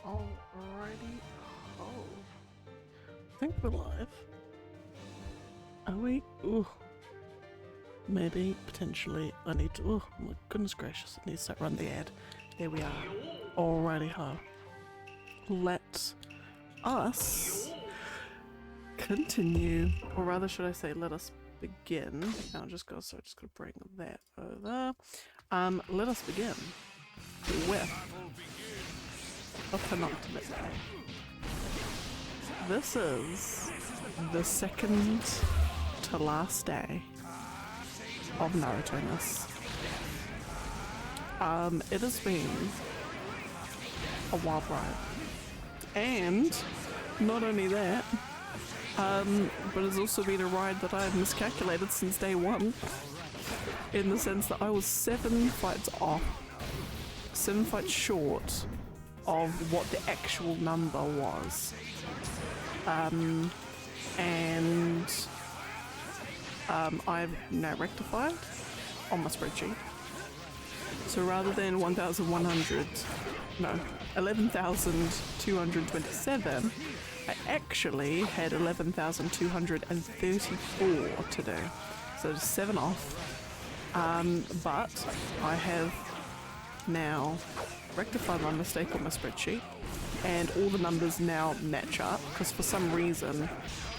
Alrighty. Oh. I think we're live. Are we? Ooh. Maybe, potentially, I need to. Oh my goodness gracious, I need to start running the ad. There we are. Alrighty ho. Let us continue, or rather should I say let us begin. Now I'm just gonna bring that over. Let us begin with a penultimate day. This is the second to last day of Naruto-ness. It has been a wild ride. And not only that, but it's also been a ride that I've miscalculated since day one. In the sense that I was 7 fights off, 7 fights short of what the actual number was. I've now rectified on my spreadsheet. So rather than 11,227, I actually had 11,234 to do. So just 7 off. But I have now rectified my mistake on my spreadsheet, and all the numbers now match up, because for some reason,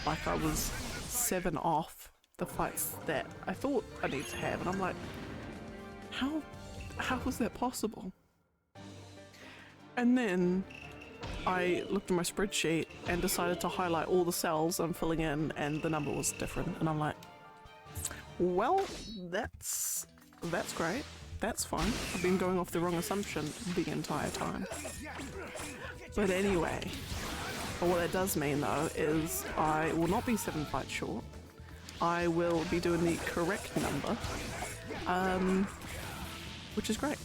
like, I was 7 off the fights that I thought I needed to have, and I'm like, how was that possible? And then I looked at my spreadsheet and decided to highlight all the cells I'm filling in, and the number was different, and I'm like, well, that's great. That's fine. I've been going off the wrong assumption the entire time. But anyway, what that does mean though is I will not be 7 fights short. I will be doing the correct number, which is great.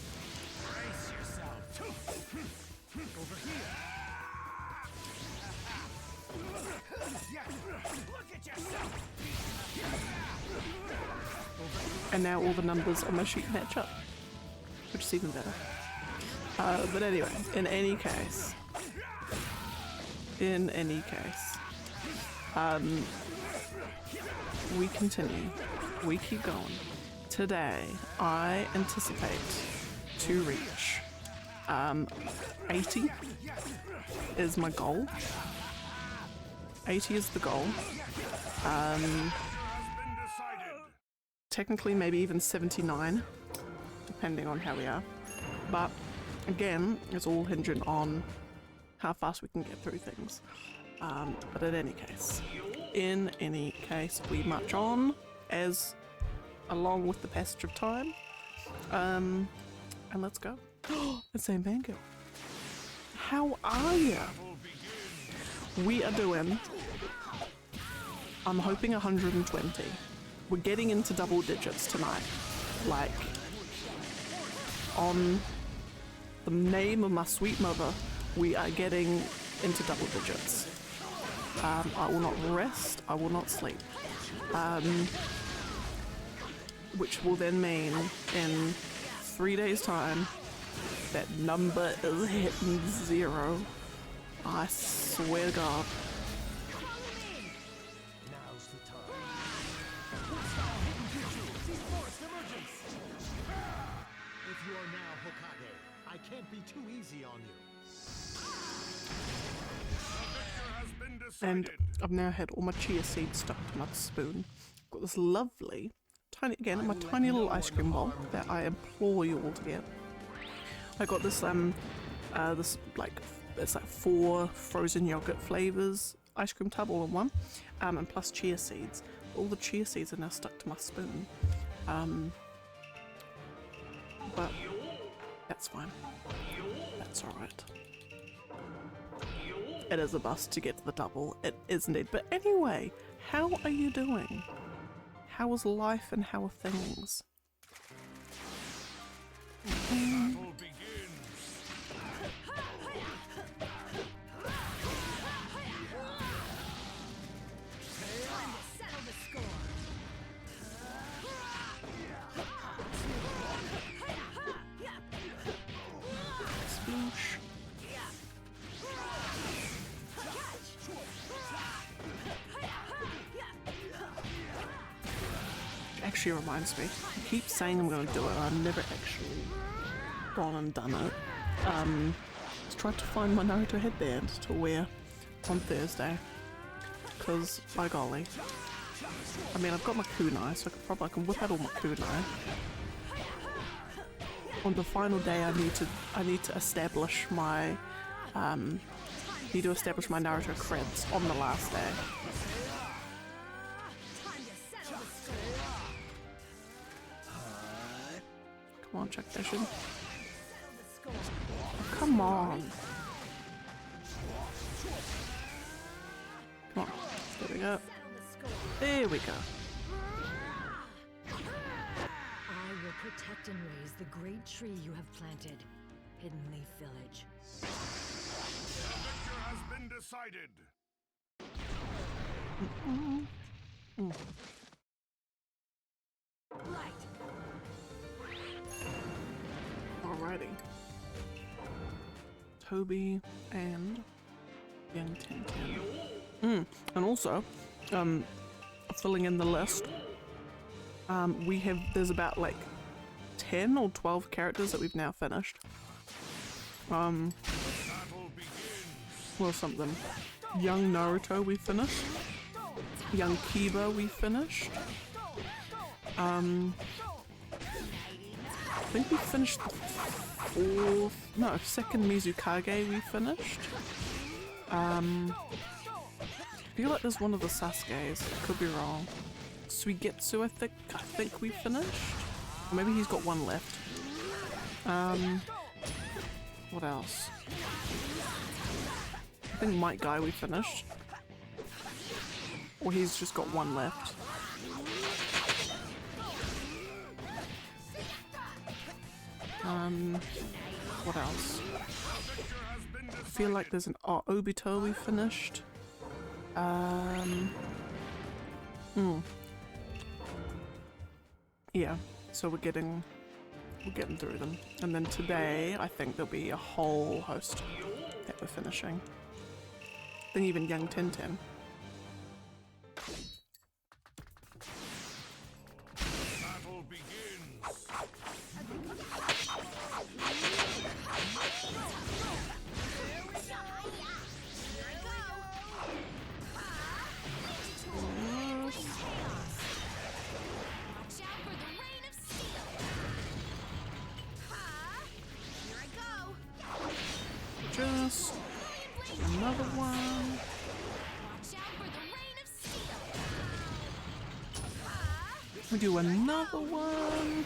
And now all the numbers on my sheet match up, which is even better. But anyway, in any case, we continue, we keep going. Today, I anticipate to reach 80 is my goal. 80 is the goal. Technically maybe even 79, depending on how we are. But again, it's all hinging on how fast we can get through things. But in any case, we march on as along with the passage of time. And let's go. It's Same Fangirl. How are you? We are doing, I'm hoping 120. We're getting into double digits tonight. Like, on the name of my sweet mother, we are getting into double digits. I will not rest, I will not sleep. Which will then mean in 3 days' time, that number is hitting 0. I swear to God. If you are now Hokage, I can't be too easy on you. And I've now had all my chia seeds stuck to my spoon. Got this lovely, tiny little ice cream bowl that I implore you all to get. I got this it's like 4 frozen yogurt flavors ice cream tub all in one, and plus chia seeds. All the chia seeds are now stuck to my spoon. But that's fine. That's alright. It is a bust to get to the double. It is indeed. But anyway, how are you doing? How is life and how are things? Sploosh. actually reminds me. I keep saying I'm gonna do it, I've never actually gone and done it. Just tried to find my Naruto headband to wear on Thursday. Because, by golly. I mean, I've got my kunai, so I can whip out all my kunai. On the final day, I need to establish my Naruto creds on the last day. Come on, check session. Oh, come on. Come on. There we go. There we go. I will protect and raise the great tree you have planted, Hidden Leaf Village. The victor has been decided. Alrighty. Toby and Young Tintin. And also, filling in the list, there's about like 10 or 12 characters that we've now finished. Well, something. Young Naruto we finished. Young Kiba we finished. I think we finished the second Mizukage we finished. I feel like there's one of the Sasuke's, could be wrong. Suigetsu I think we finished. Or maybe he's got one left. What else? I think Might Guy we finished. Or he's just got one left. What else? I feel like there's an Obito we finished. Yeah, so we're getting through them. And then today, I think there'll be a whole host that we're finishing. I think even Young Tintin. Battle begins. Just another one. We do another one.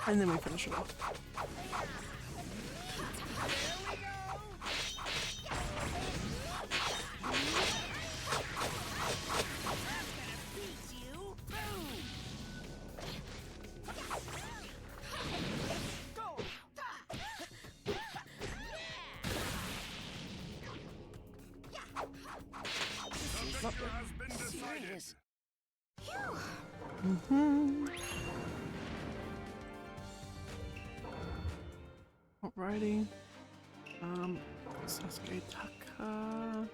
And then we finish it off. Alrighty. Sasuke Taka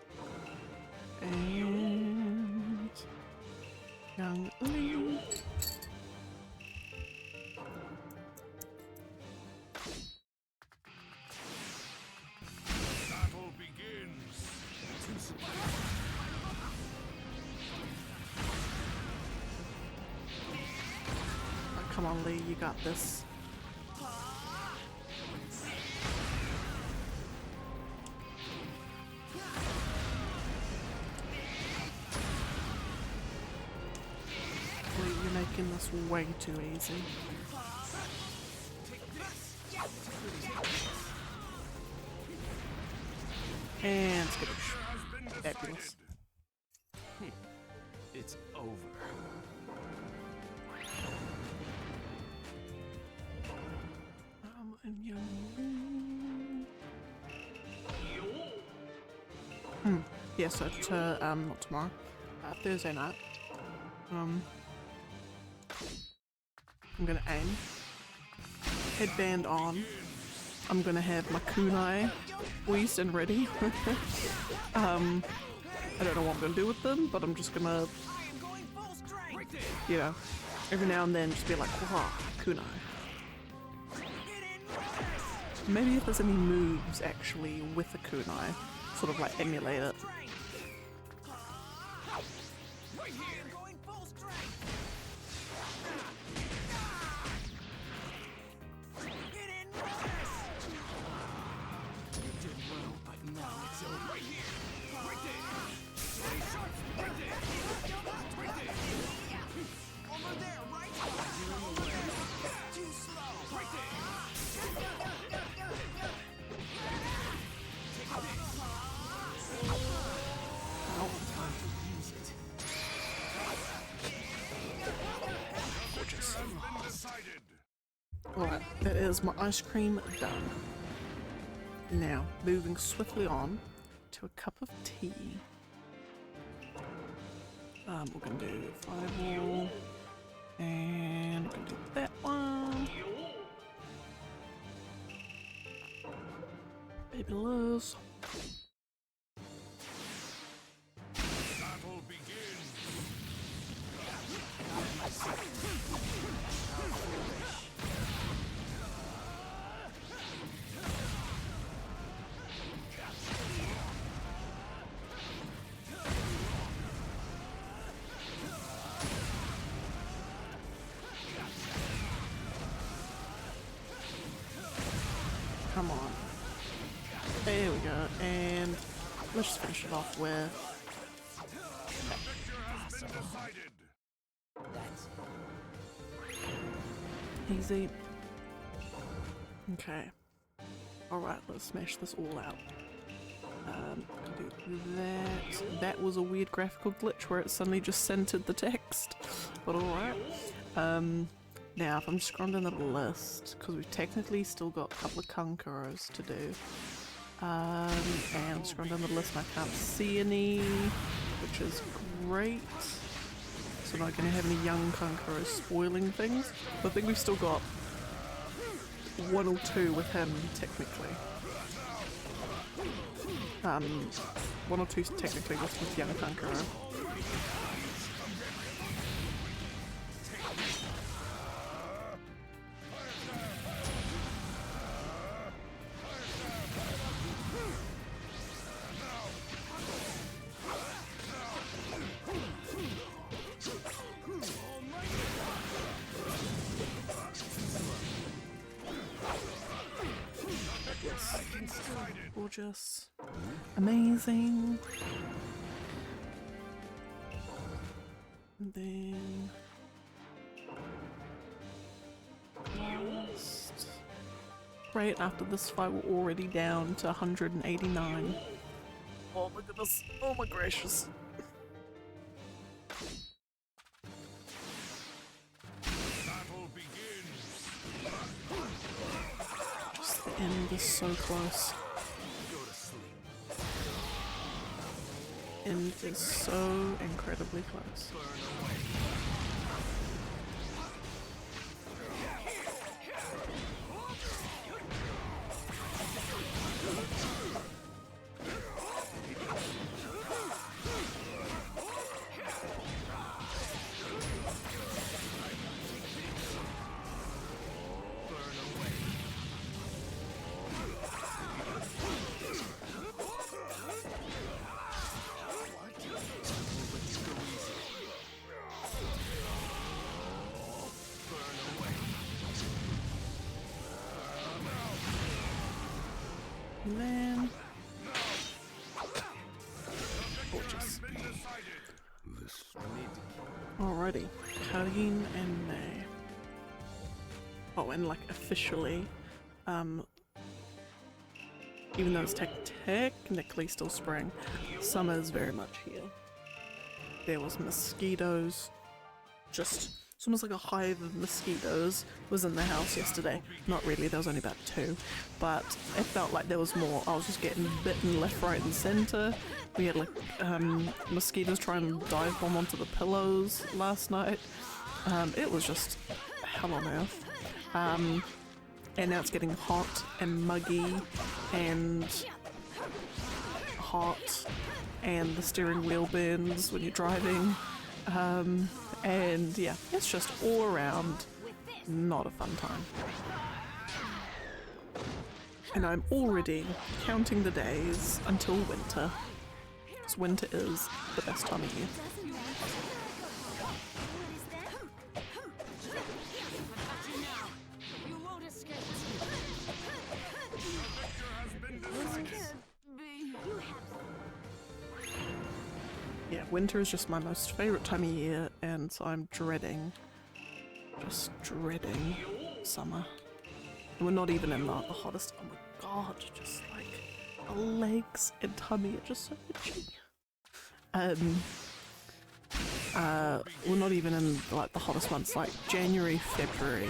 and Young Lee. Battle begins. Oh, come on, Lee, you got this. You're making this way too easy. And skittish. Fabulous. It's over. And Young yeah, so not tomorrow. Thursday night. I'm gonna aim. Headband on. I'm gonna have my kunai poised and ready. I don't know what I'm gonna do with them, but I'm just gonna, you know, every now and then just be like, wah, kunai. Maybe if there's any moves actually with a kunai, sort of like emulate it. Alright, that is my ice cream done. Now, moving swiftly on to a cup of tea. We're gonna do fireball, and we're gonna do that one. Baby Liz. Battle begins. Come on. There we go, and let's just finish it off with Victor has been decided. easy. Okay. Alright, let's smash this all out. Do that. That was a weird graphical glitch where it suddenly just centered the text. But alright. Now, if I'm just scrolling down the list, because we've technically still got a couple of Kankaros to do. And I'm scrolling down the list and I can't see any, which is great. So I'm not going to have any young Kankaros spoiling things. But I think we've still got one or two with him, technically. One or two technically with young Kankaro. Gorgeous. Amazing. And then last. Great, after this fight we're already down to 189. Oh my goodness. Oh my gracious. Battle begins. Just the end is so close. End is so incredibly close. Man. Gorgeous. Alrighty. Karin and May. Oh, and like officially, even though it's technically still spring, summer is very much here. There was mosquitoes, just it's almost like a hive of mosquitoes was in the house yesterday. Not really, there was only about 2, but it felt like there was more. I was just getting bitten left, right and centre. We had like mosquitoes trying to dive bomb onto the pillows last night. It was just hell on earth. and now it's getting hot and muggy and hot, and the steering wheel burns when you're driving, and yeah, it's just all around not a fun time. And I'm already counting the days until winter, because winter is the best time of year. Yeah, winter is just my most favourite time of year, and so I'm just dreading summer. And we're not even in the hottest. Oh my god, just like the legs and tummy are just so itchy. We're not even in like the hottest months. Like January, February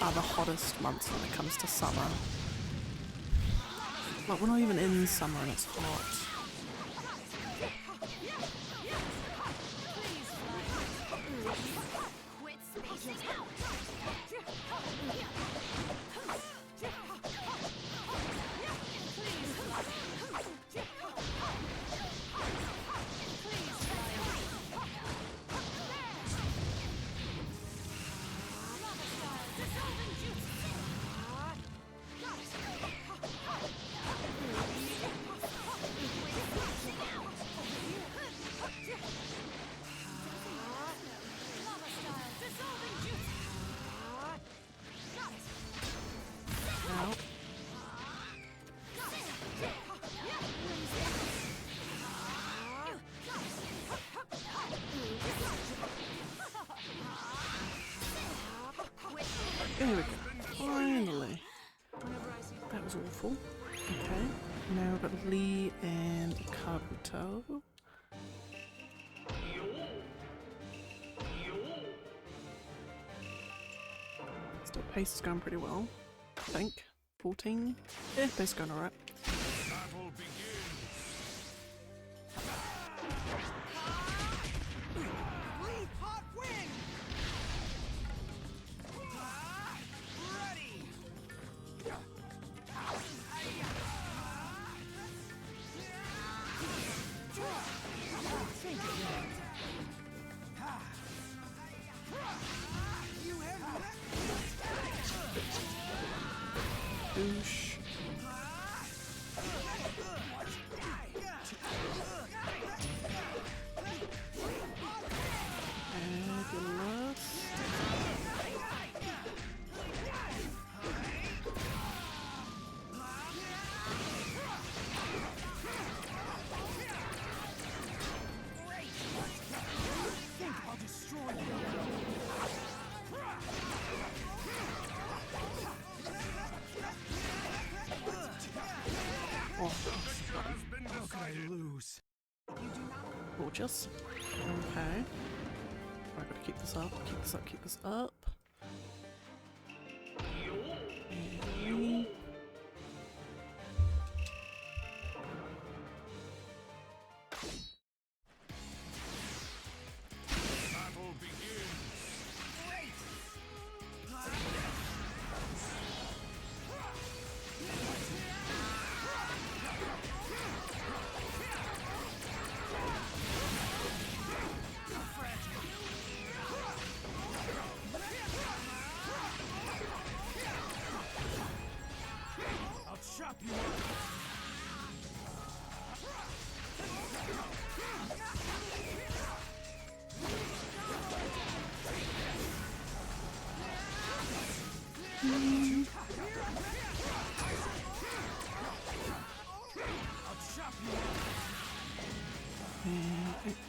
are the hottest months when it comes to summer. Like we're not even in summer and it's hot. There we go. Finally. That was awful. Okay. Now we've got Lee and Kabuto. Still pace is going pretty well. I think. 14. Yeah, pace is going alright. Boosh. Fabulous. Oh, how could I lose? Gorgeous. Okay. I gotta keep this up, keep this up, keep this up.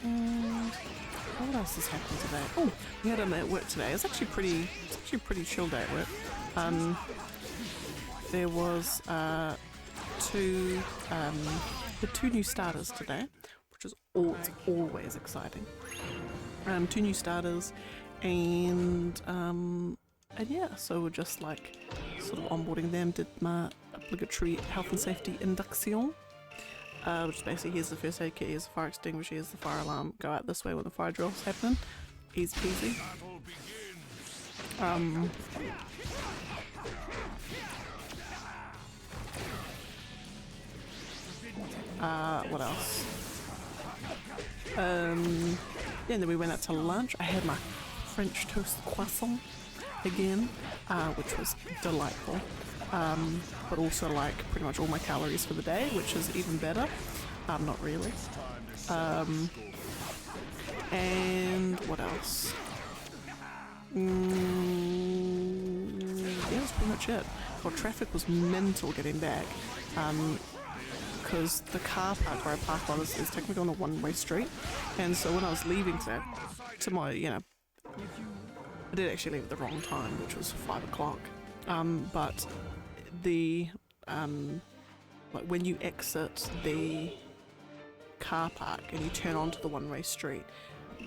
And what else has happened today? Oh, we had a day at work today. It's actually a pretty chill day at work. There was two new starters today, which is always exciting. Two new starters, and yeah, so we're just like sort of onboarding them. Did my obligatory health and safety induction. Which is basically, here's the first aid kit, here's the fire extinguisher, here's the fire alarm, go out this way when the fire drill's happening. Easy peasy. What else? Yeah, and then we went out to lunch. I had my French toast croissant again, which was delightful. But also like pretty much all my calories for the day, which is even better. Not really. And what else? Yeah, that's pretty much it. Well, traffic was mental getting back. Because the car park where I parked on is technically on a one-way street, and so when I was leaving to my, you know, I did actually leave at the wrong time, which was 5 o'clock. But the like when you exit the car park and you turn onto the one-way street,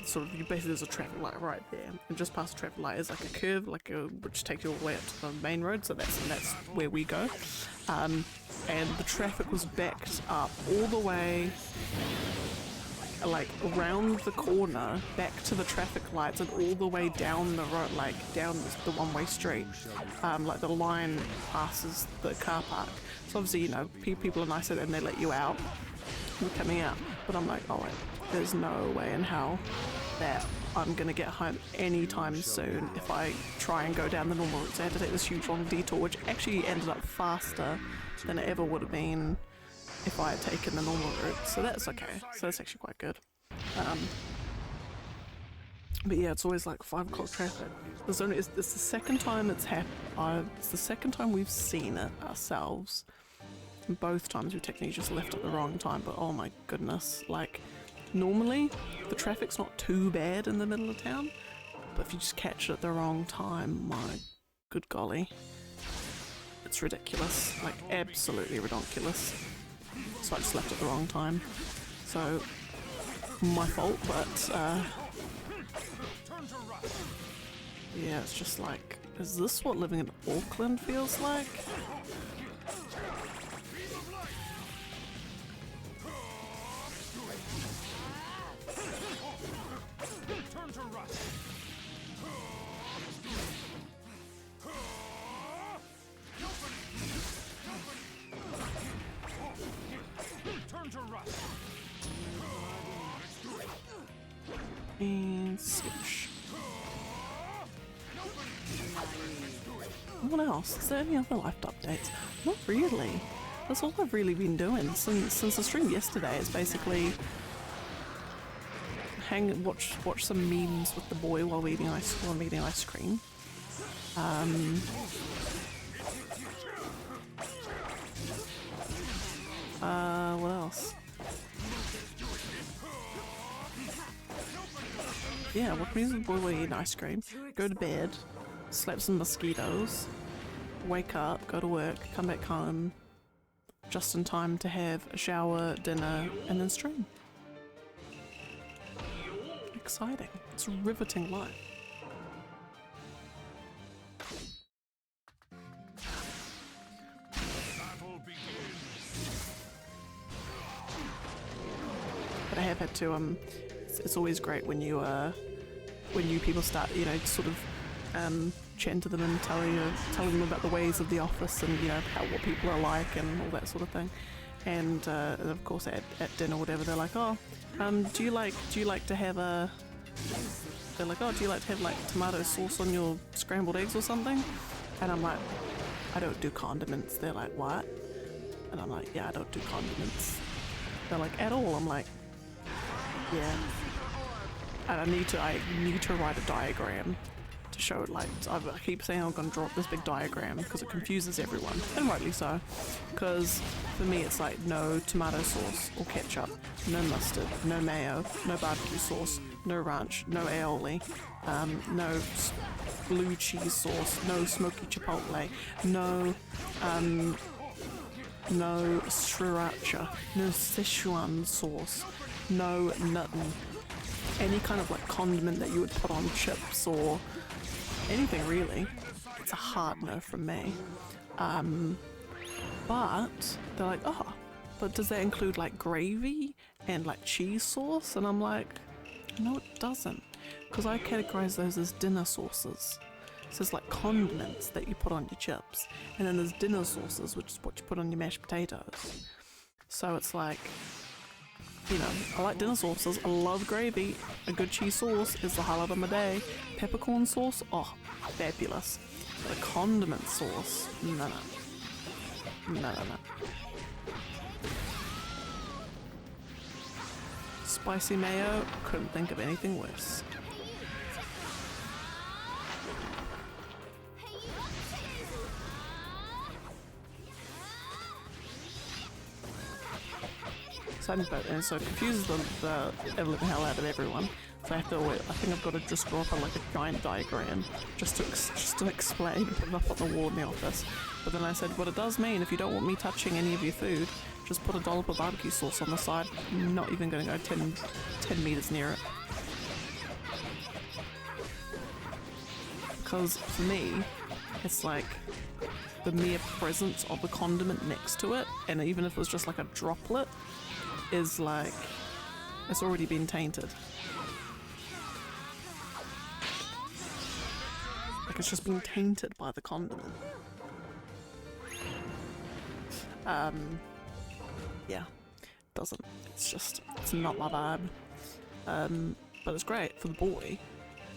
sort of, you basically, there's a traffic light right there, and just past the traffic light is like a curve, which takes you all the way up to the main road. So that's where we go. And the traffic was backed up all the way, like around the corner, back to the traffic lights, and all the way down the road, like down the one-way street. Like the line passes the car park. So obviously, you know, people are nicer and they let you out. You're coming out, but I'm like, oh wait, there's no way in hell that I'm gonna get home anytime soon if I try and go down the normal route. So I had to take this huge long detour, which actually ended up faster than it ever would have been if I had taken the normal route. So that's okay. So that's actually quite good. But yeah, it's always like 5 o'clock traffic. It's the second time it's happened. It's the second time we've seen it ourselves. And both times we technically just left at the wrong time. But oh my goodness, like normally the traffic's not too bad in the middle of town, but if you just catch it at the wrong time, my good golly, it's ridiculous. Like absolutely ridiculous. So I just left at the wrong time. So my fault, but yeah, it's just like, is this what living in Auckland feels like? And switch. What else? Is there any other life updates? Not really. That's all I've really been doing since the stream yesterday. It's basically watch some memes with the boy while I'm eating ice cream. What else? Yeah, watch memes with the boy while eating ice cream. Go to bed, slap some mosquitoes, wake up, go to work, come back home, just in time to have a shower, dinner, and then stream. Exciting. It's a riveting life. But I have had to it's always great when you people start, you know, sort of chatting to them and telling them about the ways of the office and, you know, what people are like and all that sort of thing. And of course at dinner or whatever, they're like, oh, do you like to have a, they're like, oh, do you like to have like tomato sauce on your scrambled eggs or something? And I'm like, I don't do condiments. They're like, what? And I'm like, yeah, I don't do condiments. They're like, at all? I'm like, yeah. And I need to write a diagram to show it. Like, I keep saying I'm going to draw up this big diagram because it confuses everyone, and rightly so. Because for me it's like, no tomato sauce or ketchup, no mustard, no mayo, no barbecue sauce, no ranch, no aioli, no blue cheese sauce, no smoky chipotle, no sriracha, no Szechuan sauce, no nothing. Any kind of like condiment that you would put on chips or anything really. It's a hard no from me. But they're like, oh, but does that include like gravy and like cheese sauce? And I'm like, no it doesn't, because I categorize those as dinner sauces. So it's like condiments that you put on your chips, and then there's dinner sauces, which is what you put on your mashed potatoes. So it's like, you know, I like dinner sauces. I love gravy. A good cheese sauce is the highlight of my day. Peppercorn sauce, oh, fabulous. But a condiment sauce, no. Spicy mayo, couldn't think of anything worse. And so it confuses the ever-living hell out of everyone. So I have to always, I think I've got to just draw up like a giant diagram just to explain, put it up on the wall in the office. But then I said, what it does mean, if you don't want me touching any of your food, just put a dollop of barbecue sauce on the side. I'm not even going to go 10 meters near it. Because for me, it's like the mere presence of the condiment next to it, and even if it was just like a droplet, is like, it's already been tainted. Like it's just been tainted by the condiment. Yeah, doesn't, it's not my vibe. But it's great for the boy,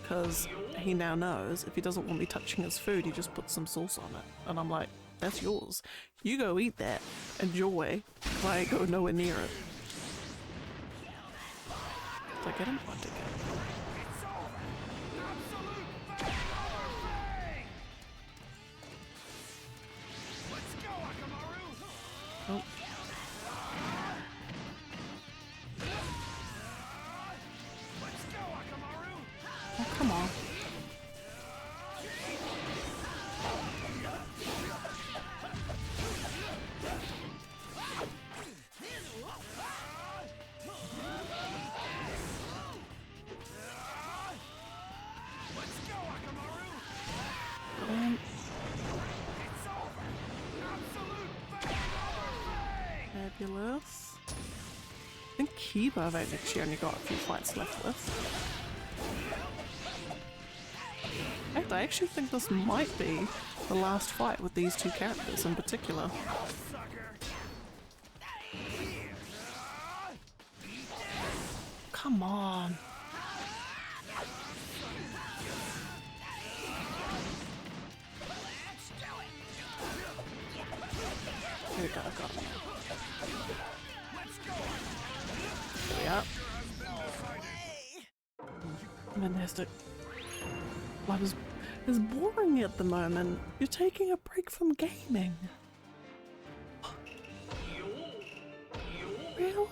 because he now knows if he doesn't want me touching his food, he just puts some sauce on it. And I'm like, that's yours. You go eat that. Enjoy. I ain't go nowhere near it. Did I get him? I did get him. Oh. Oh, come on. Fabulous. I think Kiba I've actually only got a few fights left with. In fact, I actually think this might be the last fight with these two characters in particular. Come on. Here we go, I got it. Yep. Fantastic. Life is boring at the moment. You're taking a break from gaming. Really?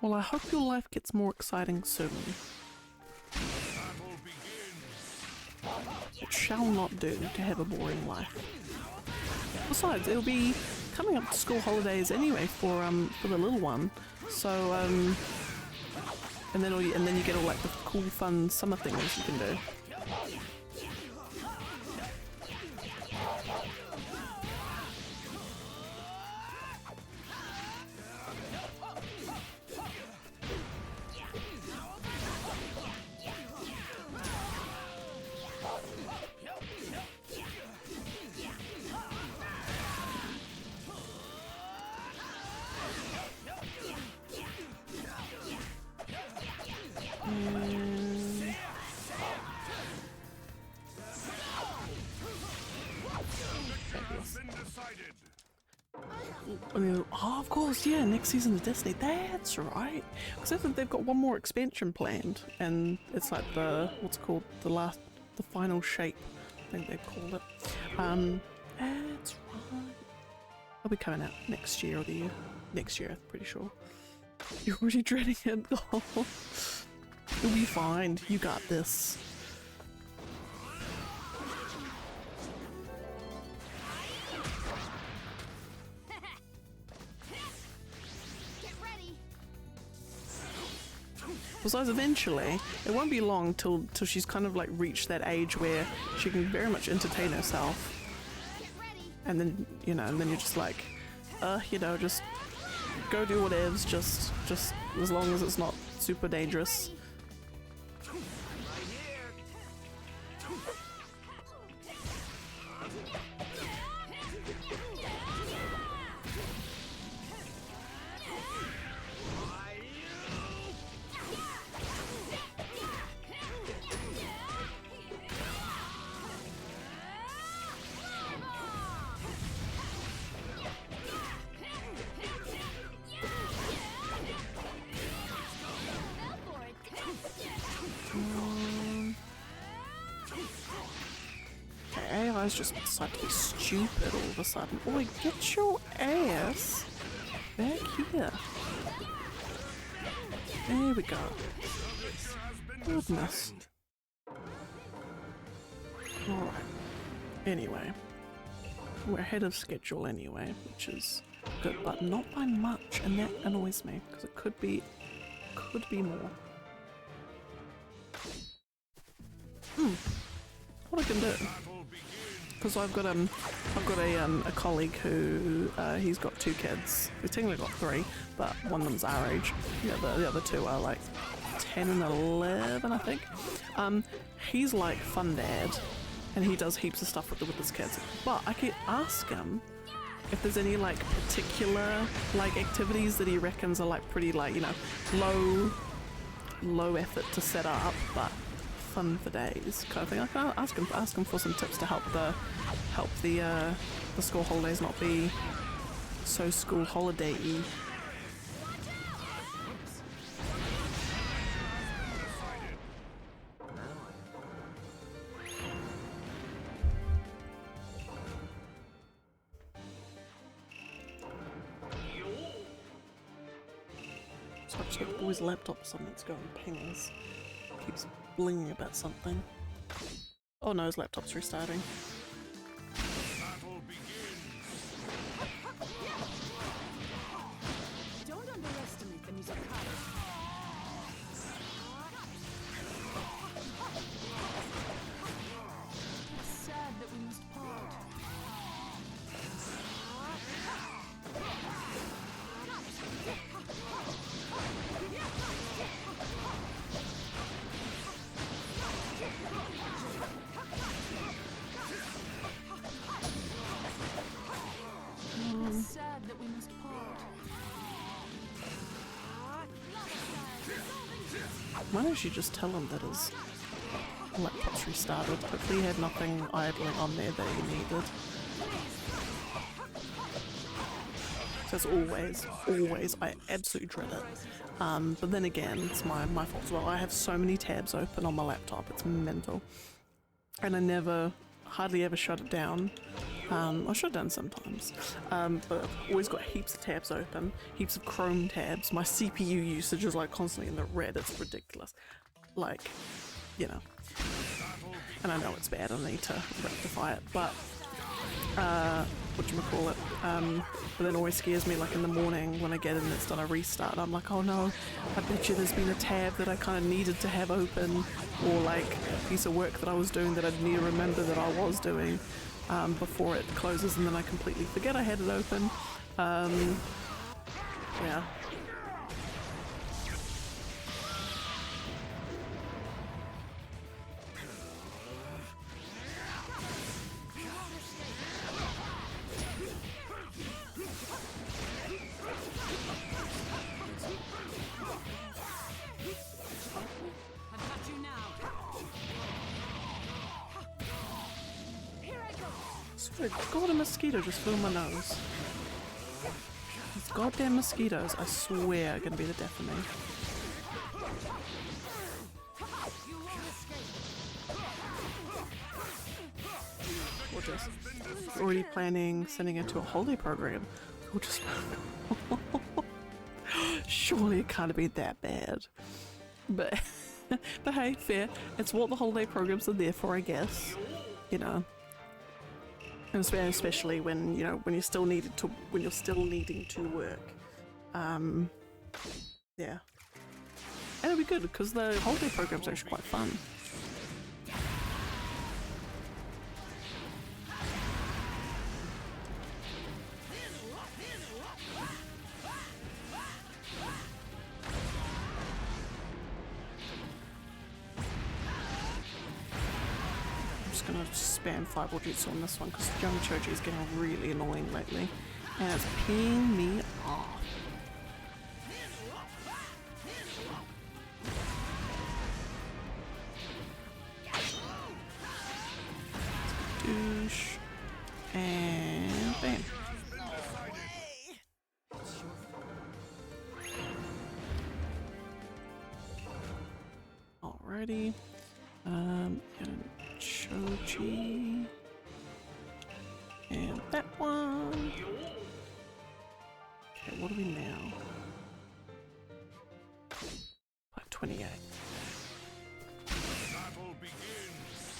Well, I hope your life gets more exciting soon. It shall not do to have a boring life. Besides, it'll be coming up to school holidays anyway for the little one. So and then you get all like the cool, fun summer things you can do. I mean, oh, of course, yeah, next season of Destiny, that's right. Because I think they've got one more expansion planned, and it's like the, what's it called, the final shape, I think they've called it. That's right. I'll be coming out next year or the year. Next year, I'm pretty sure. You're already dreading it. Oh, you'll be fine, you got this. Besides, eventually, it won't be long till she's kind of like reached that age where she can very much entertain herself. And then, you know, and then you're just like, you know, just go do whatevs, just as long as it's not super dangerous. Okay, AI's just decided to be stupid all of a sudden. Oi, get your ass back here. There we go. Goodness. Alright. Anyway. We're ahead of schedule anyway, which is good, but not by much, and that annoys me, because it could be more. What I can do, because I've got a colleague who he's got 2 kids. He's technically got 3, but one of them's our age. The other 2 are like 10 and 11, I think. He's like fun dad, and he does heaps of stuff with his kids. But I could ask him if there's any like particular like activities that he reckons are like pretty like, you know, low effort to set up, but fun for days kind of thing. I can ask him for some tips to help the school holidays not be so school holiday-y. So I just got the boy's laptop or something that's going pings. Keeps blinging about something. Oh no, his laptop's restarting. Don't underestimate the Mizukata. It's sad that we must part. It's sad that we must part. Why don't you just tell him that his laptop's restarted? Hopefully he had nothing idling on there that he needed. So as always, I absolutely dread it. But then again, it's my fault as well. I have so many tabs open on my laptop, it's mental. And I hardly ever shut it down. I shut it down sometimes, but I've always got heaps of tabs open, heaps of Chrome tabs. My CPU usage is like constantly in the red, it's ridiculous. Like, you know. And I know it's bad, I need to rectify it, but, whatchamacallit, but then it always scares me like in the morning when I get in and it's done a restart. I'm like, oh no, I bet you there's been a tab that I kind of needed to have open, or like a piece of work that I was doing that I'd need to remember that I was doing. Before it closes, and then I completely forget I had it open. Yeah. God, a mosquito just flew in my nose. These goddamn mosquitoes, I swear, are gonna be the death of me. Gorgeous. Already planning sending it to a holiday program. Gorgeous. Surely it can't be that bad. But, but hey, fair. It's what the holiday programs are there for, I guess. You know. And especially when, you know, when you're still needing to work. Yeah. And it'll be good because the holiday programs are actually quite fun. Gonna spam fireball jutsu on this one because young Choji is getting really annoying lately and it's peeing me off. Douche and bam. Alrighty. And Choji. And that one. Okay, what are we now? 528. Battle begins.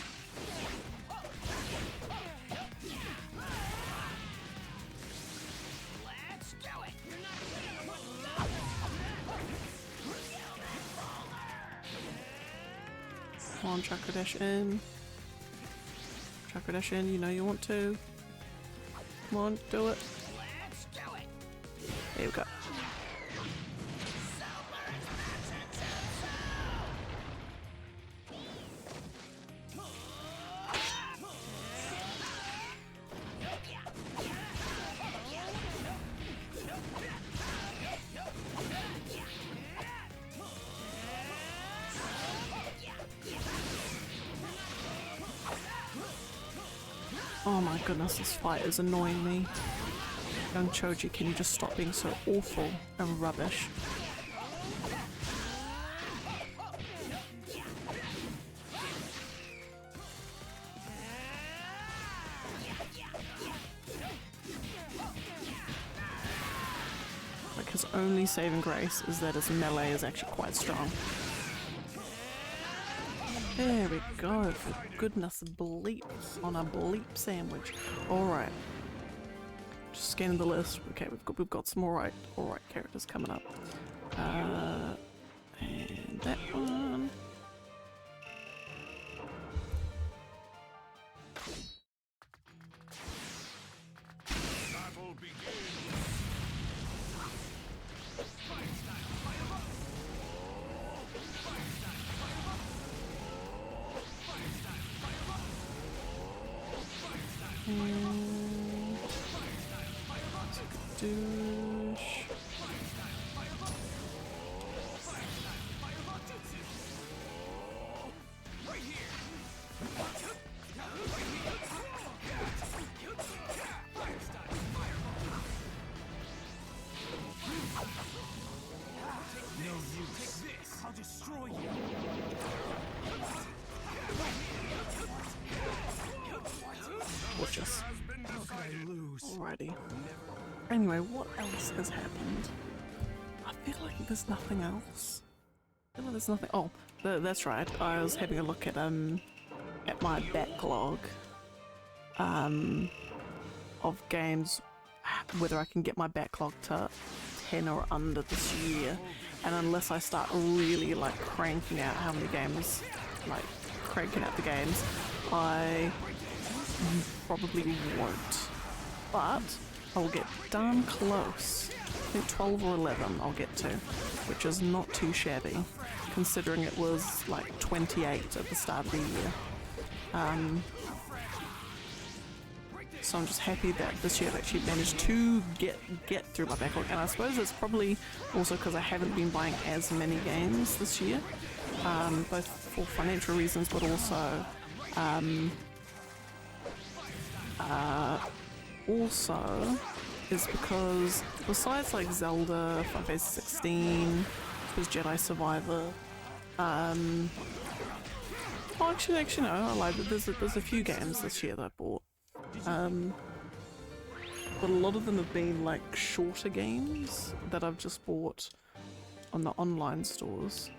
Let's do it. Come on, Chakra Dash in. Chakra Dash in, you know you want to. Come on, do it. Let's do it. There we go. Oh my goodness, this fight is annoying me. Young Choji, can you just stop being so awful and rubbish? Like, his only saving grace is that his melee is actually quite strong. There we go, for goodness bleep on a bleep sandwich. Alright. Just scanning the list. Okay, we've got some alright characters coming up. And that one. Battle begins. And douche. No, you take this. I'll destroy you. Gorgeous. Has been How could I lose? Alrighty. Anyway, what else has happened? I feel like there's nothing else. I feel like there's nothing. Oh, that's right. I was having a look at my backlog of games, whether I can get my backlog to 10 or under this year, and unless I start really like cranking out how many games, like cranking out the games, I probably won't. But I will get darn close. I think 12 or 11 I'll get to, which is not too shabby, considering it was like 28 at the start of the year. So I'm just happy that this year I've actually managed to get through my backlog, and I suppose it's probably also because I haven't been buying as many games this year, both for financial reasons, but also is because besides like Zelda, Final Fantasy 16, was Jedi Survivor, oh actually no, I lied. There's a few games this year that I bought. But a lot of them have been like shorter games that I've just bought on the online stores.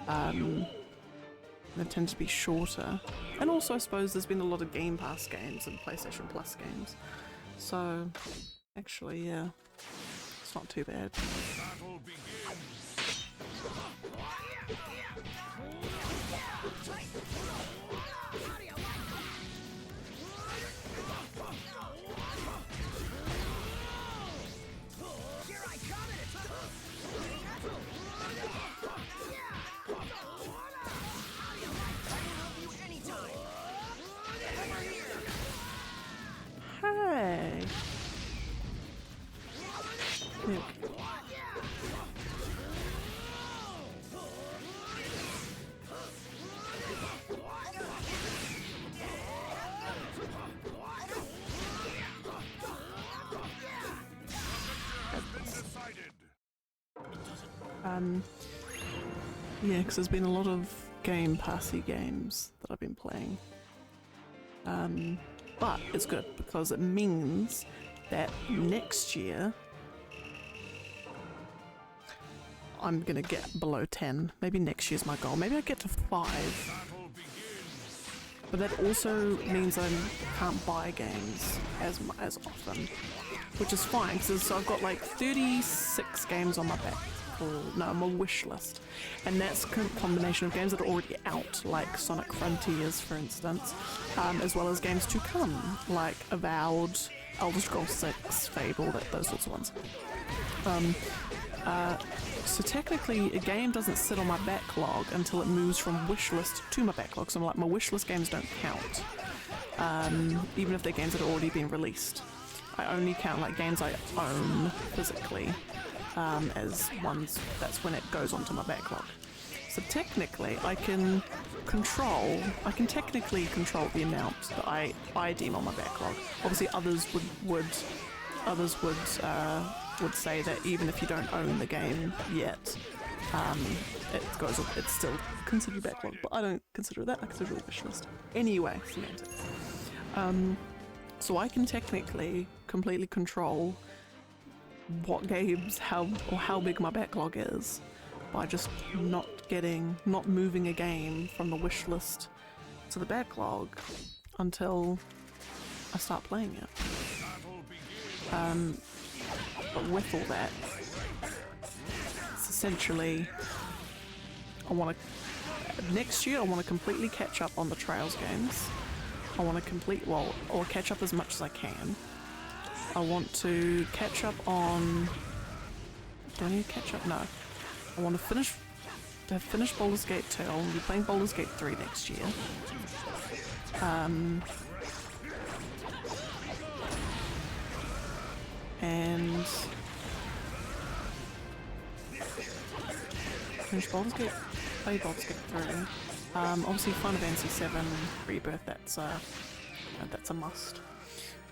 They tend to be shorter. And also I suppose there's been a lot of Game Pass games and PlayStation Plus games. So actually, yeah, it's not too bad. Battle begins. Here I come and it's How do you like? I can help you anytime. Over here. Hey! Okay. Decided. Yeah, because there's been a lot of Game Passy games that I've been playing. But it's good because it means that next year I'm gonna get below 10. Maybe next year's my goal. Maybe I get to 5. But that also means I can't buy games as often, which is fine because I've got like 36 games on my my wish list, and that's a combination of games that are already out, like Sonic Frontiers, for instance, as well as games to come, like Avowed, Elder Scrolls 6, Fable, those sorts of ones. So technically, a game doesn't sit on my backlog until it moves from wishlist to my backlog. So like my wishlist games don't count, even if they're games that have already been released. I only count like games I own physically as ones. That's when it goes onto my backlog. So technically, I can technically control the amount that I deem on my backlog. Obviously, others would say that even if you don't own the game yet, it's still considered backlog, but I don't consider that. I consider it a wish list. Anyway, semantics. So I can technically completely control what games, how big my backlog is by just not moving a game from the wish list to the backlog until I start playing it. But with all that, it's essentially, next year I want to completely catch up on the Trails games. I want to or catch up as much as I can. I want to catch up on, do I need to catch up? No. I want to finish Baldur's Gate 2. I want to be playing Baldur's Gate 3 next year. And finish Baldur's Gate, play Baldur's Gate 3. Obviously Final Fantasy 7 Rebirth, that's a must.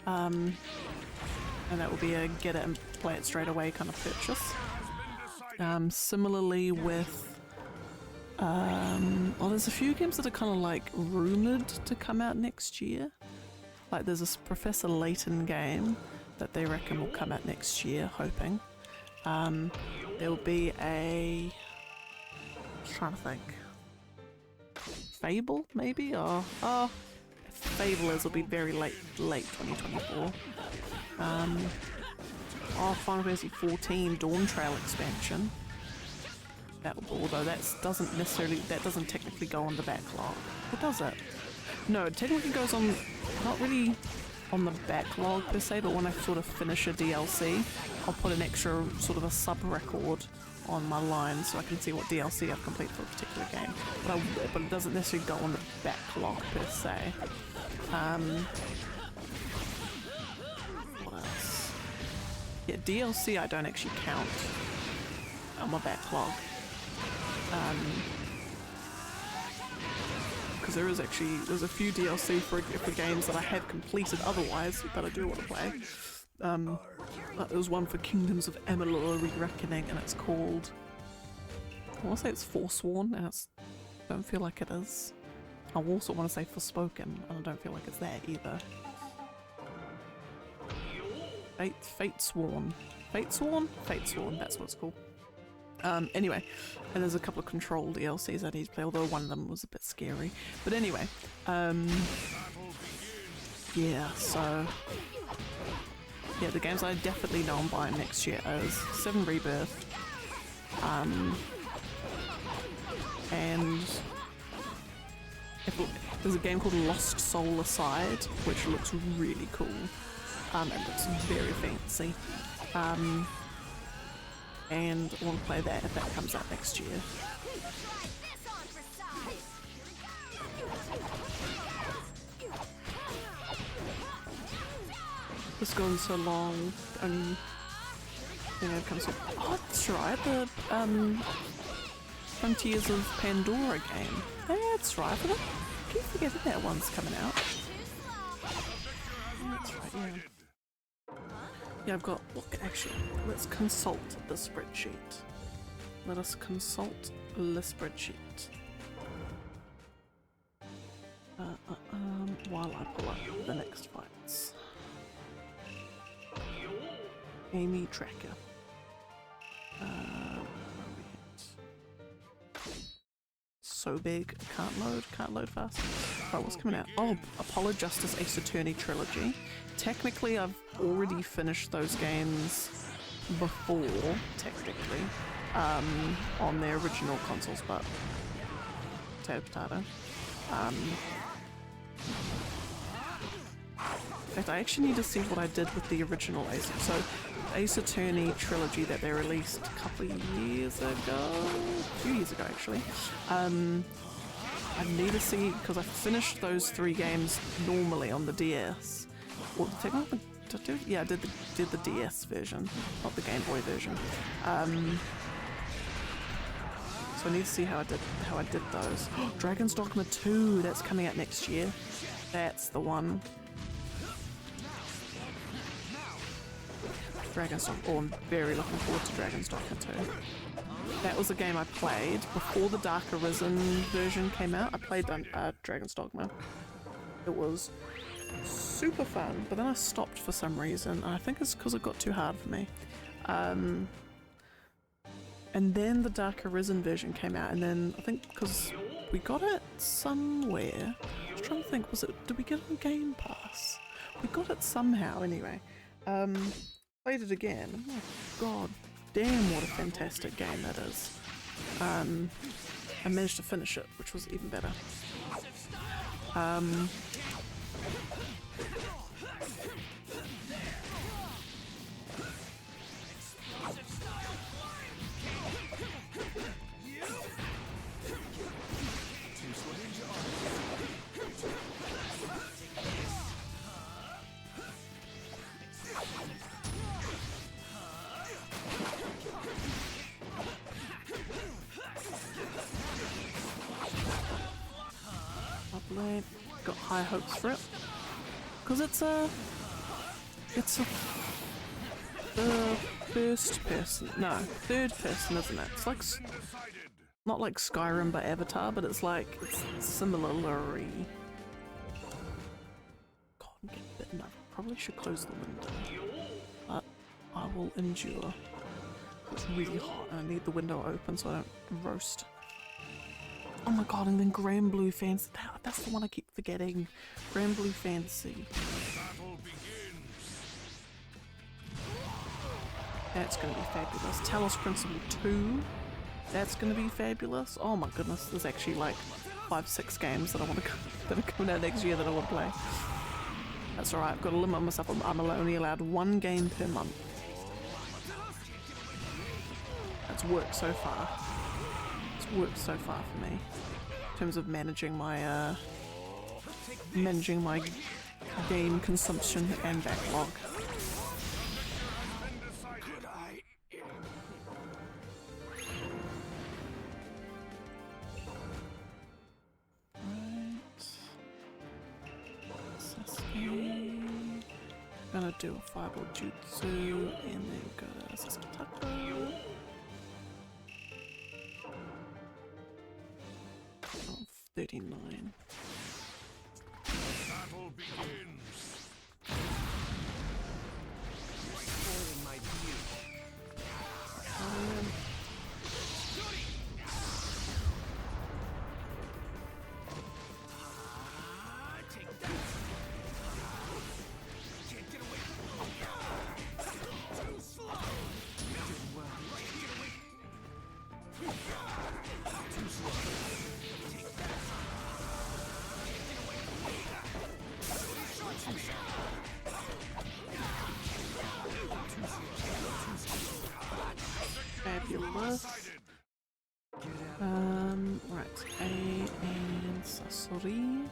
And that will be a get it and play it straight away kind of purchase. Similarly with there's a few games that are kind of like rumored to come out next year. Like there's this Professor Layton game that they reckon will come out next year, hoping. There will be I'm trying to think. Fable, maybe? Or Fable will be very late 2024. Final Fantasy 14 Dawn Trail expansion. Although that doesn't technically go on the backlog. Or does it? No, it technically goes on, not really on the backlog per se, but when I sort of finish a DLC, I'll put an extra sort of a sub-record on my line so I can see what DLC I've completed for a particular game. But it doesn't necessarily go on the backlog per se. What else? Yeah, DLC I don't actually count on my backlog. Because there's a few DLC for games that I have completed otherwise that I do want to play. There's one for Kingdoms of Amalur Re-Reckoning, and it's called, I want to say it's Forsworn, and I don't feel like it is. I also want to say Forspoken, and I don't feel like it's there either. Fatesworn, that's what it's called. Anyway, and there's a couple of Control DLCs I need to play, although one of them was a bit scary. But anyway, yeah, so yeah, the games I definitely know I'm buying next year is 7 Rebirth, and there's a game called Lost Soul Aside, which looks really cool, and looks very fancy. And I want to play that if that comes out next year. It's gone so long, and it comes up. Oh, that's right, the Frontiers of Pandora game. That's right, I keep forgetting that one's coming out. That's right, yeah. Yeah, I've got, let's consult the spreadsheet. Let us consult the spreadsheet. while I pull up the next fights. Amy Tracker. Where are we at? So big, can't load fast. Right, what's coming out? Oh, Apollo Justice Ace Attorney Trilogy. Technically, I've already finished those games before, technically, on their original consoles, but potato. In fact, I actually need to see what I did with the original Ace. So, Ace Attorney Trilogy that they released a couple of years ago, a few years ago actually. I need to see, because I finished those 3 games normally on the DS. Well, technically, I did the DS version, not the Game Boy version. So I need to see how I did those. Dragon's Dogma 2, that's coming out next year. That's the one. Dragon's Dogma. Oh, I'm very looking forward to Dragon's Dogma 2. That was a game I played before the Dark Arisen version came out. I played Dragon's Dogma. It was super fun, but then I stopped for some reason. I think it's because it got too hard for me. And then the Dark Arisen version came out, and then I think because we got it somewhere. I was trying to think, did we get it on Game Pass? We got it somehow anyway. Played it again. Oh god damn, what a fantastic game that is. I managed to finish it, which was even better. Got high hopes for it because it's a third person, isn't it? It's like not like Skyrim but Avatar, but it's similarly. God, I'm getting bitten up. Probably should close the window, but I will endure. It's really hot and I need the window open so I don't roast. Oh my god, and then Grand Blue Fantasy. That's the one I keep forgetting. Grand Blue Fantasy. That's going to be fabulous. Talos Principle 2. That's going to be fabulous. Oh my goodness, there's actually like 5-6 games that that are coming out next year that I want to play. That's alright, I've got to limit myself. I'm only allowed 1 game per month. That's worked so far. Worked so far for me in terms of managing my game consumption and backlog. Right. Sasuke. Gonna do a Fireball Jutsu and then go to Sasuke Taco. 39. Battle begins. Spoiling my view. Take that. Can't get away. Too slow. Did well. Get away. Too slow. Fabulous. Right, A and Sasori.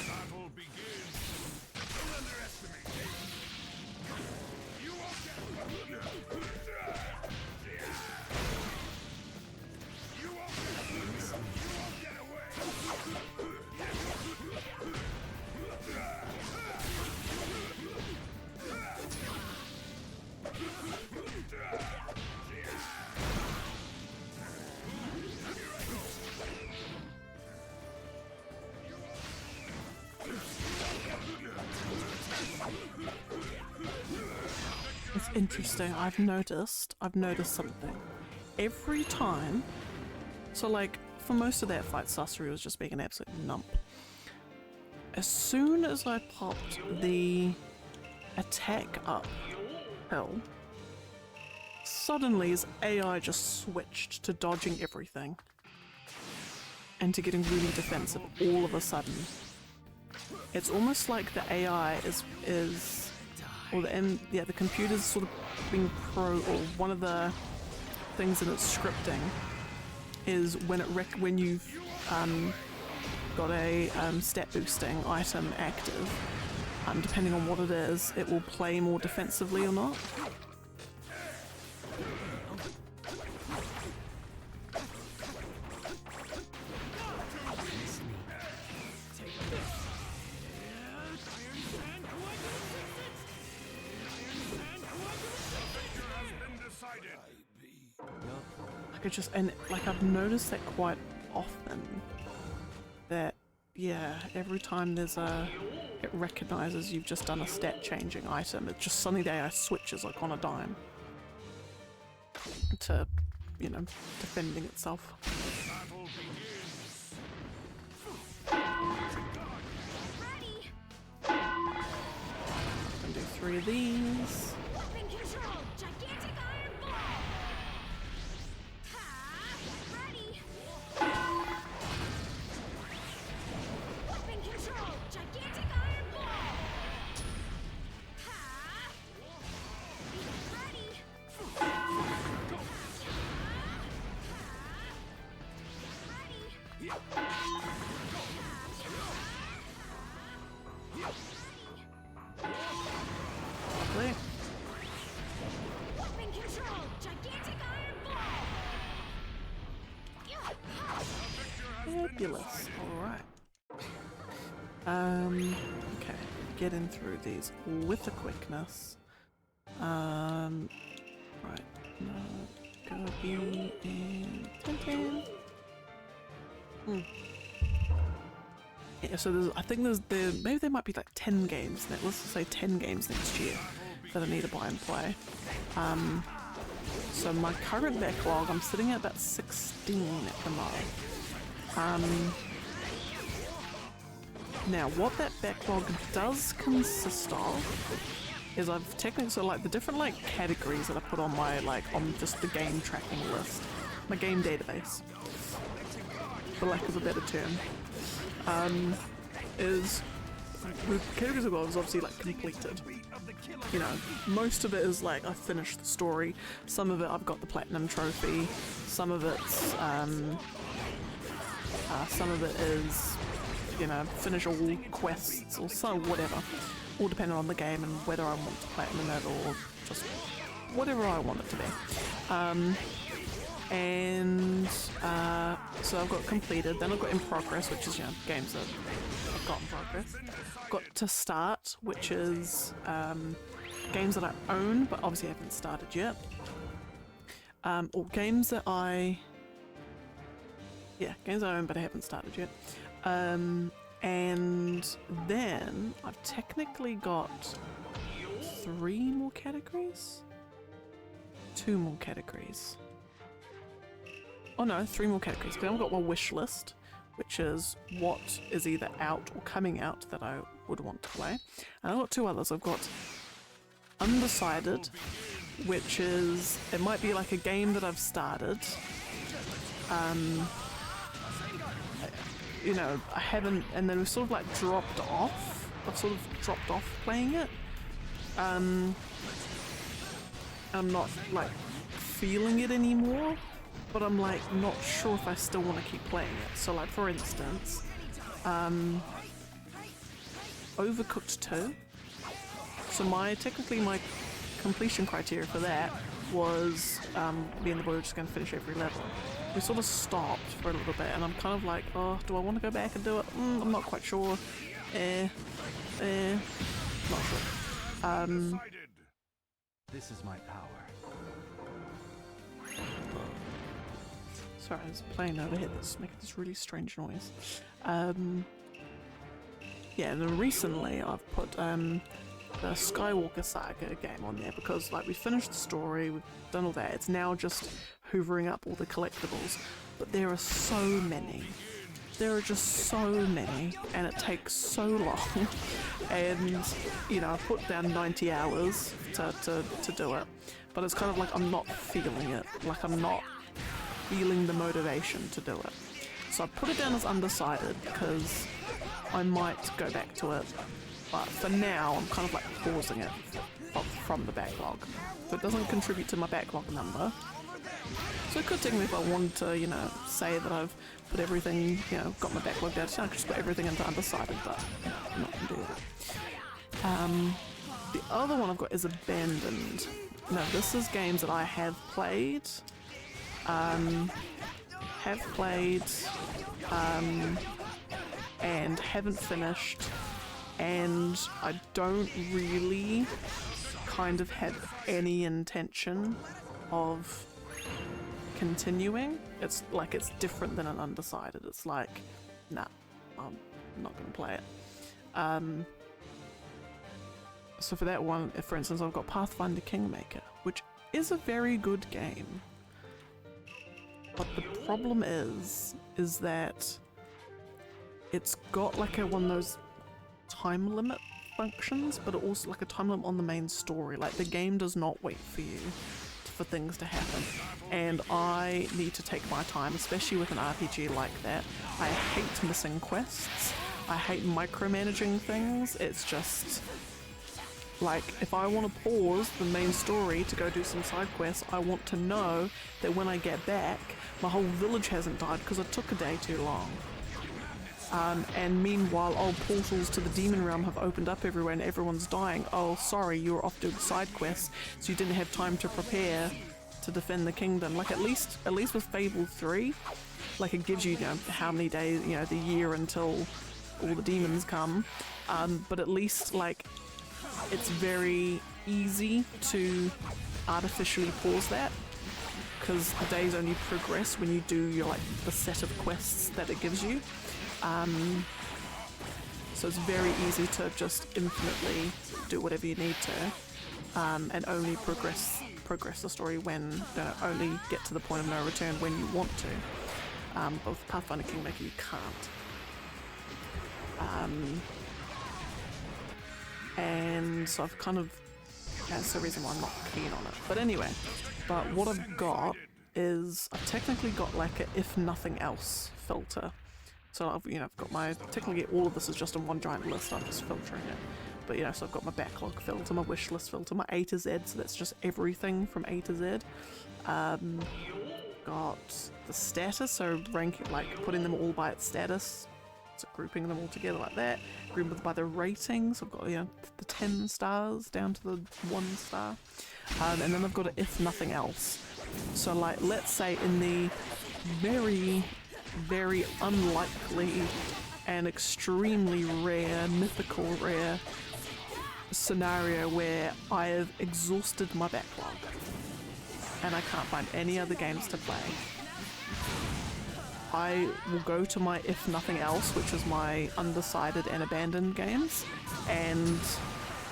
Battle begins. Don't underestimate me. You won't get away. interesting. I've noticed something. Every time, so like for most of that fight, Sasori was just being an absolute nump. As soon as I popped the attack up hill, suddenly his AI just switched to dodging everything and to getting really defensive all of a sudden. It's almost like the AI the computer's sort of being or one of the things in its scripting is when you've got a stat boosting item active, depending on what it is, it will play more defensively or not. I've noticed that quite often, that every time it recognizes you've just done a stat changing item, it just suddenly the AI switches like on a dime to, defending itself. Gonna do 3 of these. Fabulous. Alright. Okay. Getting through these with a quickness. Right. No. Gobi and Tintin. Yeah, so maybe there might be like 10 games, let's just say 10 games next year that I need to buy and play. So my current backlog, I'm sitting at about 16 at the moment. Now what that backlog does consist of is I've technically, so like the different like categories that I put on my on just the game tracking list, my game database, for lack of a better term, is the categories I've got is obviously like completed. Most of it is like I've finished the story, some of it I've got the platinum trophy, some of it's is, finish all quests or so, whatever. All depending on the game and whether I want to platinum it or just whatever I want it to be. So I've got completed, then I've got in progress, which is, games that I've got in progress. I've got to start, which is games that I own, but obviously I haven't started yet. Or games that games I own but I haven't started yet. And then I've technically got 3 more categories? 2 more categories. Oh no, 3 more categories. Then I've got my wish list, which is what is either out or coming out that I would want to play. And I've got 2 others. I've got undecided, which is, it might be like a game that I've started. I haven't, and then we've sort of like dropped off. I've sort of dropped off playing it. I'm not like feeling it anymore, but I'm like not sure if I still want to keep playing it. So like for instance, Overcooked 2. So my completion criteria for that was me and the boy were just going to finish every level. We sort of stopped for a little bit and I'm kind of like, oh, do I want to go back and do it? I'm not quite sure. Not sure. This is my power. Sorry, I was playing overhead that's making this really strange noise. Yeah, and then recently I've put the Skywalker Saga game on there because like we finished the story, we've done all that. It's now just hoovering up all the collectibles, but there are so many. There are just so many, and it takes so long. And you know, I put down 90 hours to do it, but it's kind of like I'm not feeling it. Like I'm not feeling the motivation to do it. So I put it down as undecided because I might go back to it, but for now I'm kind of like pausing it from the backlog. So it doesn't contribute to my backlog number. So it could take me if I wanted to, you know, say that I've put everything, you know, got my backlog down, so I could just put everything into undecided, but I'm not going to do that. The other one I've got is Abandoned. Now this is games that I have played, and haven't finished, and I don't really kind of have any intention of continuing. It's like it's different than an undecided. It's like, nah, I'm not gonna play it. So for that one, for instance, I've got Pathfinder Kingmaker, which is a very good game. But the problem is that it's got like one of those time limit functions, but also like a time limit on the main story. Like the game does not wait for you for things to happen, and I need to take my time, especially with an RPG like that. I hate missing quests. I hate micromanaging things. It's just like if I want to pause the main story to go do some side quests, I want to know that when I get back, my whole village hasn't died because it took a day too long. And meanwhile, portals to the demon realm have opened up everywhere and everyone's dying. Oh, sorry, you were off doing side quests, so you didn't have time to prepare to defend the kingdom. Like at least with Fable 3, like it gives you, you know, how many days, you know, the year until all the demons come. But at least like it's very easy to artificially pause that, because the days only progress when you do your like the set of quests that it gives you. So it's very easy to just infinitely do whatever you need to, and only progress the story when, only get to the point of no return when you want to. But with Pathfinder Kingmaker you can't. And so I've kind of, that's the reason why I'm not keen on it. But anyway, but what I've got is, I've technically got like a if nothing else filter. So I've got my, technically all of this is just in one giant list, I'm just filtering it. But so I've got my backlog filter, my wish list filter, my A to Z, so that's just everything from A to Z. Got the status, so ranking, like putting them all by its status, so grouping them all together like that, grouping them by the ratings. I've got the 10 stars down to the 1 star, and then I've got an if nothing else. So like let's say in the very unlikely and extremely rare, mythical rare scenario where I have exhausted my backlog and I can't find any other games to play, I will go to my if nothing else, which is my undecided and abandoned games, and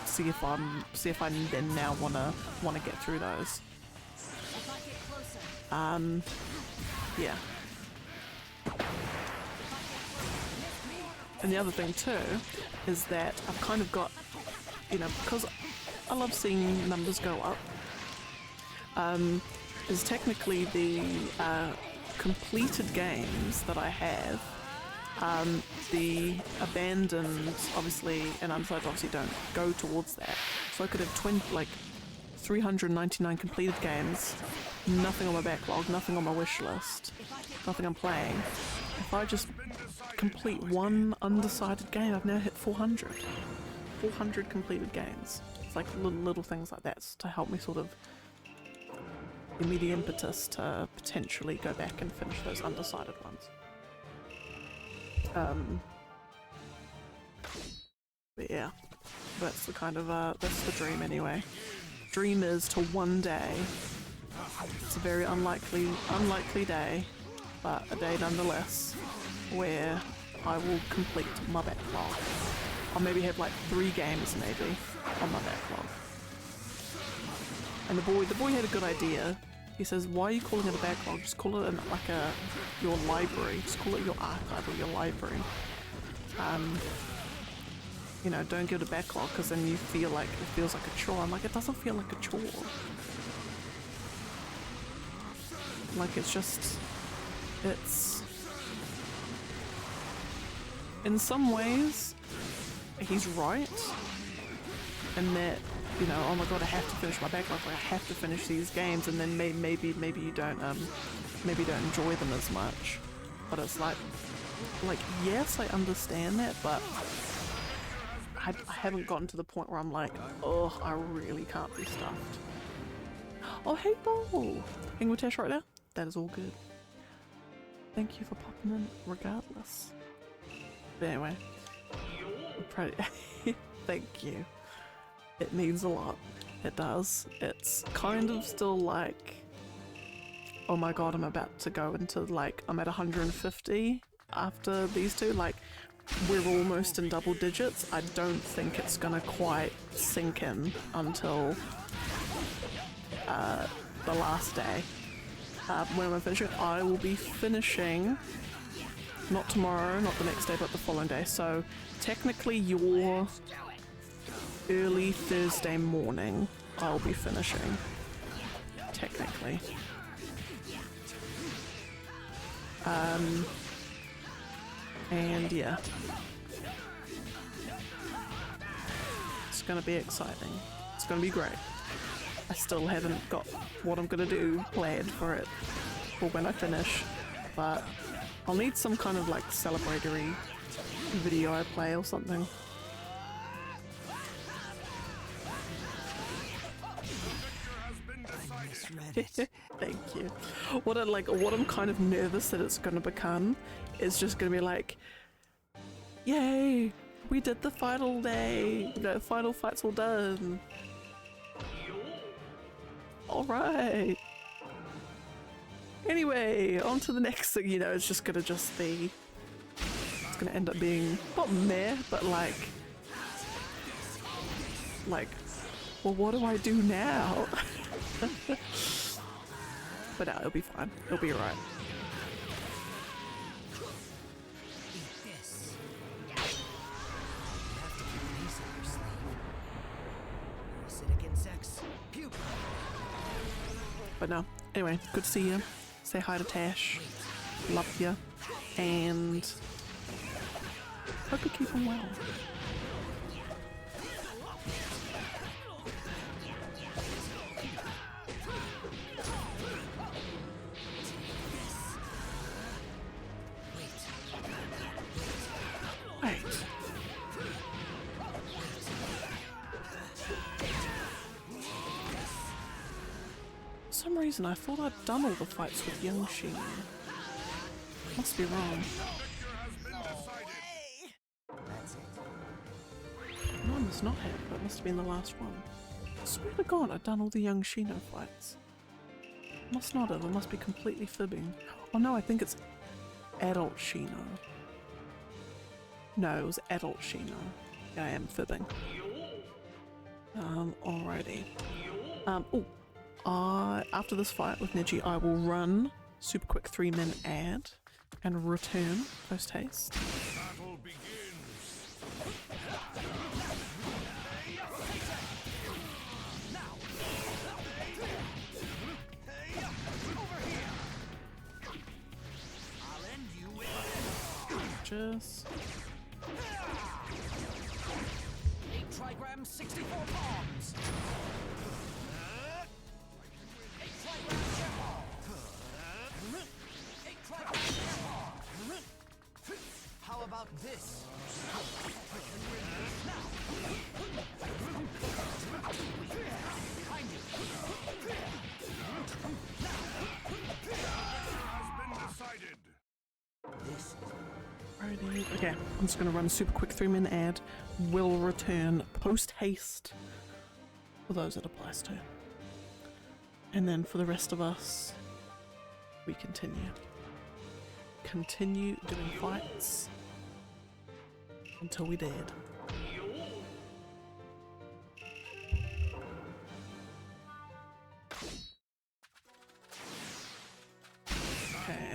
see if I then now wanna get through those. Yeah. And the other thing too is that I've kind of got, because I love seeing numbers go up, is technically the completed games that I have, the abandoned obviously and undecided obviously don't go towards that. So I could have 399 completed games, nothing on my backlog, nothing on my wish list, nothing I'm playing. If I just complete one undecided game, I've now hit 400. 400 completed games. It's like little things like that to help me sort of give me the impetus to potentially go back and finish those undecided ones. But yeah, that's the kind of that's the dream anyway. Dream is to one day, it's a very unlikely day, but a day nonetheless, where I will complete my backlog I'll maybe have like 3 games maybe on my backlog. And the boy had a good idea. He says, why are you calling it a backlog? Just call it your library. Just call it your archive or your library. You know, don't give it a backlog because then you feel like it feels like a chore. I'm like, it doesn't feel like a chore. Like it's in some ways he's right, and that, you know, oh my god, I have to finish my backlog, like I have to finish these games, and then maybe you don't enjoy them as much. But it's like yes, I understand that, but I haven't gotten to the point where I'm like, oh, I really can't be stuffed. Oh, hey, Ball! Hanging with Tash right now? That is all good. Thank you for popping in, regardless. But anyway, thank you. It means a lot. It does. It's kind of still like, oh my god, I'm about to go into like, I'm at 150 after these two. Like, we're almost in double digits. I don't think it's gonna quite sink in until the last day. When I'm finishing, I will be finishing not tomorrow, not the next day, but the following day. So technically your early Thursday morning I'll be finishing. Technically. And yeah. It's gonna be exciting. It's gonna be great. I still haven't got what I'm gonna do planned for it for when I finish, but I'll need some kind of like celebratory video I play or something. Thank you. What I'm kind of nervous that it's gonna become is just gonna be like, yay, we did the final day, you know, final fight's all done. Alright. Anyway, on to the next thing, you know, it's just gonna be, it's gonna end up being, not meh, but like, well, what do I do now? But no, it'll be fine. It'll be alright. But no, anyway, good to see you. Say hi to Tash. Love you. And hope you're keeping well. Wait. For some reason I thought I'd done all the fights with young Sheen. Must be wrong. No, I must not have, but it must have been the last one. I swear to god I'd done all the young Shino fights. Must not have, I must be completely fibbing. Oh no, I think it's adult Shino. No, it was adult Shino. Yeah, I am fibbing. Alrighty. After this fight with Neji, I will run super quick 3-min ad and return post haste. Battle begins. Just 8 trigrams, 64 palms. 8 trigrams, share ball. 8 trigrams, share ball. How about this? Behind you. Has been decided. This Alrighty. Okay, I'm just gonna run a super quick 3-min ad. Will return post haste for those it applies to. And then for the rest of us, we continue. Continue doing fights until we dead.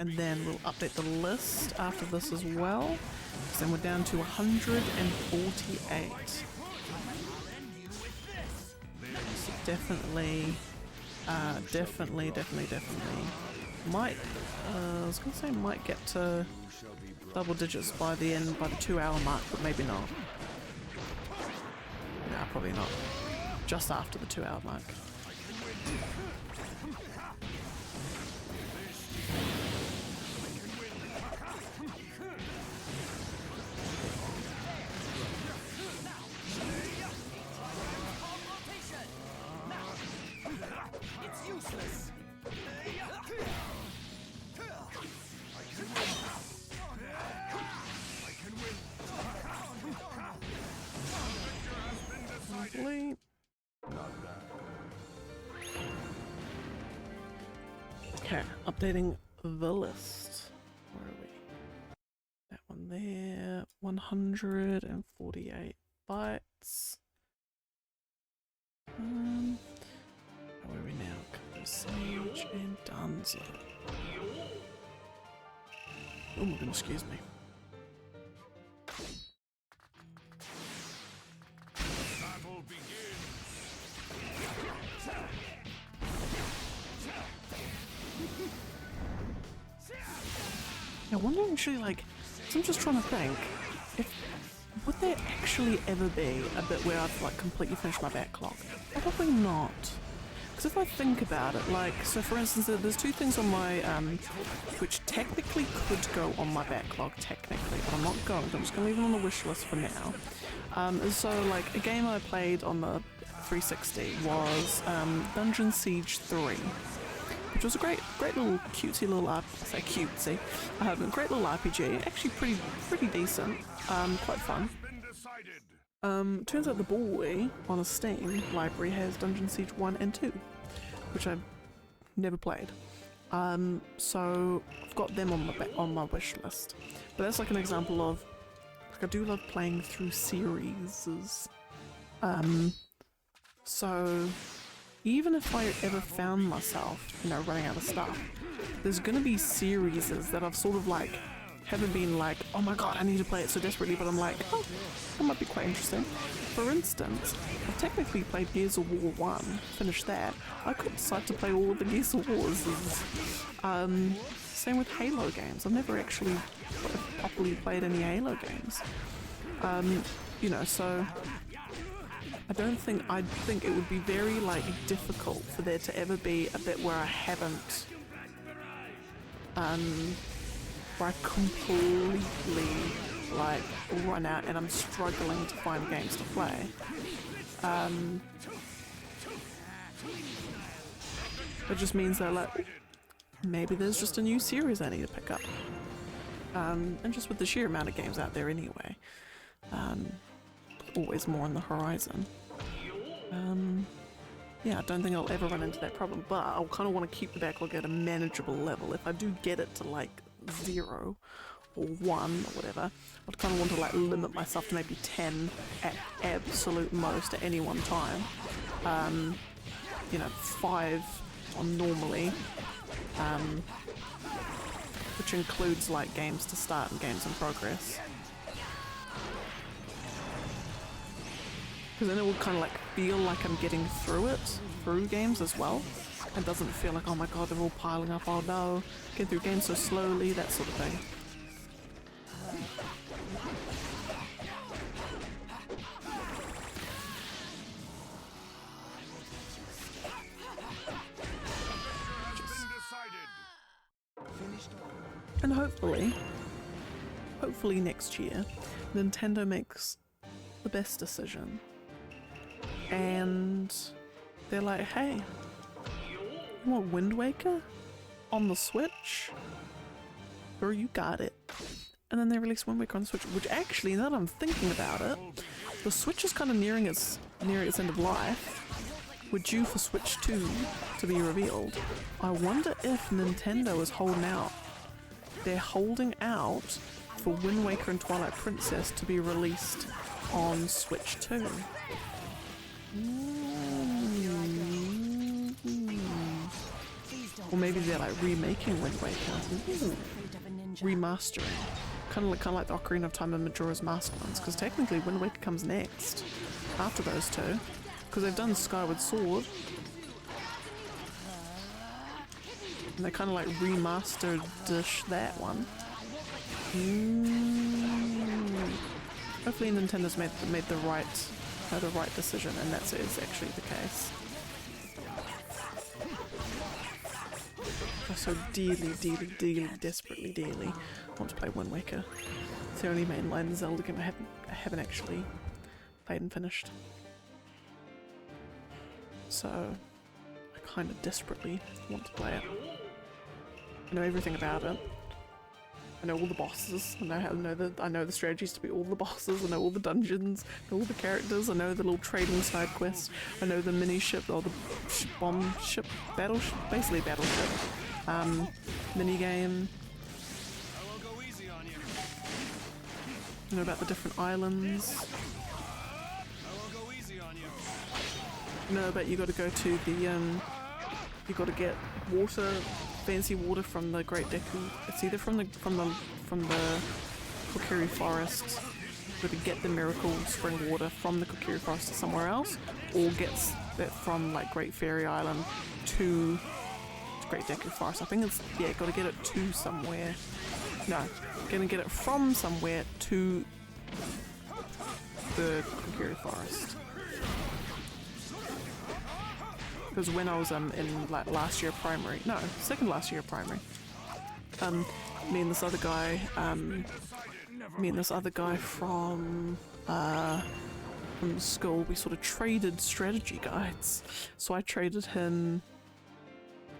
and then we'll update the list after this as well. So then we're down to 148. So definitely, definitely. Might, I was gonna say might get to double digits by the 2-hour mark, but maybe not. Nah, probably not. Just after the 2-hour mark. It's useless. Complete. Okay, updating the list. Where are we? That one there. 148 bytes. Where are we now? Sage and Danza. Oh my goodness, excuse me. Battle begins. I wonder actually, like, so I'm just trying to think, if would there actually ever be a bit where I've like completely finished my backlog? Probably not. Because if I think about it, like, so for instance, there's two things on my, which technically could go on my backlog, technically, but I'm not going to. I'm just going to leave it on the wish list for now. So, like, a game I played on the 360 was Dungeon Siege 3, which was a great little cutesy little, I say cutesy, great little RPG, actually pretty decent, quite fun. Turns out the boy on a Steam library has Dungeon Siege 1 and 2, which I've never played. So I've got them on my wish list. But that's like an example of, like, I do love playing through series. So even if I ever found myself, you know, running out of stuff, there's gonna be series that I've sort of like haven't been like, oh my god, I need to play it so desperately, but I'm like, oh, that might be quite interesting. For instance, I've technically played Gears of War 1, finished that. I could decide to play all of the Gears of Wars. Same with Halo games. I've never actually properly played any Halo games. You know, so I think it would be very like difficult for there to ever be a bit where I haven't where I completely like run out and I'm struggling to find games to play. It just means that like maybe there's just a new series I need to pick up. And just with the sheer amount of games out there anyway, always more on the horizon. Yeah, I don't think I'll ever run into that problem, but I'll kind of want to keep the backlog at a manageable level. If I do get it to like 0 or 1 or whatever, I'd kind of want to like limit myself to maybe 10 at absolute most at any one time. You know, 5 on normally, which includes like games to start and games in progress. Because then it will kind of like feel like I'm getting through games as well. It doesn't feel like, oh my god, they're all piling up, oh no, get through games so slowly, that sort of thing. And hopefully next year, Nintendo makes the best decision. And they're like, hey, you want Wind Waker on the Switch? Or you got it. And then they release Wind Waker on the Switch, which actually, now that I'm thinking about it, the Switch is kind of nearing its end of life. We're due for Switch 2 to be revealed. I wonder if Nintendo is holding out. They're holding out for Wind Waker and Twilight Princess to be released on Switch 2. Or maybe they're like remaking Wind Waker. Ooh. Fate of a ninja. Remastering. Kind of like the Ocarina of Time and Majora's Mask ones, because technically Wind Waker comes next after those two, because they've done Skyward Sword. And they kind of like remastered-ish that one. Hopefully Nintendo's made the right decision, and that is actually the case. I so dearly, desperately want to play Wind Waker. It's the only mainline Zelda game I haven't actually played and finished. So I kind of desperately want to play it. I know everything about it. I know all the bosses. I know the strategies to beat all the bosses. I know all the dungeons. I know all the characters. I know the little trading side quests. I know the mini ship or the bomb ship battleship, basically battleship. Mini game. I will go easy on you. I know about the different islands. I will go easy on you. I know about you got to go to the you got to get water. Fancy water from the Great Deku. It's either from the Kokiri Forest, where to get the miracle spring water from the Kokiri Forest to somewhere else, or gets that from like Great Fairy Island to Great Deku Forest. I think it's got to get it to somewhere. No, gonna get it from somewhere to the Kokiri Forest. Because when I was in like last year primary, no, second last year primary, me and this other guy from school, we sort of traded strategy guides. So I traded him.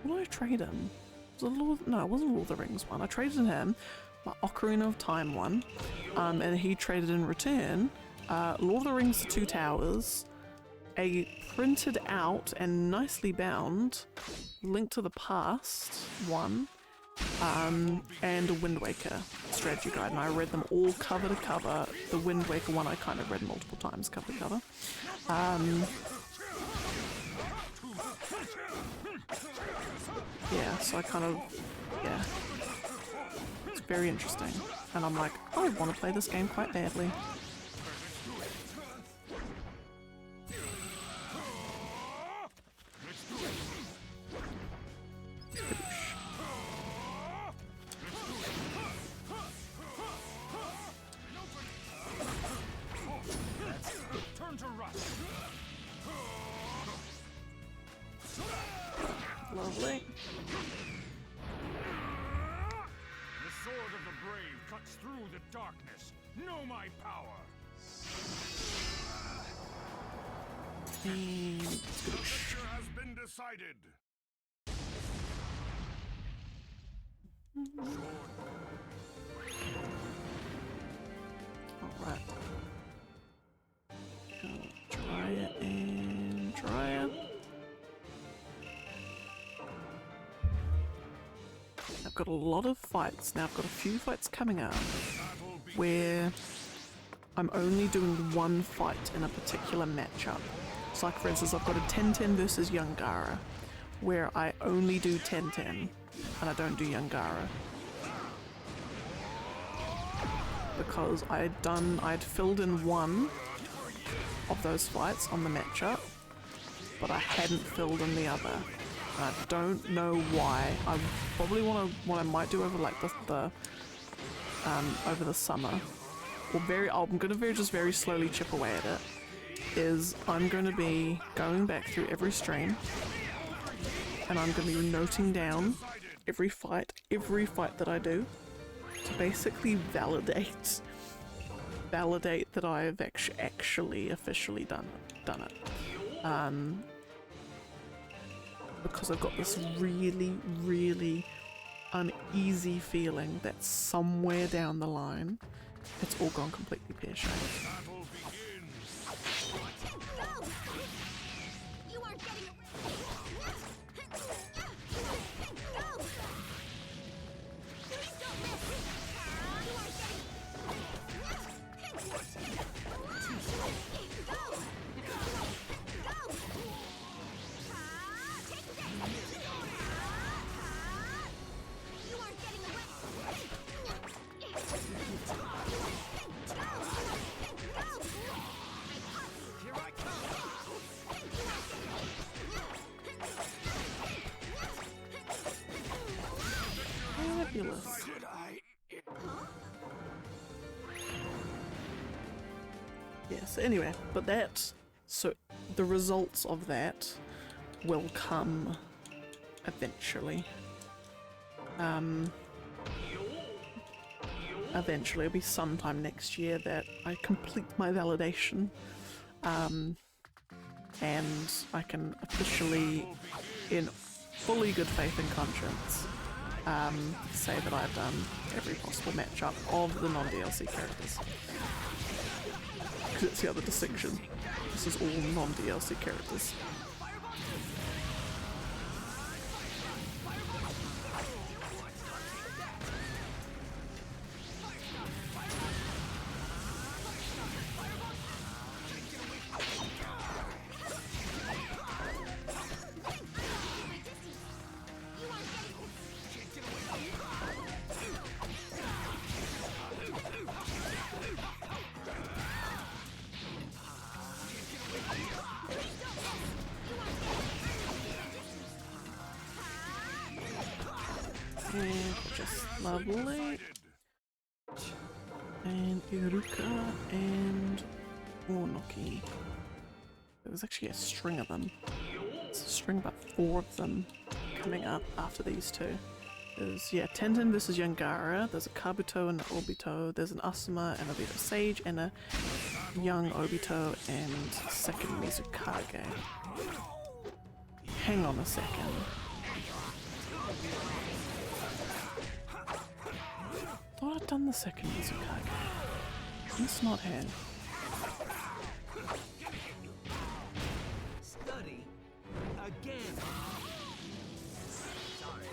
What did I trade him? Was it no, it wasn't Lord of the Rings one. I traded him my Ocarina of Time one, and he traded in return Lord of the Rings: The Two Towers, a printed out and nicely bound Link to the Past one, and a Wind Waker strategy guide, and I read them all cover to cover. The Wind Waker one I kind of read multiple times cover to cover. Yeah, so I kind of, yeah, it's very interesting, and I'm like, I want to play this game quite badly. Lovely. The sword of the brave cuts through the darkness. Know my power. And The victor has been decided. alright. Try it and try it. I've got a lot of fights. Now I've got a few fights coming up where I'm only doing one fight in a particular matchup. So like for instance, I've got a 10-10 versus Youngara, where I only do 10-10 and I don't do Youngara. Because I'd filled in one of those fights on the matchup, but I hadn't filled in the other. I don't know why. I probably what I might do over like the over the summer, or I'm gonna just very slowly chip away at it. Is I'm gonna be going back through every stream, and I'm gonna be noting down every fight that I do, to basically validate that I've actually officially done it. Because I've got this really uneasy feeling that somewhere down the line it's all gone completely pear-shaped. Battle begins. You aren't getting away. Please don't miss. You aren't getting. Yes, anyway, but that, so the results of that will come eventually. Eventually, it'll be sometime next year that I complete my validation, and I can officially, in fully good faith and conscience, say that I've done every possible matchup of the non-DLC characters. Because it's the other distinction. This is all non-DLC characters. And just lovely. And Iruka and Ornoki. There's actually a string of them. It's a string about 4 of them coming up after these two. There's, yeah, Tenten versus Yangara, there's a Kabuto and an Obito, there's an Asuma and a Vita Sage, and a young Obito and second Mizukage. Hang on a second. I thought I'd done the second Mizukage. Must not have. Study again. Sorry.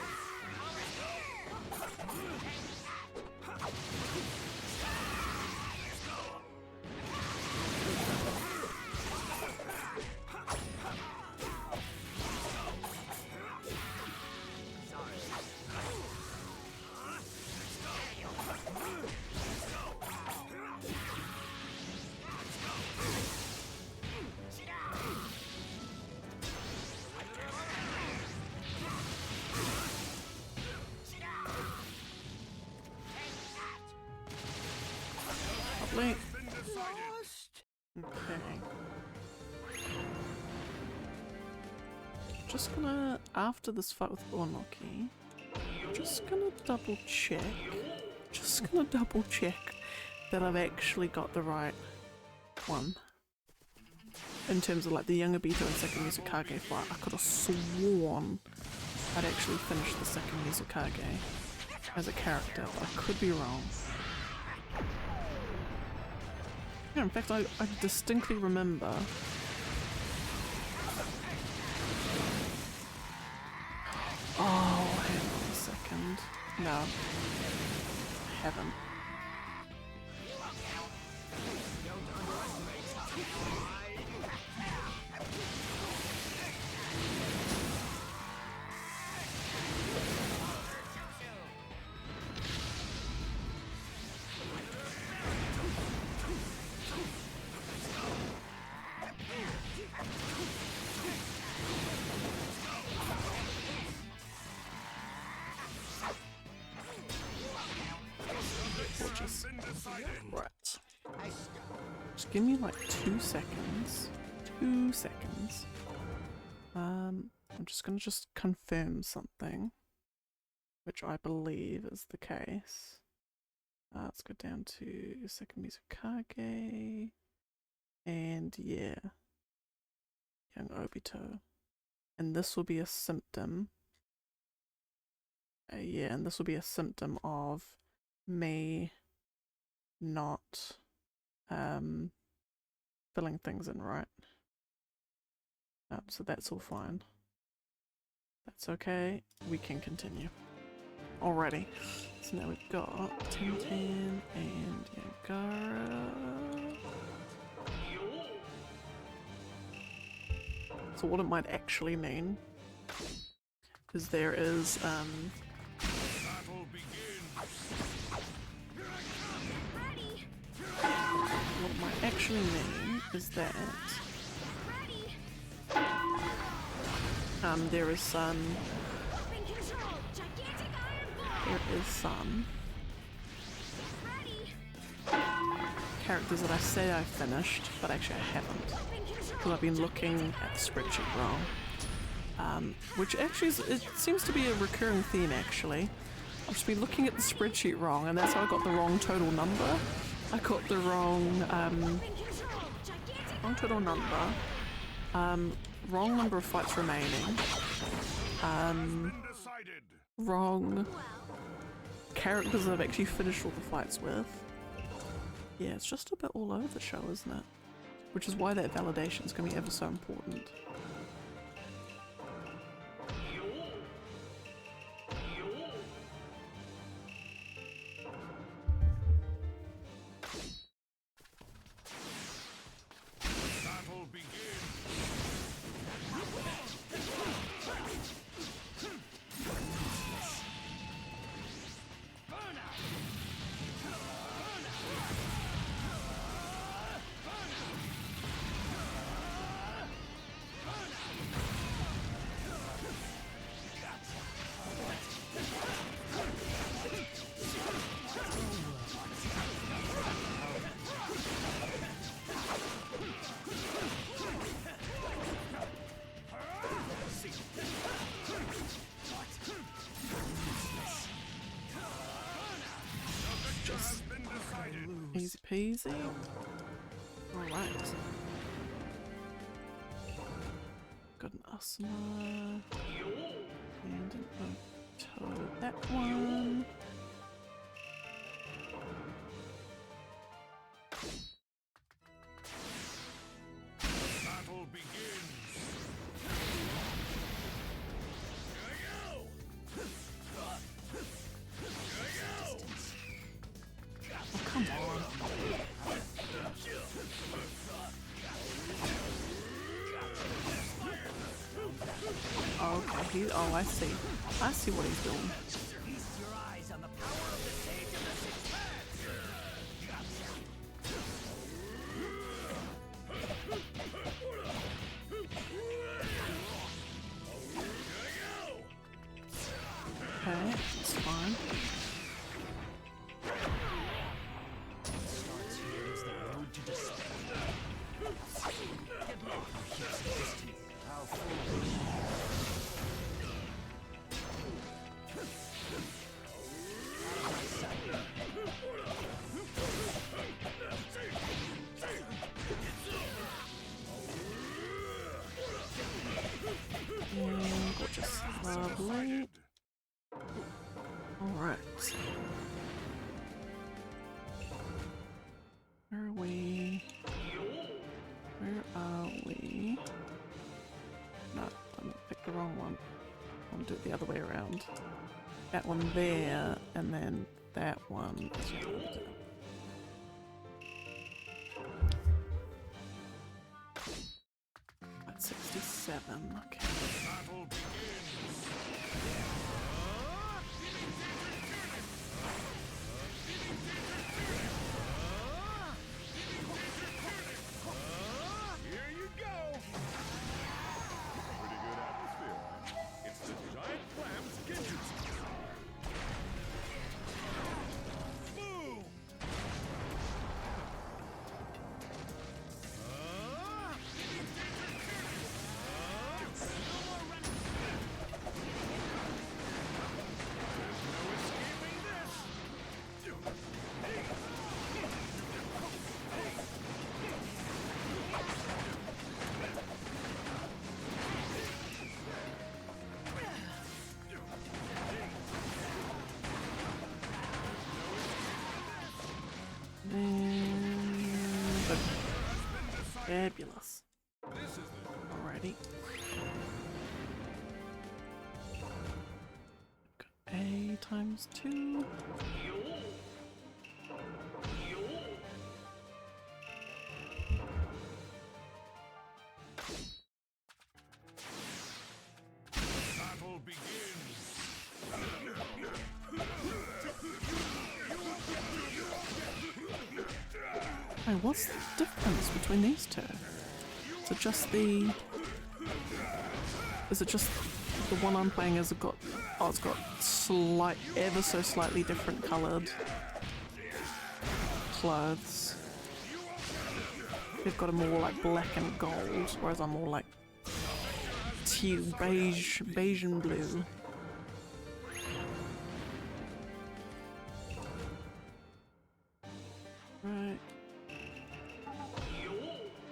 Lovely. Okay. Just gonna, after this fight with Ornoki, just gonna double check. Just gonna double check that I've actually got the right one. In terms of like the young Obito and second Mizukage fight, I could have sworn I'd actually finished the second Mizukage as a character, but I could be wrong. Yeah, in fact, I distinctly remember oh, hang on a second. No, I haven't. Right. Just give me like 2 seconds. 2 seconds. I'm just gonna confirm something, which I believe is the case. Let's go down to second Mizukage, and yeah, young Obito, and this will be a symptom. Yeah, and this will be a symptom of me not filling things in right. So that's all fine. That's okay. We can continue. Alrighty. So now we've got Tenten and Yangara. So what it might actually mean is there is what it might actually mean is that there is some characters that I say I finished, but actually I haven't. Because I've been looking at the spreadsheet wrong. Which actually it seems to be a recurring theme actually. I've just been looking at the spreadsheet wrong and that's how I got the wrong total number. I got the wrong total number, wrong number of fights remaining, wrong characters that I've actually finished all the fights with. Yeah, it's just a bit all over the show, isn't it? Which is why that validation is going to be ever so important. Easy peasy. Alright. Got an Asuna. And an Oto. That one. Battle begins. Oh, come on. Oh, okay. Oh, I see. I see what he's doing. Feast your eyes on the power of the Sage of the Six Okay, that's fine. starts here is the road to despair. How foolish. Gorgeous. Lovely. Alright. Where are we? Where are we? No, I picked the wrong one. I'll do it the other way around. That one there, and then that one. At 67, okay. Battle begins. Here you go. Pretty good atmosphere, huh? It's the giant clams genjutsu. Boom. And fabulous. Alrighty. Got A times 2. Battle begins. Hey, what's the difference between these two? Is it just the... Is it just the one I'm playing has got... Oh, it's got ever so slightly different coloured clothes. They've got a more like black and gold, whereas I'm more like teal, beige and blue. Right.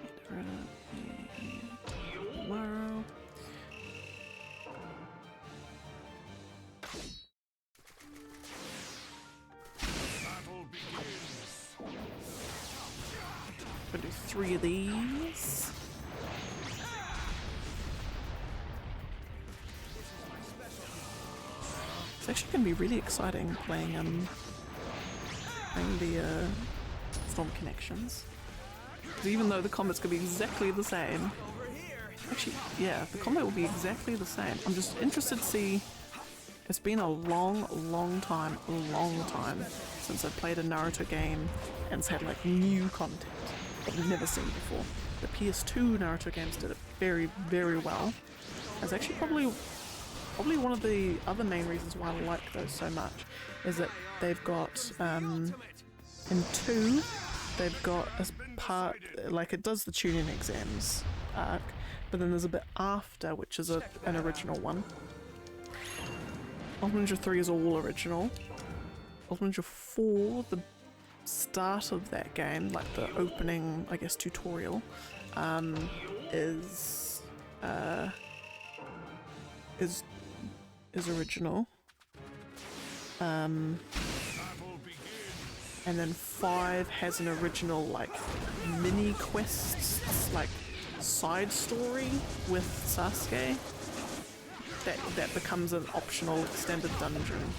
Get rid of the tomorrow. Gonna do 3 of these. It's actually gonna be really exciting playing the Storm Connections. 'Cause even though the combat's gonna be exactly the same, actually, yeah, the combat will be exactly the same. I'm just interested to see. It's been a long time since I've played a Naruto game and it's had like new content that we've never seen before. The PS2 Naruto games did it very well. It's actually probably one of the other main reasons why I like those so much is that they've got in 2 they've got a part like it does the tuning exams arc, but then there's a bit after which is an original one. Ultimate Ninja 3 is all original. Ultimate Ninja 4, the start of that game, like the opening, I guess, tutorial, is original. And then 5 has an original like mini quests, like side story with Sasuke. That becomes an optional extended dungeon.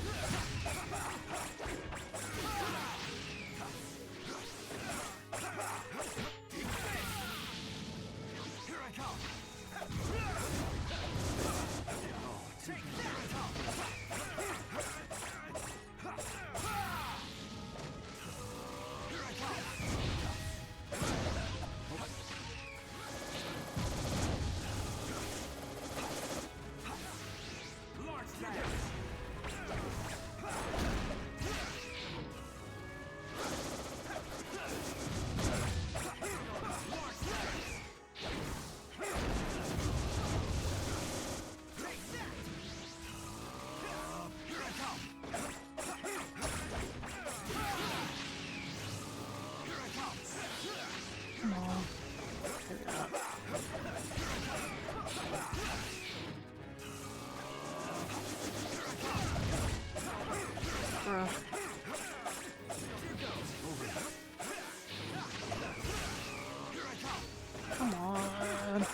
Come on.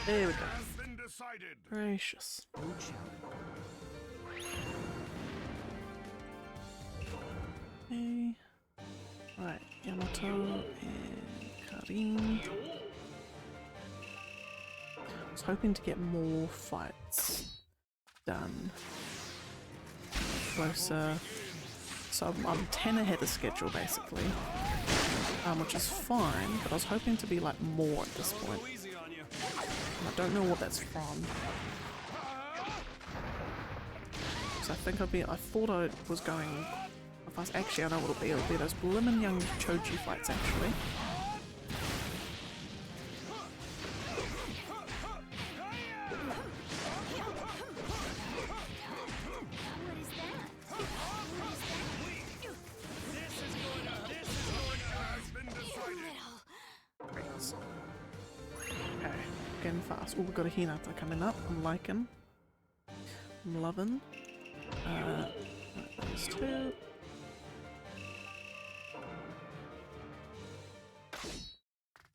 There we go. Gracious. Okay. Right, Yamato and Karin. I was hoping to get more fights done closer. So I'm 10 ahead of schedule basically, which is fine, but I was hoping to be like more at this point. And I don't know what that's from. So I think I thought I was going fast. Actually, I know what it'll be those blimmin' young Choji fights actually. Oh, we've got a Hinata coming up. I'm liking. I'm loving. Right, these 2.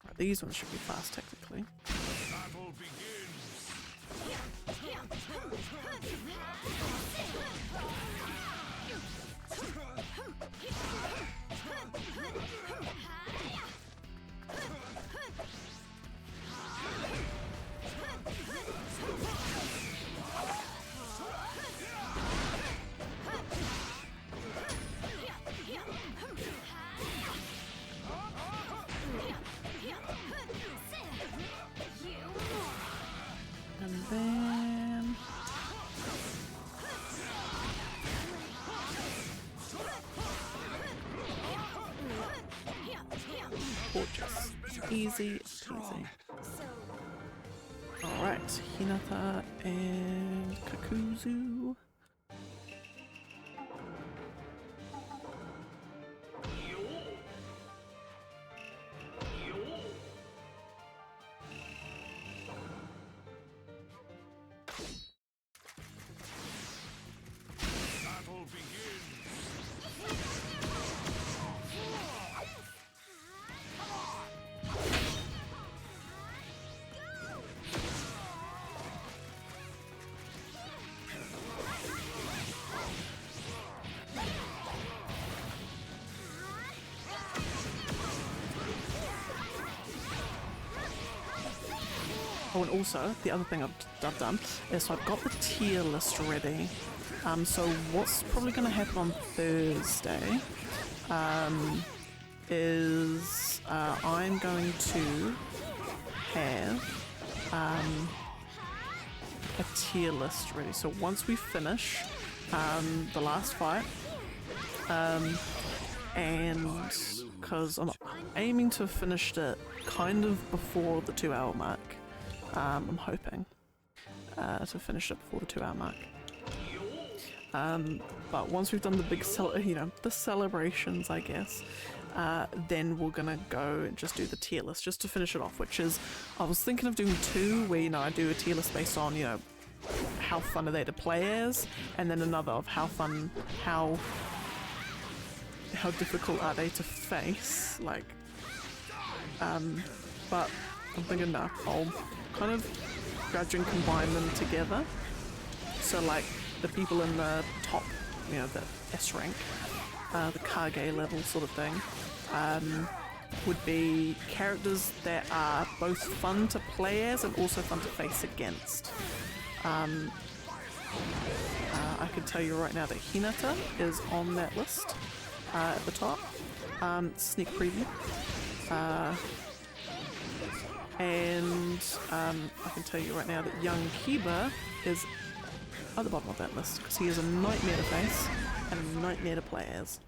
Right, these ones should be fast technically. Battle Gorgeous. Easy peasy. Alright, Hinata and Kakuzu. Battle begins. Oh, and also, the other thing I've done is so I've got the tier list ready. So what's probably going to happen on Thursday is I'm going to have a tier list ready. So once we finish the last fight, and because I'm aiming to have finished it kind of before the 2-hour mark. I'm hoping to finish it before the 2-hour mark. But once we've done the big, the celebrations, I guess, then we're gonna go and just do the tier list just to finish it off. Which is, I was thinking of doing 2, where I do a tier list based on how fun are they to play as, and then another of how difficult are they to face, like. But I'm thinking no, I'll kind of grudge and combine them together. So like the people in the top, the S rank, the Kage level sort of thing, would be characters that are both fun to play as and also fun to face against. I can tell you right now that Hinata is on that list at the top. Sneak preview. And I can tell you right now that young Kiba is at the bottom of that list because he is a nightmare to face and a nightmare to play as.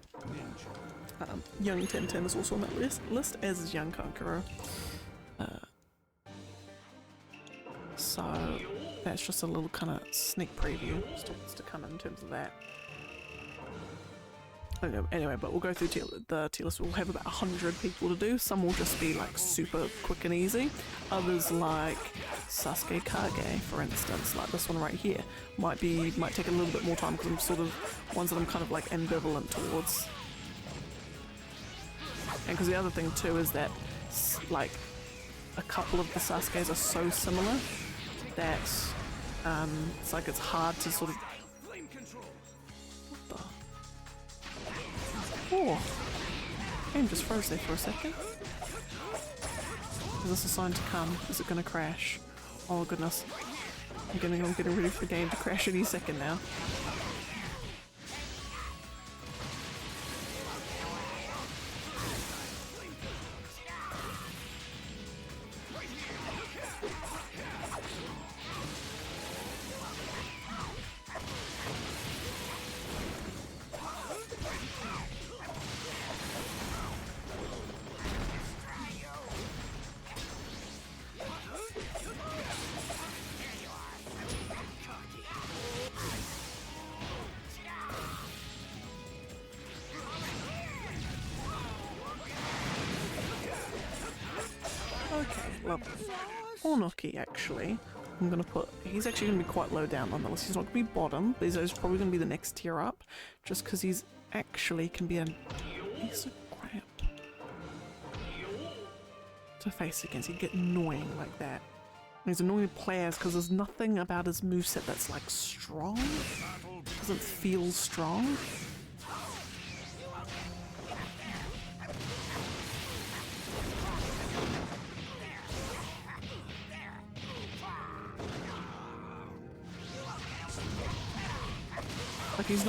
Young Temtem is also on that list, as is young Kankuro. So that's just a little kind of sneak preview as to what's to come in terms of that. Anyway, but we'll go through the tier list. We'll have about 100 people to do. Some will just be like super quick and easy. Others, like Sasuke Kage, for instance, like this one right here, might take a little bit more time because I'm sort of ones that I'm kind of like ambivalent towards. And because the other thing too is that like a couple of the Sasukes are so similar that it's like it's hard to sort of. What the? Oh, game just froze there for a second. Is this a sign to come? Is it going to crash? Oh goodness. I'm getting ready for the game to crash any second now. Lovely. Onoki, actually, I'm going to put, he's actually going to be quite low down on the list. He's not going to be bottom, but he's probably going to be the next tier up, just because he's actually can be a piece of crap to face against. He'd get annoying like that. And he's annoying to play as because there's nothing about his moveset that's like strong. Doesn't feel strong. Like he's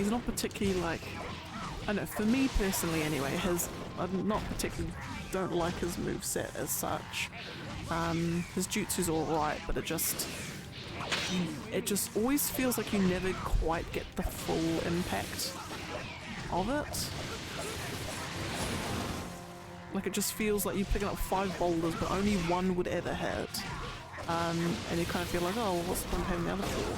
not particularly like, I don't know, for me personally anyway, I'm not particularly, don't like his moveset as such. His jutsu's alright, but it just always feels like you never quite get the full impact of it. Like it just feels like you're picking up 5 boulders, but only one would ever hit. And you kind of feel like, oh, well, what's the point of having the other 4?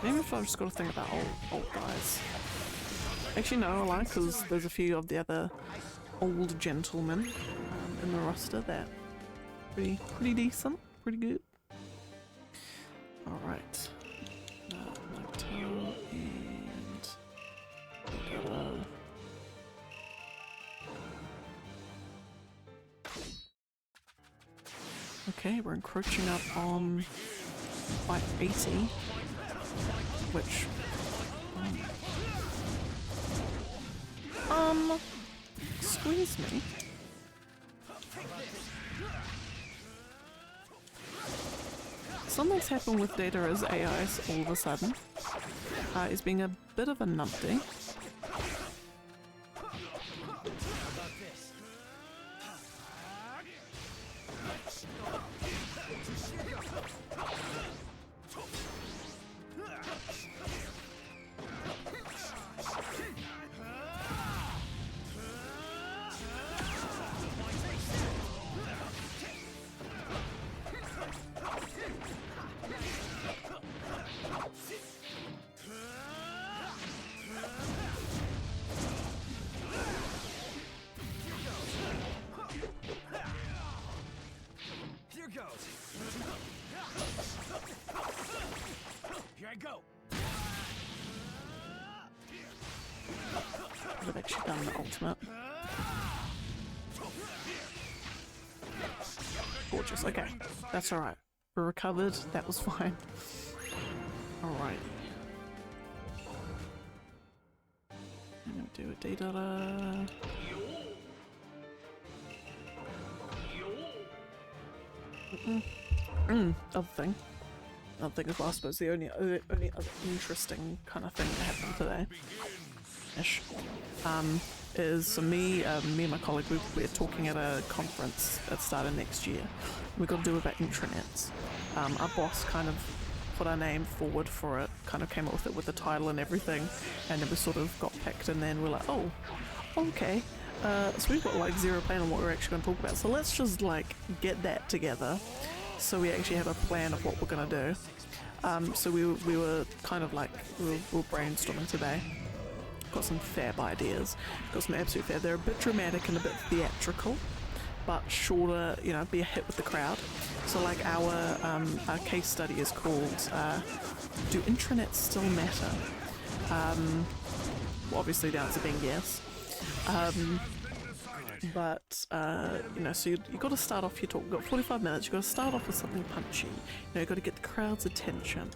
Maybe if I've just got to think about old guys. Actually, no, I like, because there's a few of the other old gentlemen in the roster that pretty decent, pretty good. Alright. Naruto and... Okay, we're encroaching up on by 80, which... Squeeze me? Something's happened with Data as AIs all of a sudden. He's being a bit of a numpty. I've actually done the ultimate. Gorgeous, okay. That's alright. We're recovered, that was fine. Alright. I'm gonna do a data. Other thing. Another thing as well, I suppose the only other interesting kind of thing that happened today. Ish. Is me and my colleague, we're talking at a conference that started next year. We've got to do about intranets. Our boss kind of put our name forward for it, kind of came up with it with the title and everything, and then we sort of got picked, and then we're like, oh, okay. So we've got like zero plan on what we're actually going to talk about, so let's just like get that together so we actually have a plan of what we're going to do. So we were kind of like, we were brainstorming today. Got some fab ideas, got some absolute fab. They're a bit dramatic and a bit theatrical, but sure to, you know, be a hit with the crowd. So like our case study is called Do Intranets Still Matter? Well, obviously the answer being yes. But you know, so you got to start off your talk. You've got 45 minutes. You've got to start off with something punchy. You know, you've got to get the crowd's attention.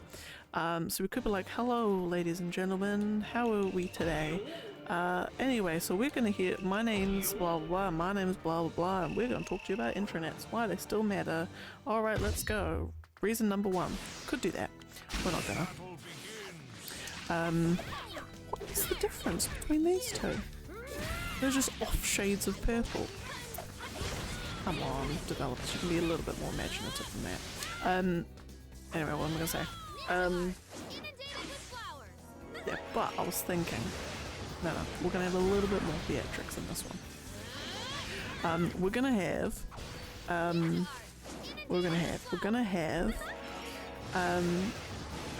So we could be like, hello ladies and gentlemen, how are we today? Anyway, so we're gonna hear, my name's blah blah blah, my name's blah blah blah, and we're gonna talk to you about intranets, why they still matter. Alright, let's go. Reason number 1. Could do that. We're not gonna. What's the difference between these two? They're just off shades of purple. Come on, developers, you can be a little bit more imaginative than that. Anyway, what am I gonna say? Yeah, but I was thinking, no, we're gonna have a little bit more theatrics in this one. We're gonna have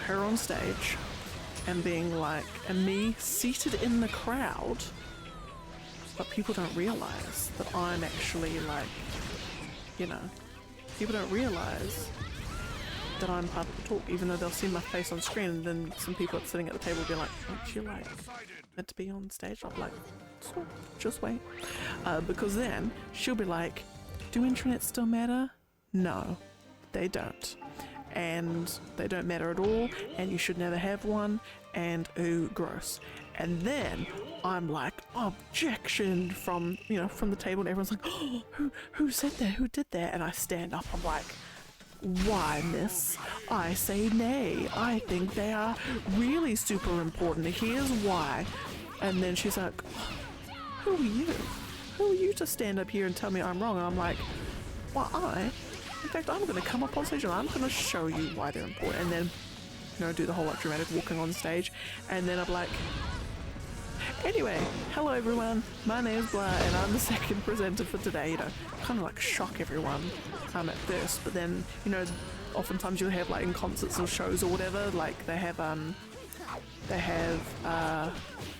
her on stage and being like, and me seated in the crowd, but people don't realize that I'm actually like, you know, people don't realize that I'm part of the talk, even though they'll see my face on screen, and then some people sitting at the table will be like, aren't you like meant to be on stage? I'm like, so, just wait. Because then she'll be like, do intranets still matter? No, they don't. And they don't matter at all, and you should never have one, and ooh, gross. And then I'm like, objection from, you know, from the table, and everyone's like, oh, who said that? Who did that? And I stand up, I'm like, why, miss? I say nay. I think they are really super important. Here's why. And then she's like, who are you? Who are you to stand up here and tell me I'm wrong? And I'm like, well, in fact, I'm going to come up on stage and I'm going to show you why they're important. And then, you know, do the whole like dramatic walking on stage. And then I'm like, Anyway, hello everyone, my name is Blah and I'm the second presenter for today. You know, kind of like shock everyone at first, but then, you know, oftentimes you'll have like in concerts or shows or whatever, like they have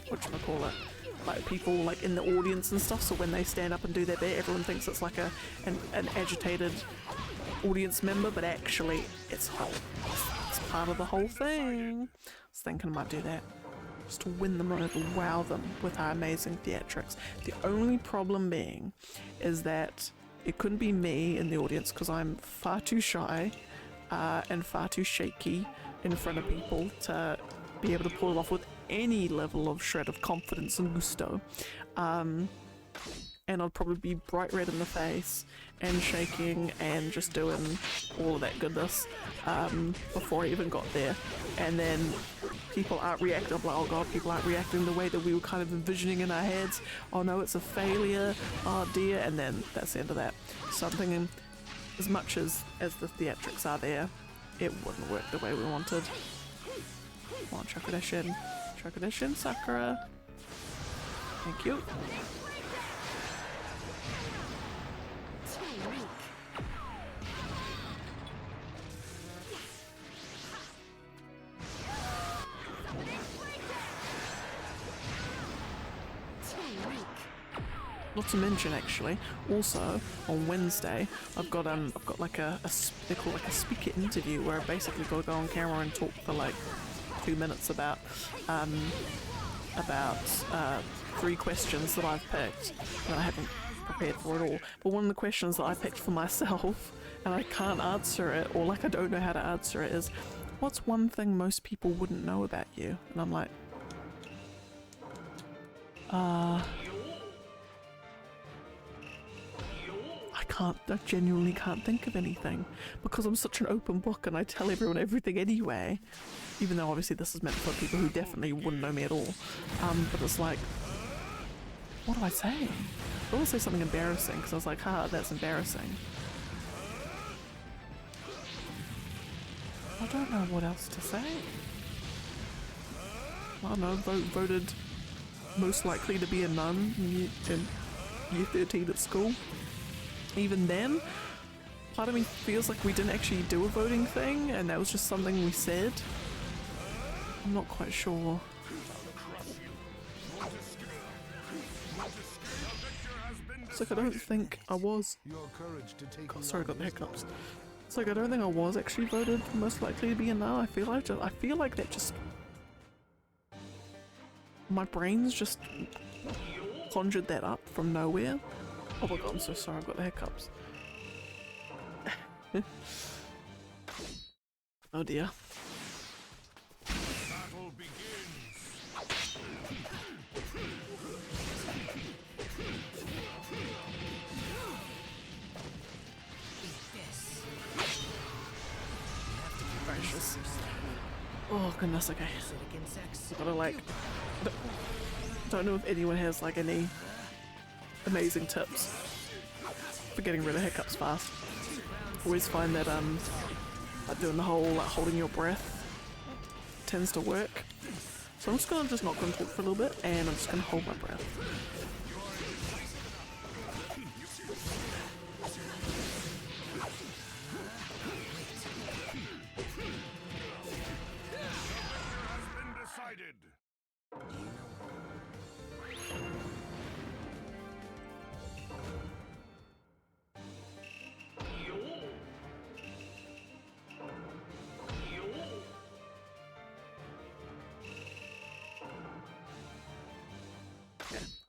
whatchamacallit, like people like in the audience and stuff, so when they stand up and do their bit, everyone thinks it's like an agitated audience member, but actually it's part of the whole thing. I was thinking I might do that. Just to win them over, wow them with our amazing theatrics. The only problem being is that it couldn't be me in the audience because I'm far too shy and far too shaky in front of people to be able to pull it off with any level of shred of confidence and gusto. And I'd probably be bright red in the face and shaking and just doing all of that goodness before I even got there. And then people aren't reacting. I'm like, oh god, people aren't reacting the way that we were kind of envisioning in our heads. Oh no, it's a failure. Oh dear. And then that's the end of that. So I'm thinking, as much as the theatrics are there, it wouldn't work the way we wanted. Come on, chuck it in. Chuck it in, Sakura. Thank you. Not to mention, actually, also on Wednesday I've got like they call it like a speaker interview where I basically got to go on camera and talk for like 2 minutes about 3 questions that I've picked that I haven't prepared for at all. But one of the questions that I picked for myself and I can't answer it, or like I don't know how to answer it, is what's one thing most people wouldn't know about you? And I'm like, I genuinely can't think of anything because I'm such an open book and I tell everyone everything anyway, even though obviously this is meant for people who definitely wouldn't know me at all. But it's like, what do I say? I want to say something embarrassing because I was like, haha, that's embarrassing. I don't know what else to say. I don't know, voted most likely to be a nun in year 13 at school. Even then, part of me feels like we didn't actually do a voting thing and that was just something we said. I'm not quite sure. It's like I don't think I was. God, sorry, I got the hiccups. It's like I don't think I was actually voted most likely to be a nun. I feel like that just, my brain's just conjured that up from nowhere. Oh my god, I'm so sorry, I've got the hiccups. Oh dear. Battle begins. Gracious. Oh goodness, okay. I've gotta like, don't know if anyone has like any amazing tips for getting rid of hiccups fast. Always find that like doing the whole like holding your breath tends to work. So I'm just not gonna talk for a little bit and I'm just gonna hold my breath.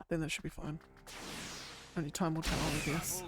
Then that should be fine. Only time will tell, I guess.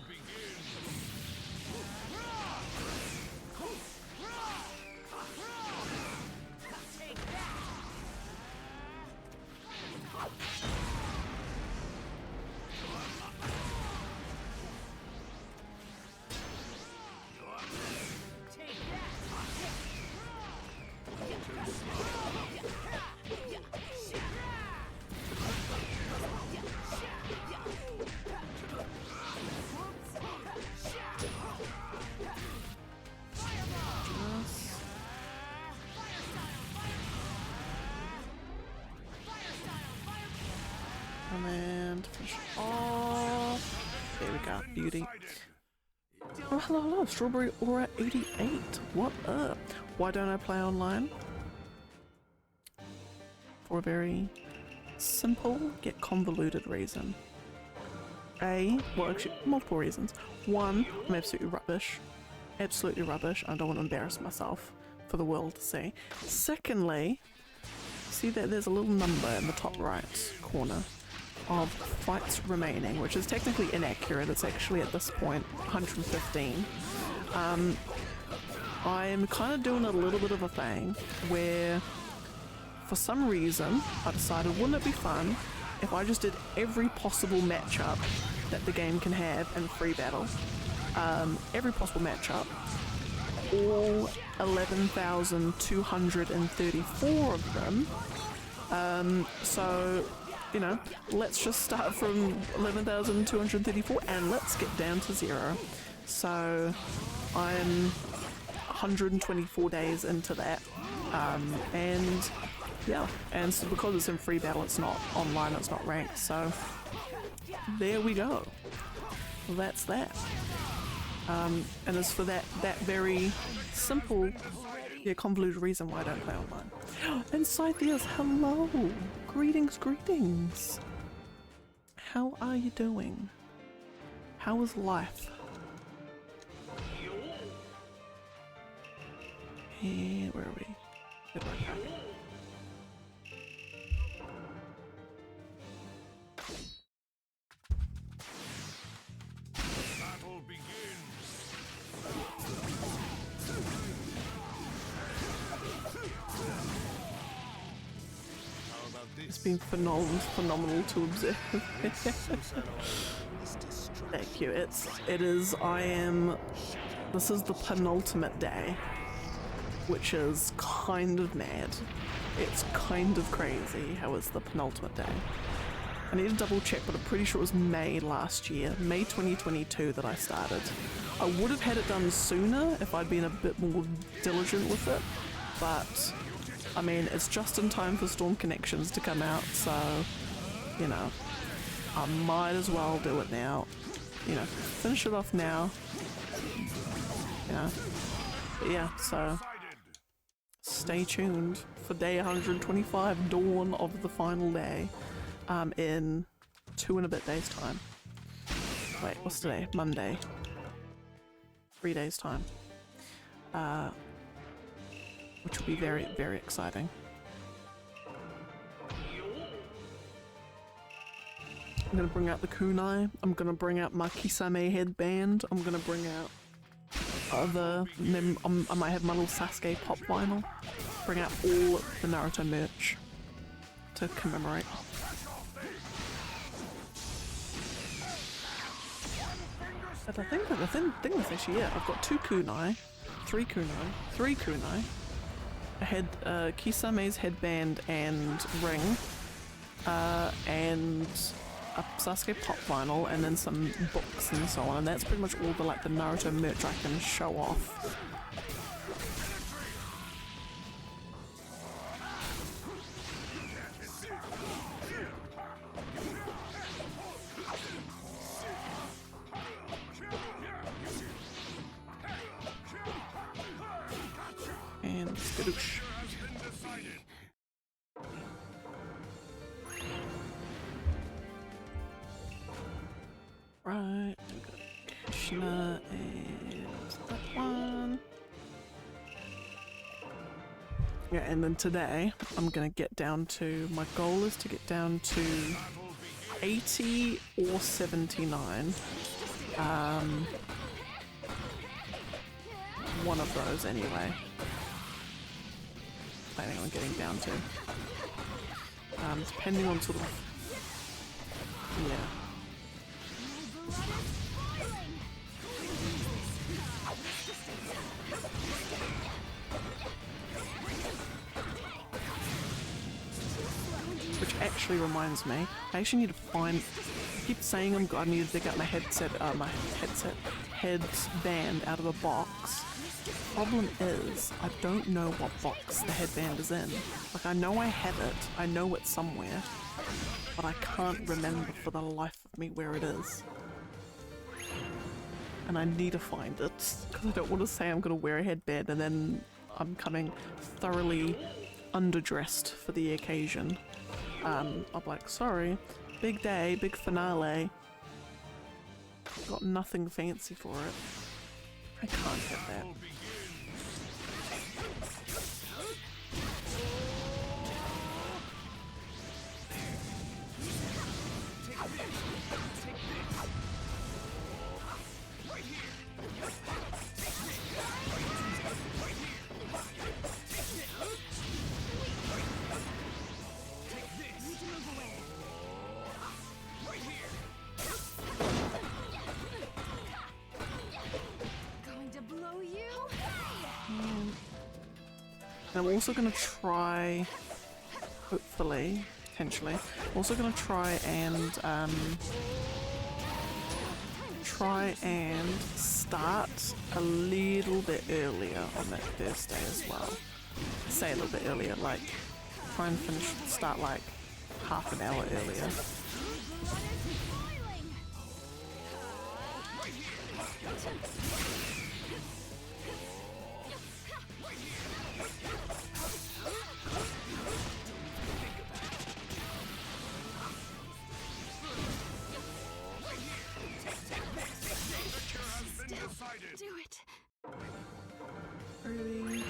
breakout beauty. Oh, hello, hello, Strawberry Aura 88. What up? Why don't I play online? For a very simple yet convoluted reason. Well, actually, multiple reasons. One, I'm absolutely rubbish. Absolutely rubbish. I don't want to embarrass myself for the world to see. Secondly, see that there's a little number in the top right corner of fights remaining, which is technically inaccurate. It's actually at this point 115. I'm kind of doing a little bit of a thing where for some reason I decided, wouldn't it be fun if I just did every possible matchup that the game can have in free battle, every possible matchup, all 11,234 of them. So, you know, let's just start from 11,234 and let's get down to 0. So I'm 124 days into that, and yeah, and so because it's in free battle, it's not online, it's not ranked, so there we go. Well, that's that. And as for that very simple yet convoluted reason why I don't play online. And Scythias, hello! Greetings, greetings! How are you doing? How is life? And where are we? Good work. Battle begins. How about this? It's been phenomenal to observe. Thank you. This is the penultimate day, which is kind of mad. It's kind of crazy how it's the penultimate day. I need to double check, but I'm pretty sure it was May last year, May 2022 that I started. I would have had it done sooner if I'd been a bit more diligent with it, but I mean, it's just in time for Storm Connections to come out, so, you know, I might as well do it now. You know, finish it off now. You know, but yeah, so stay tuned for day 125, dawn of the final day, in 2 and a bit days time. Wait, what's today? Monday. 3 days time. Which will be very, very exciting. I'm gonna bring out the kunai. I'm gonna bring out my Kisame headband. I'm gonna bring out I might have my little Sasuke pop vinyl. Bring out all the Naruto merch to commemorate. But I think the thing is actually, yeah, I've got 2 kunai, 3 kunai, I had Kisame's headband and ring, and a Sasuke pop vinyl, and then some books and so on, and that's pretty much all the the Naruto merch I can show off. And skadoosh. Right, we got Krishna and that one. Yeah, and then today I'm gonna get down to, my goal is to get down to 80 or 79. One of those anyway. Planning on getting down to. Depending on sort of, yeah. Which actually reminds me, I actually need to find, I keep saying I need to dig out my headband out of a box. Problem is, I don't know what box the headband is in. Like, I know I have it, I know it's somewhere, but I can't remember for the life of me where it is. and I need to find it because I don't want to say I'm going to wear a headband and then I'm coming thoroughly underdressed for the occasion. I'm like, sorry, big day, big finale. Got nothing fancy for it. I can't get that. And I'm also going to try, hopefully, potentially, I'm also going to try and start a little bit earlier on that Thursday as well. Say a little bit earlier, like try and start like half an hour earlier. Do it. Early.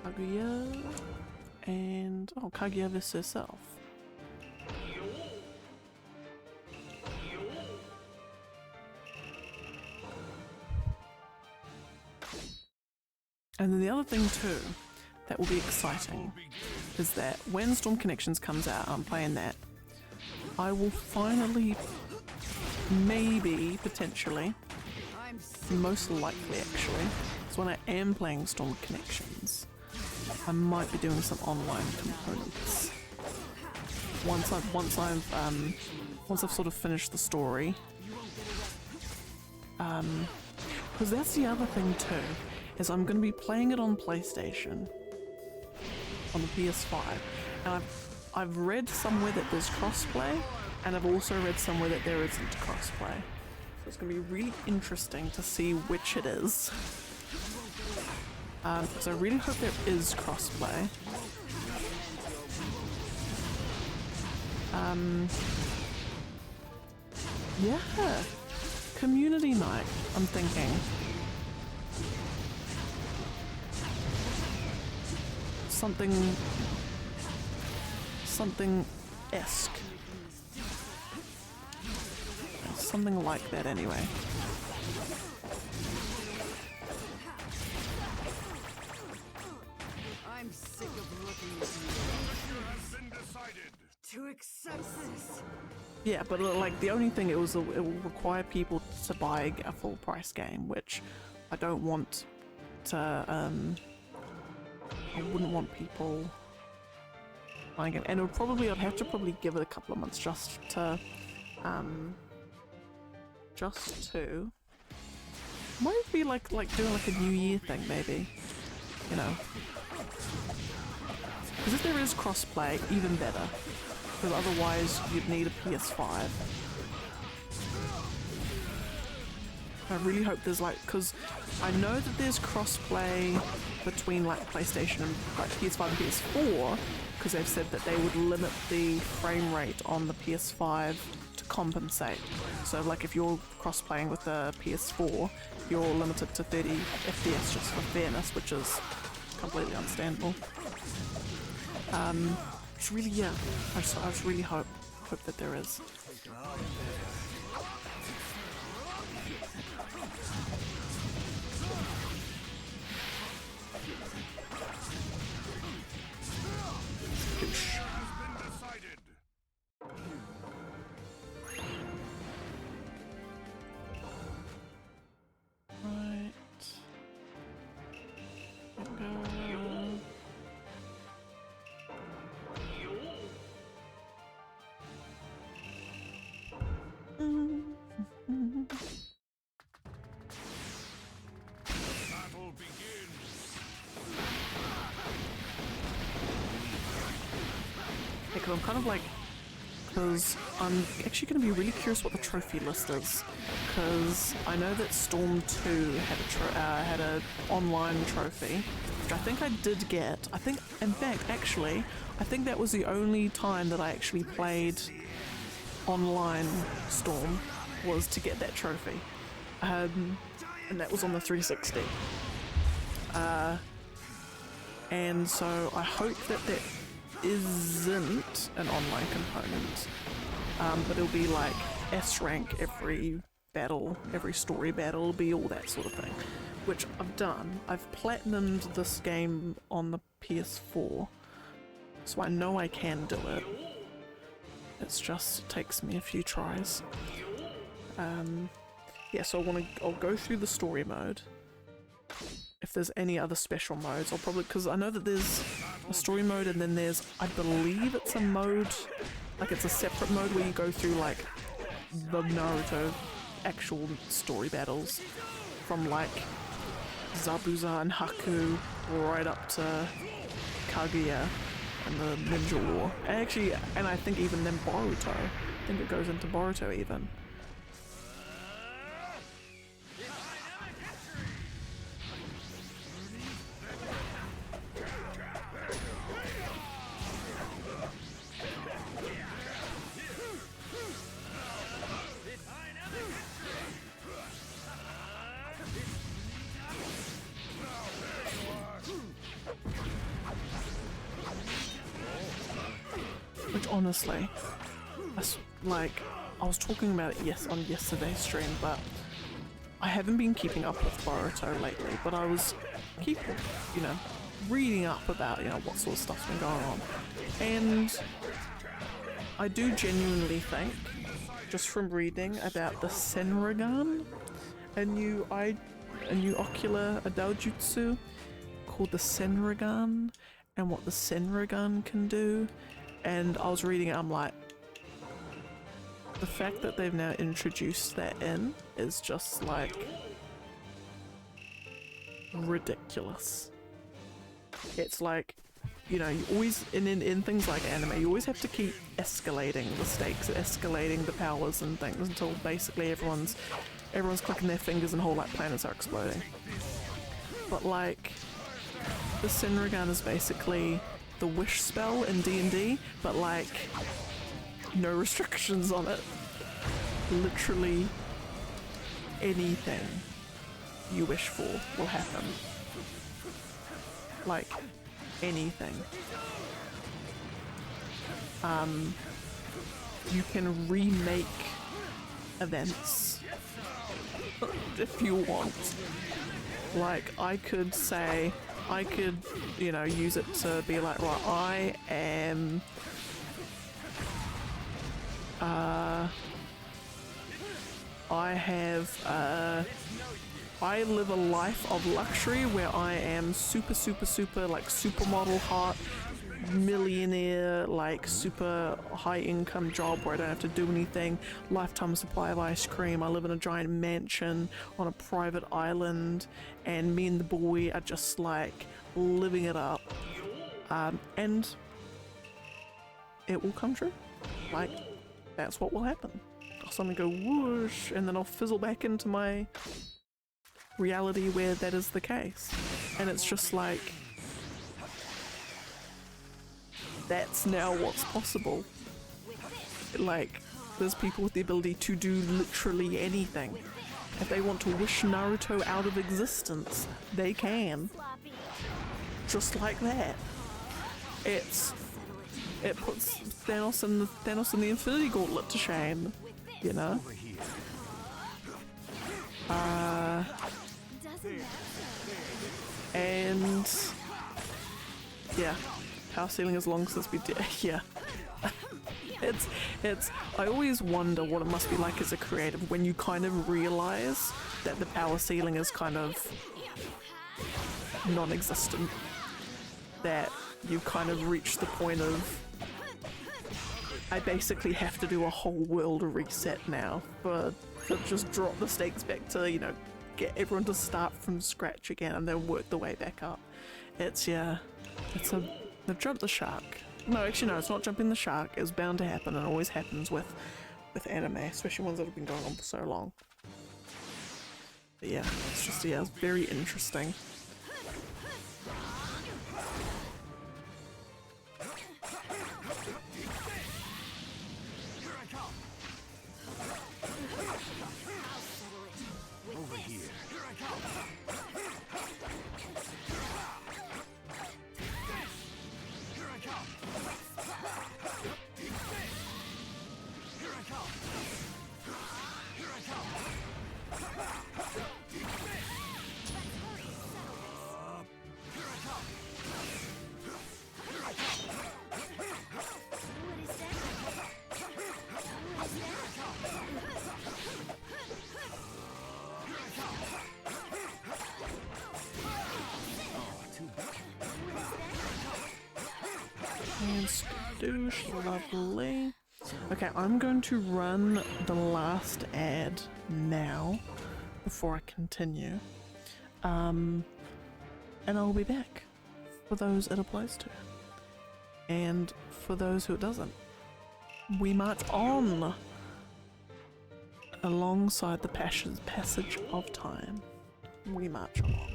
Kaguya and Kaguya vs herself. And then the other thing too that will be exciting is that when Storm Connections comes out, I'm playing that, I will finally, maybe, potentially, most likely actually, is when I am playing Storm Connections, I might be doing some online components. Once I've sort of finished the story. Because that's the other thing too, is I'm going to be playing it on PlayStation, on the PS5, and I've read somewhere that there's crossplay, and I've also read somewhere that there isn't crossplay. So it's going to be really interesting to see which it is. So I really hope there is crossplay. Yeah, community night, I'm thinking. Something-esque. Something like that anyway. I'm sick of looking at you. To accept this. Yeah, but like the only thing it will require people to buy a full price game, which I don't want to. I wouldn't want people buying it, and I'd have to probably give it a couple of months just to might be like doing like a New Year thing maybe, you know. Because if there is crossplay, even better. Because otherwise you'd need a PS5. I really hope there's like, because I know that there's crossplay between like PlayStation and like PS5 and PS4, because they've said that they would limit the frame rate on the PS5 to compensate. So like if you're cross-playing with the PS4, you're limited to 30 FPS just for fairness, which is completely understandable. It's really, yeah, I just really hope that there is. I'm kind of like because I'm actually going to be really curious what the trophy list is, because I know that Storm 2 had a online trophy, which I think I did get. I think, in fact, actually, I think that was the only time that I actually played online Storm, was to get that trophy, and that was on the 360. And so I hope that that isn't an online component, but it'll be like S rank every battle, every story battle, be all that sort of thing, which I've done. I've platinumed this game on the PS4, so I know I can do it. It's just, it takes me a few tries. Yeah, so I'll go through the story mode. If there's any other special modes, I'll probably, because I know that there's a story mode and then there's, I believe it's a mode, like it's a separate mode where you go through like the Naruto actual story battles from like Zabuza and Haku right up to Kaguya and the Ninja War. And actually, and I think even then Boruto. I think it goes into Boruto even. Which honestly, I was talking about it on yesterday's stream, but I haven't been keeping up with Boruto lately, but I was reading up about, what sort of stuff's been going on. And I do genuinely think, just from reading about the Senrigan, a new ocular Adaojutsu called the Senrigan, and what the Senrigan can do. And I was reading it, I'm like, the fact that they've now introduced that in is just like ridiculous. It's like, you always, in things like anime, you always have to keep escalating the stakes, escalating the powers and things until basically everyone's clicking their fingers and whole like planets are exploding. But like, the Senrigan is basically the wish spell in D&D, but like no restrictions on it. Literally anything you wish for will happen. Like anything. You can remake events if you want. Like I could use it to be like, right, I live a life of luxury where I am super like supermodel hot, millionaire, like super high income job where I don't have to do anything, lifetime supply of ice cream, I live in a giant mansion on a private island, and me and the boy are just like living it up, and it will come true. Like, that's what will happen. I'll suddenly go whoosh, and then I'll fizzle back into my reality where that is the case. And it's just like, that's now what's possible. Like, there's people with the ability to do literally anything. If they want to wish Naruto out of existence, they can. Just like that. It puts Thanos and the Infinity Gauntlet to shame, and yeah, power ceiling as long since we did. Yeah. It's I always wonder what it must be like as a creative when you kind of realize that the power ceiling is kind of non-existent, that you kind of reach the point of, I basically have to do a whole world reset now to just drop the stakes back to, get everyone to start from scratch again and then work the way back up. They've jumped the shark. No, actually no, it's not jumping the shark. It's bound to happen, and it always happens with anime, especially ones that have been going on for so long. But yeah, it's just, yeah, it's very interesting. Over here. And skadoosh, lovely. Okay, I'm going to run the last ad now before I continue. And I'll be back for those it applies to. And for those who it doesn't. We march on alongside the passage of time. We march along.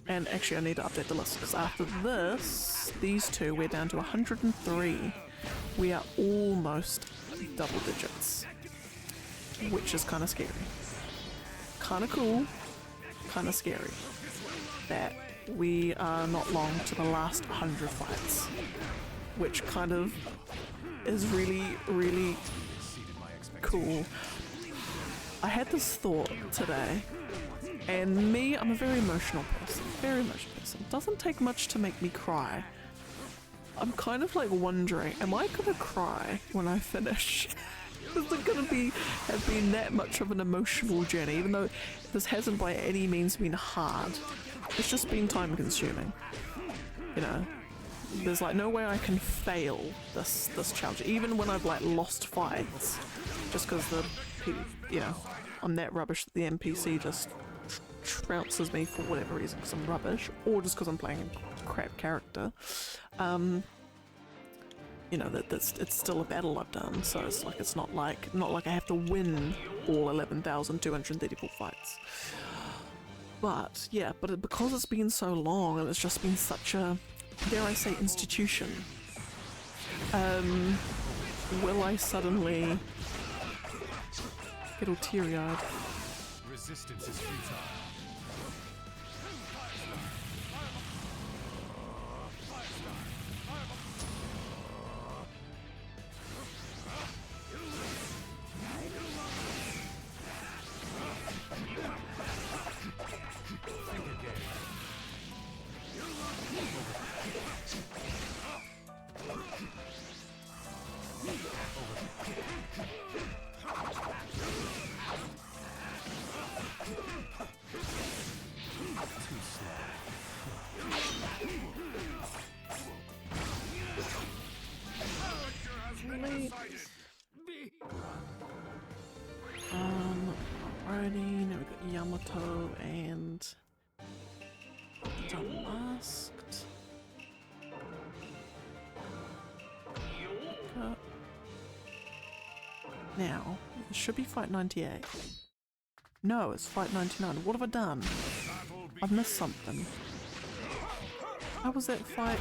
And actually I need to update the list because after this, these two, we're down to 103. We are almost double digits, which is kind of scary. Kind of cool, kind of scary that we are not long to the last 100 fights, which kind of is really, really cool. I had this thought today. And me, I'm a very emotional person, Doesn't take much to make me cry. I'm kind of like wondering, am I gonna cry when I finish? Is it gonna have been that much of an emotional journey, even though this hasn't by any means been hard. It's just been time consuming. You know, there's like no way I can fail this challenge, even when I've like lost fights, just because you know, I'm that rubbish that the NPC just trounces me for whatever reason because I'm rubbish, or just because I'm playing a crap character. You know, it's still a battle I've done, so it's like not like I have to win all 11,234 fights. But yeah, because it's been so long and it's just been such a, dare I say, institution, will I suddenly get all teary-eyed? Resistance is futile. Alrighty, now we've got Yamato and Unmasked. Now, it should be fight 98. No, it's fight 99. What have I done? I've missed something. How was that fight?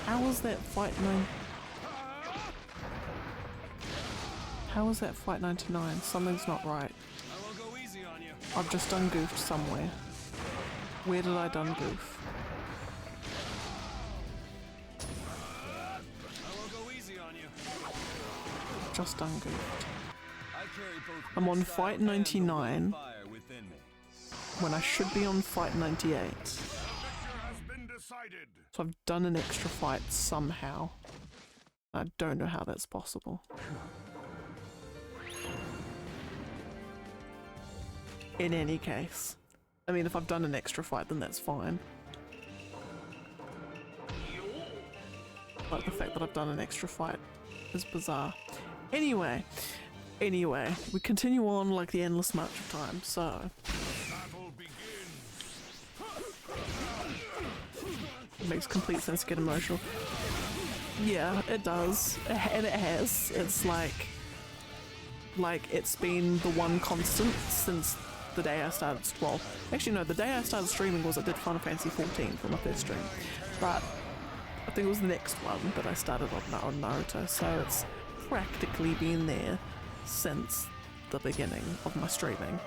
How was that fight 9? How was that fight 99? Something's not right. I've just done goofed somewhere. Where did I done goof? Just done goofed. I'm on fight 99 when I should be on fight 98. So I've done an extra fight somehow. I don't know how that's possible. In any case. I mean, if I've done an extra fight, then that's fine. But the fact that I've done an extra fight is bizarre. Anyway, Anyway, we continue on like the endless march of time, so... Battle begins. It makes complete sense to get emotional. Yeah, it does. And it has. It's like it's been the one constant since the day I started, well, actually no, the day I started streaming was I did Final Fantasy 14 for my first stream, but I think it was the next one that I started on Naruto, so it's practically been there since the beginning of my streaming.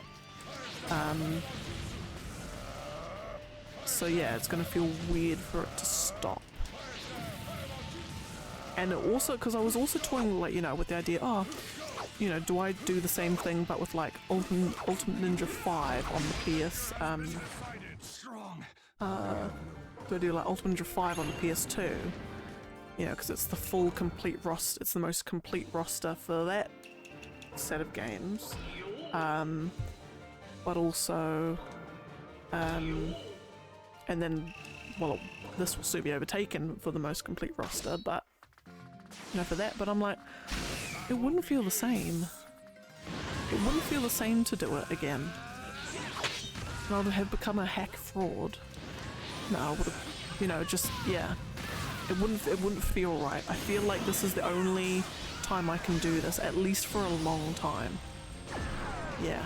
So yeah, it's gonna feel weird for it to stop. And it also, because I was also toying, like, you know, with the idea, oh, you know, do I do the same thing but with like Ultimate Ninja 5 on the PS, do I do like Ultimate Ninja 5 on the PS2? You know, because it's the full complete roster, it's the most complete roster for that set of games. But also, and then, well, this will soon be overtaken for the most complete roster, but, you know, for that, but I'm like, it wouldn't feel the same. It wouldn't feel the same to do it again. And I would have become a hack fraud. No, I would have, you know, just, yeah. It wouldn't feel right. I feel like this is the only time I can do this, at least for a long time. Yeah. I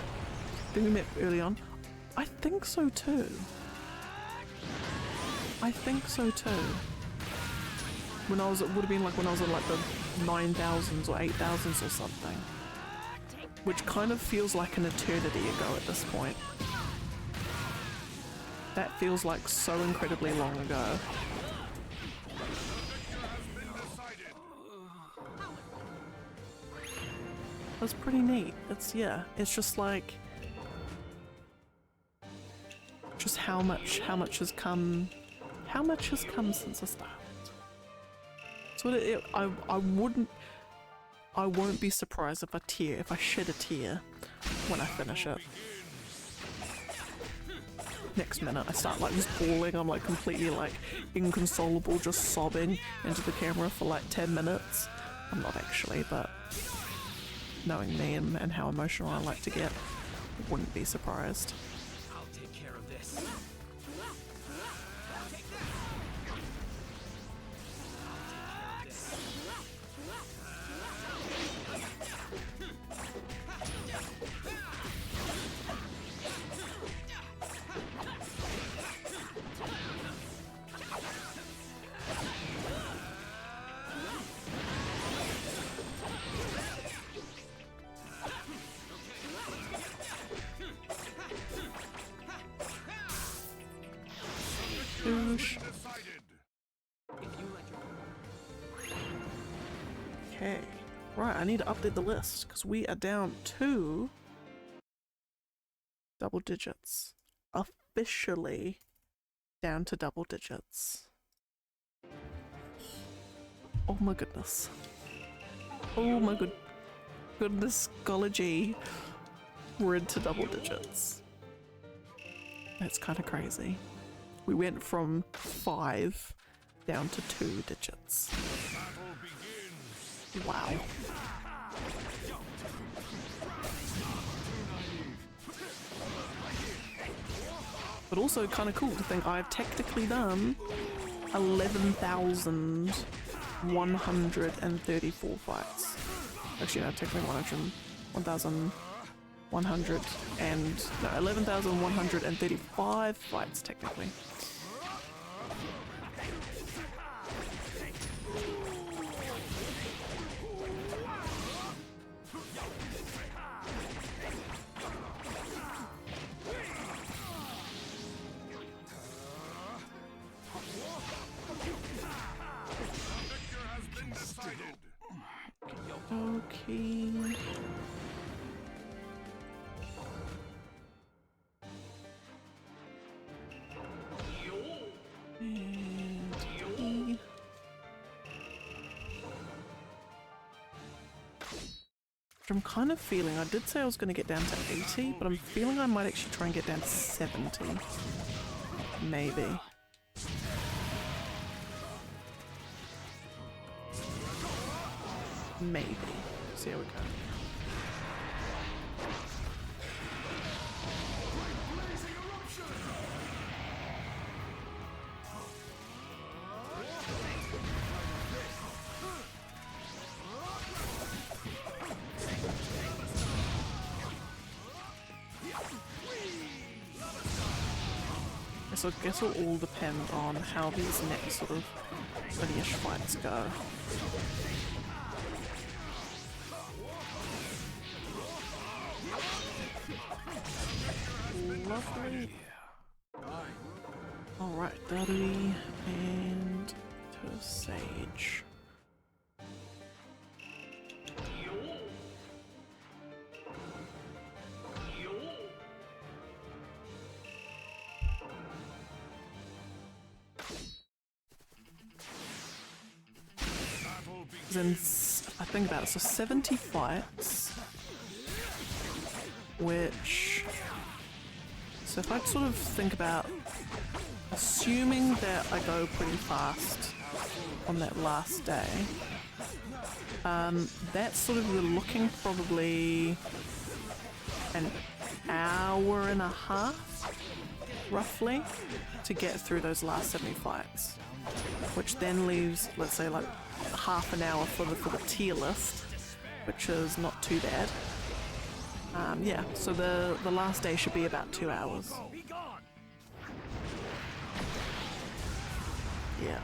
think we met early on. I think so too. I think so too. When I was, it would have been like when I was in like the 9,000s or 8,000s or something. Which kind of feels like an eternity ago at this point. That feels like so incredibly long ago. That's pretty neat. It's, yeah, it's just like, just how much has come since I started. So I won't be surprised if I shed a tear when I finish it. Next minute I start like just bawling, I'm like completely like inconsolable, just sobbing into the camera for like 10 minutes. I'm not actually, but knowing me and how emotional I like to get, I wouldn't be surprised. I'll take care of this. Okay, right, I need to update the list because we are down to double digits. Officially down to double digits. Oh my goodness. Oh my goodness golly, we're into double digits. That's kind of crazy. We went from 5 down to 2 digits. Wow. But also kind of cool to think I've technically done 11,134 fights. Actually no, technically 11,135 fights technically. Okay. I'm kind of feeling, I did say I was going to get down to 80, but I'm feeling I might actually try and get down to 70. Maybe. Maybe. See how we go. So I guess it'll all depend on how these next sort of finish fights go. Lovely. Alright, Dudley and to Sage. Then I think about it, so 70 fights, which, so if I sort of think about, assuming that I go pretty fast on that last day, that's sort of, we're looking probably an hour and a half, roughly, to get through those last 70 fights, which then leaves, let's say, like half an hour for the tier list, which is not too bad. Yeah, so the last day should be about 2 hours. Yeah.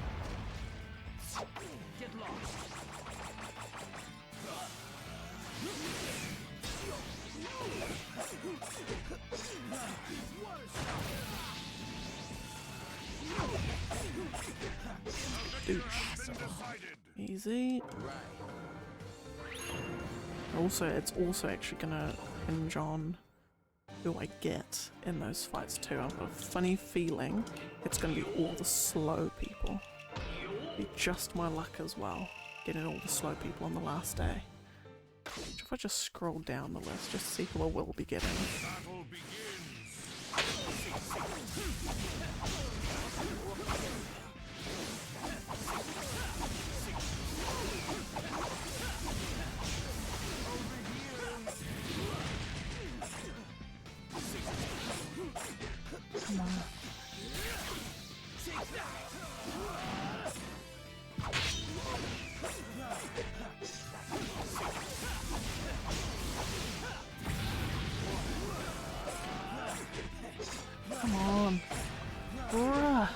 Easy. Also, it's also actually gonna hinge on who I get in those fights too. I've got a funny feeling it's gonna be all the slow people. Be just my luck as well, getting all the slow people on the last day. Which if I just scroll down the list, just see who I will be getting. Come on. Come on. Bruh.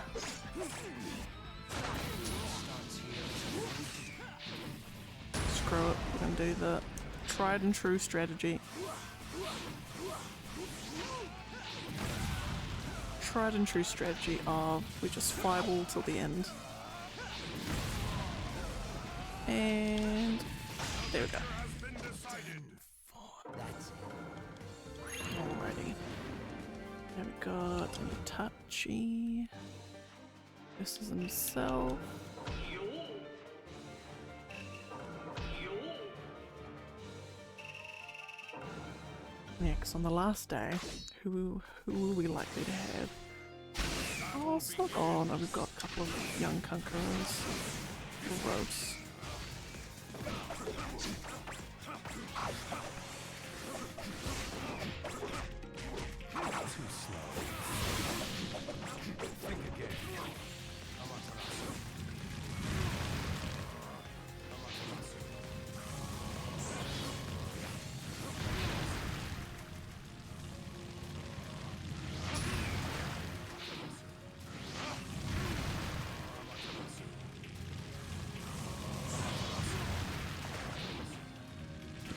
Screw it, we're gonna do the tried and true strategy. Tried and true strategy of we just fireball till the end. And there we go. Alrighty. There we got Itachi. This is himself. Yeah, because on the last day, who are we likely to have? Oh, slug on. Oh, we've got a couple of young conquerors. Gross.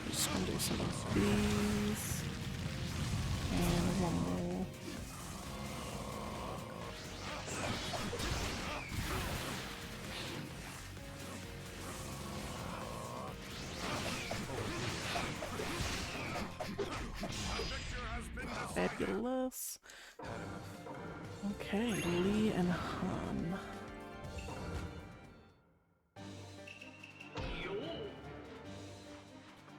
Just gonna do some of these. And one more. Fabulous. Okay, Lee and Han.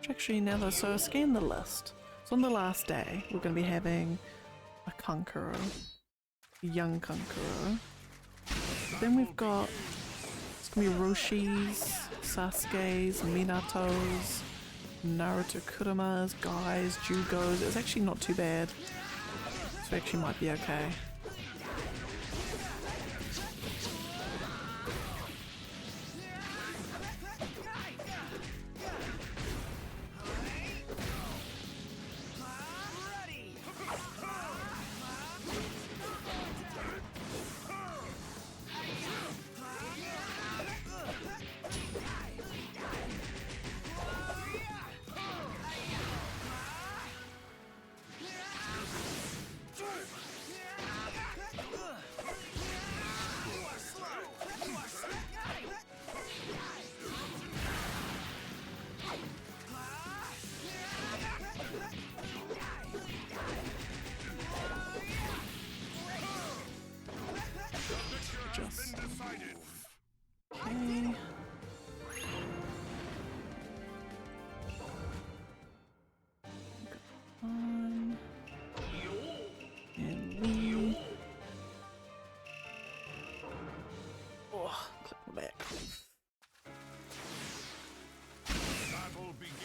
Actually, now though, so scan the list. So on the last day, we're going to be having a conqueror, a young conqueror. Then we've got, it's going to be Roshi's, Sasuke's, Minato's, Naruto Kurama's, Guy's, Jugo's. It's actually not too bad. So actually might be okay. just... Decided. Okay. On. And we... Oh, click my back. Battle begins.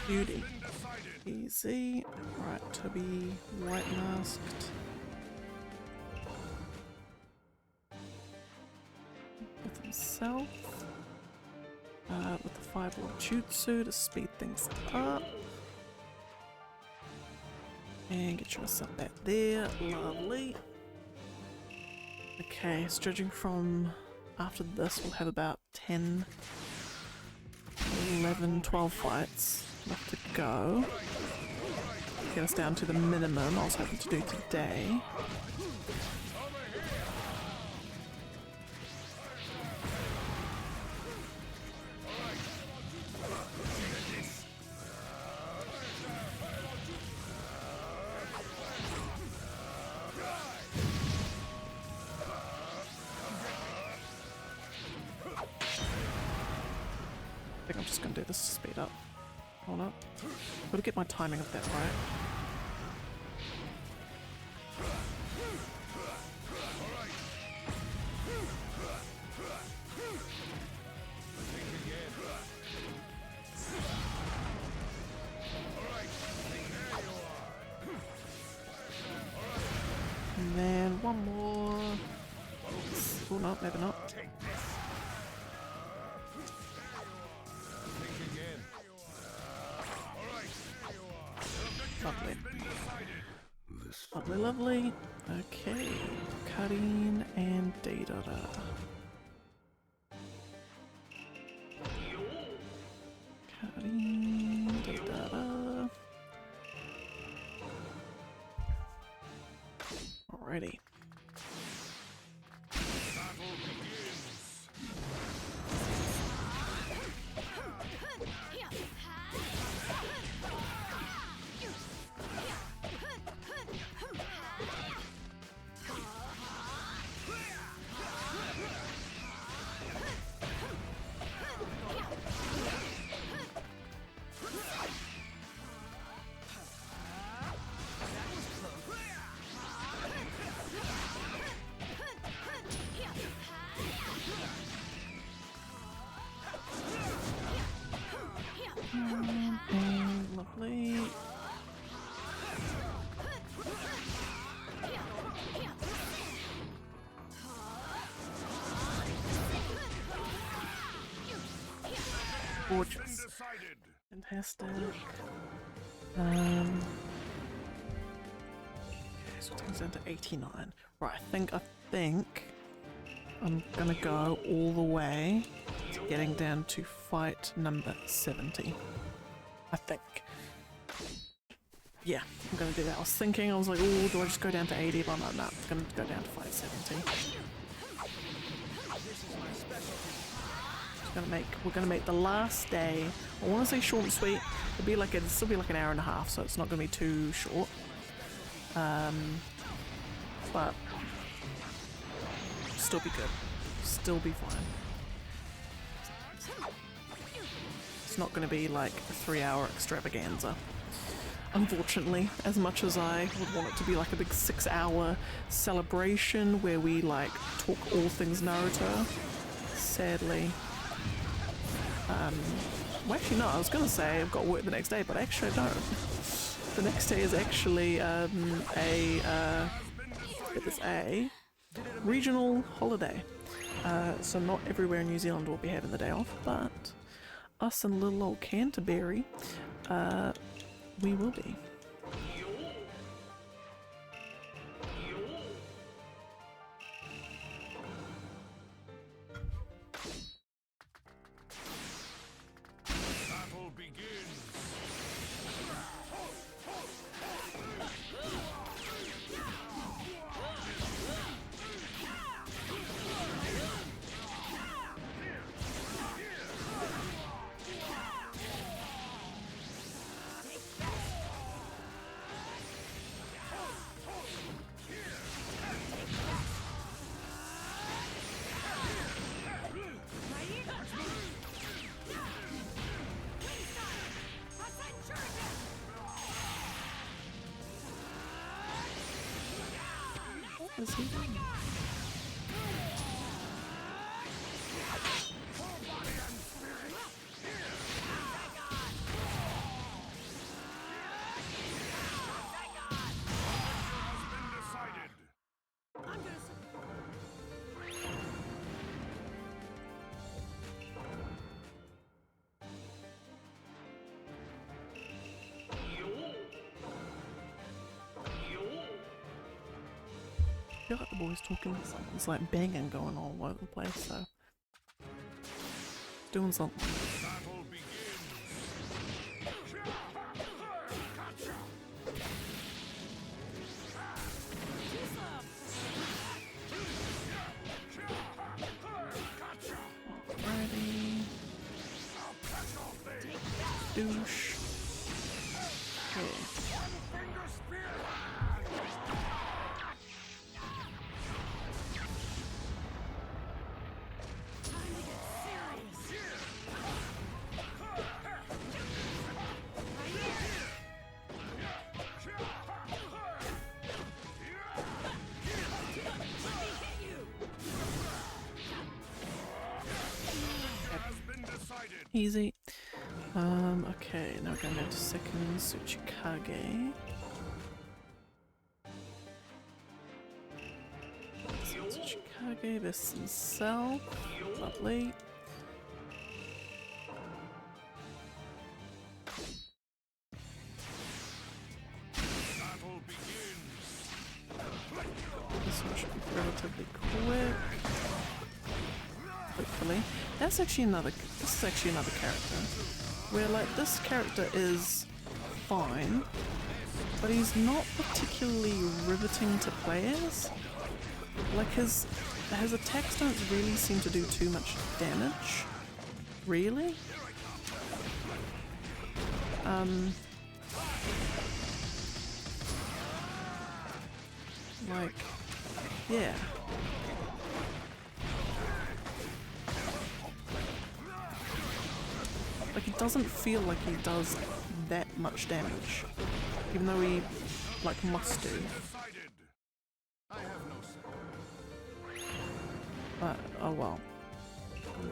Beauty. Easy. Right, to be white masked. With himself. With the fireball jutsu to speed things up. And get yourself back there. Lovely. Okay, so judging from after this, we'll have about 10, 11, 12 fights left to go. Get us down to the minimum I was hoping to do today. I think I'm just gonna do this to speed up. Hold up. Gotta get my timing of that right. And then one more. Oh no, maybe not. Lovely. Lovely, lovely. Okay. Karin and Deidara. Karin, Deidara. Alrighty. Lovely. Gorgeous. Fantastic. Okay, so it comes down to 89. Right, I think I'm gonna go all the way to getting down to fight number 70. I think. Yeah, I'm gonna do that. I was like, oh, do I just go down to 80? But I'm like, no, I'm gonna go down to fight 70. We're gonna make the last day. I want to say short and sweet. It'll still be like an hour and a half, so it's not gonna be too short. But still be good. Still be fine. It's not gonna be like a 3-hour extravaganza. Unfortunately, as much as I would want it to be like a big 6-hour celebration where we like talk all things Naruto, sadly. Well, actually no, I was gonna say I've got work the next day, but actually I don't. The next day is actually a regional holiday. So not everywhere in New Zealand will be having the day off, but us and little old Canterbury, we will be. Battle begins. What is he doing? I feel like the boys talking something. It's like banging going on all over the place, so doing something. Battle begins. Alrighty. Douche. Okay. Easy. Okay, now we're going into second Tsuchikage. Tsuchikage versus himself. Lovely. Battle begins. This one should be relatively quick. Hopefully. This is actually another character. Where like this character is fine, but he's not particularly riveting to play as. Like his attacks don't really seem to do too much damage. Really? Like, yeah. Like, it doesn't feel like he does that much damage, even though he, like, must do. But, oh well.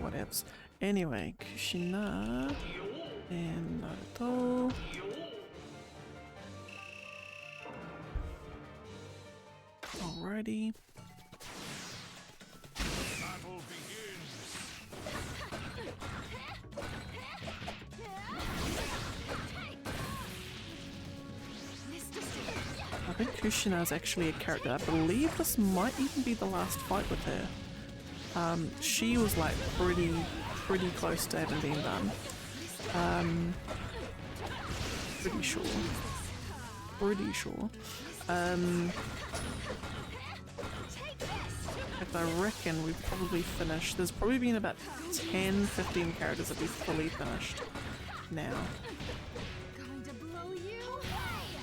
Whatevs. Anyway, Kushina and Naruto. Alrighty. Battle begins. I think Kushina is actually a character. I believe this might even be the last fight with her. She was like pretty close to having been done. Pretty sure. I reckon we've probably finished. There's probably been about 10-15 characters that we've fully finished now. Going to blow you away.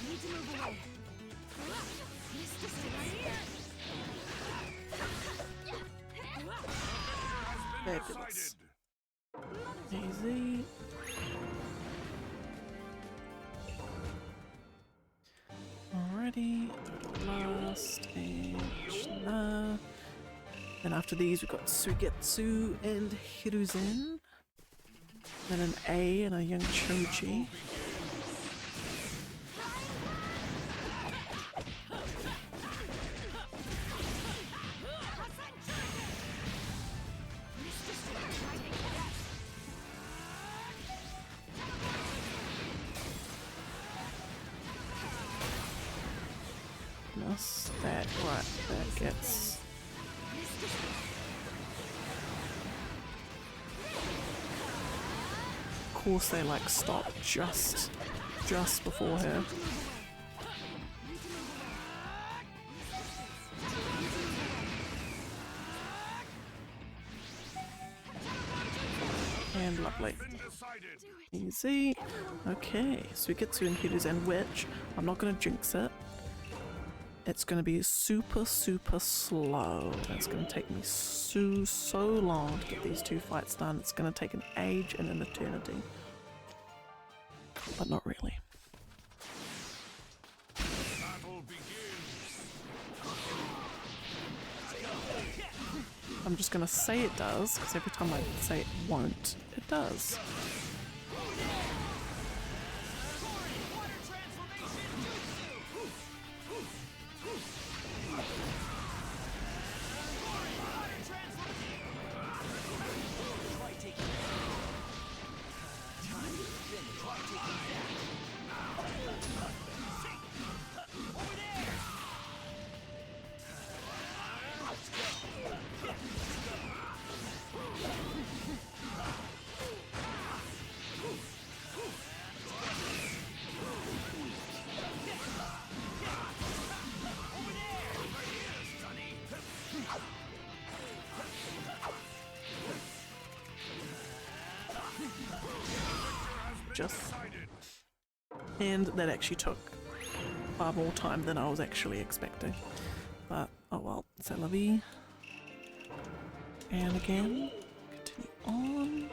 Need to move away. Mr. Fabulous. Easy. Alrighty, last and Kushina. Then after these we've got Suigetsu and Hiruzen. Then an A and a young Choji. right, that gets... Of course they like stop just before her. And lovely. Easy. Okay, so we get to Inhibitors and which I'm not going to jinx it. It's going to be super slow. It's going to take me so long to get these two fights done. It's going to take an age and an eternity. But not really. I'm just going to say it does, because every time I say it won't, it does. And that actually took far more time than I was actually expecting. But oh well, c'est la vie. And again, continue on.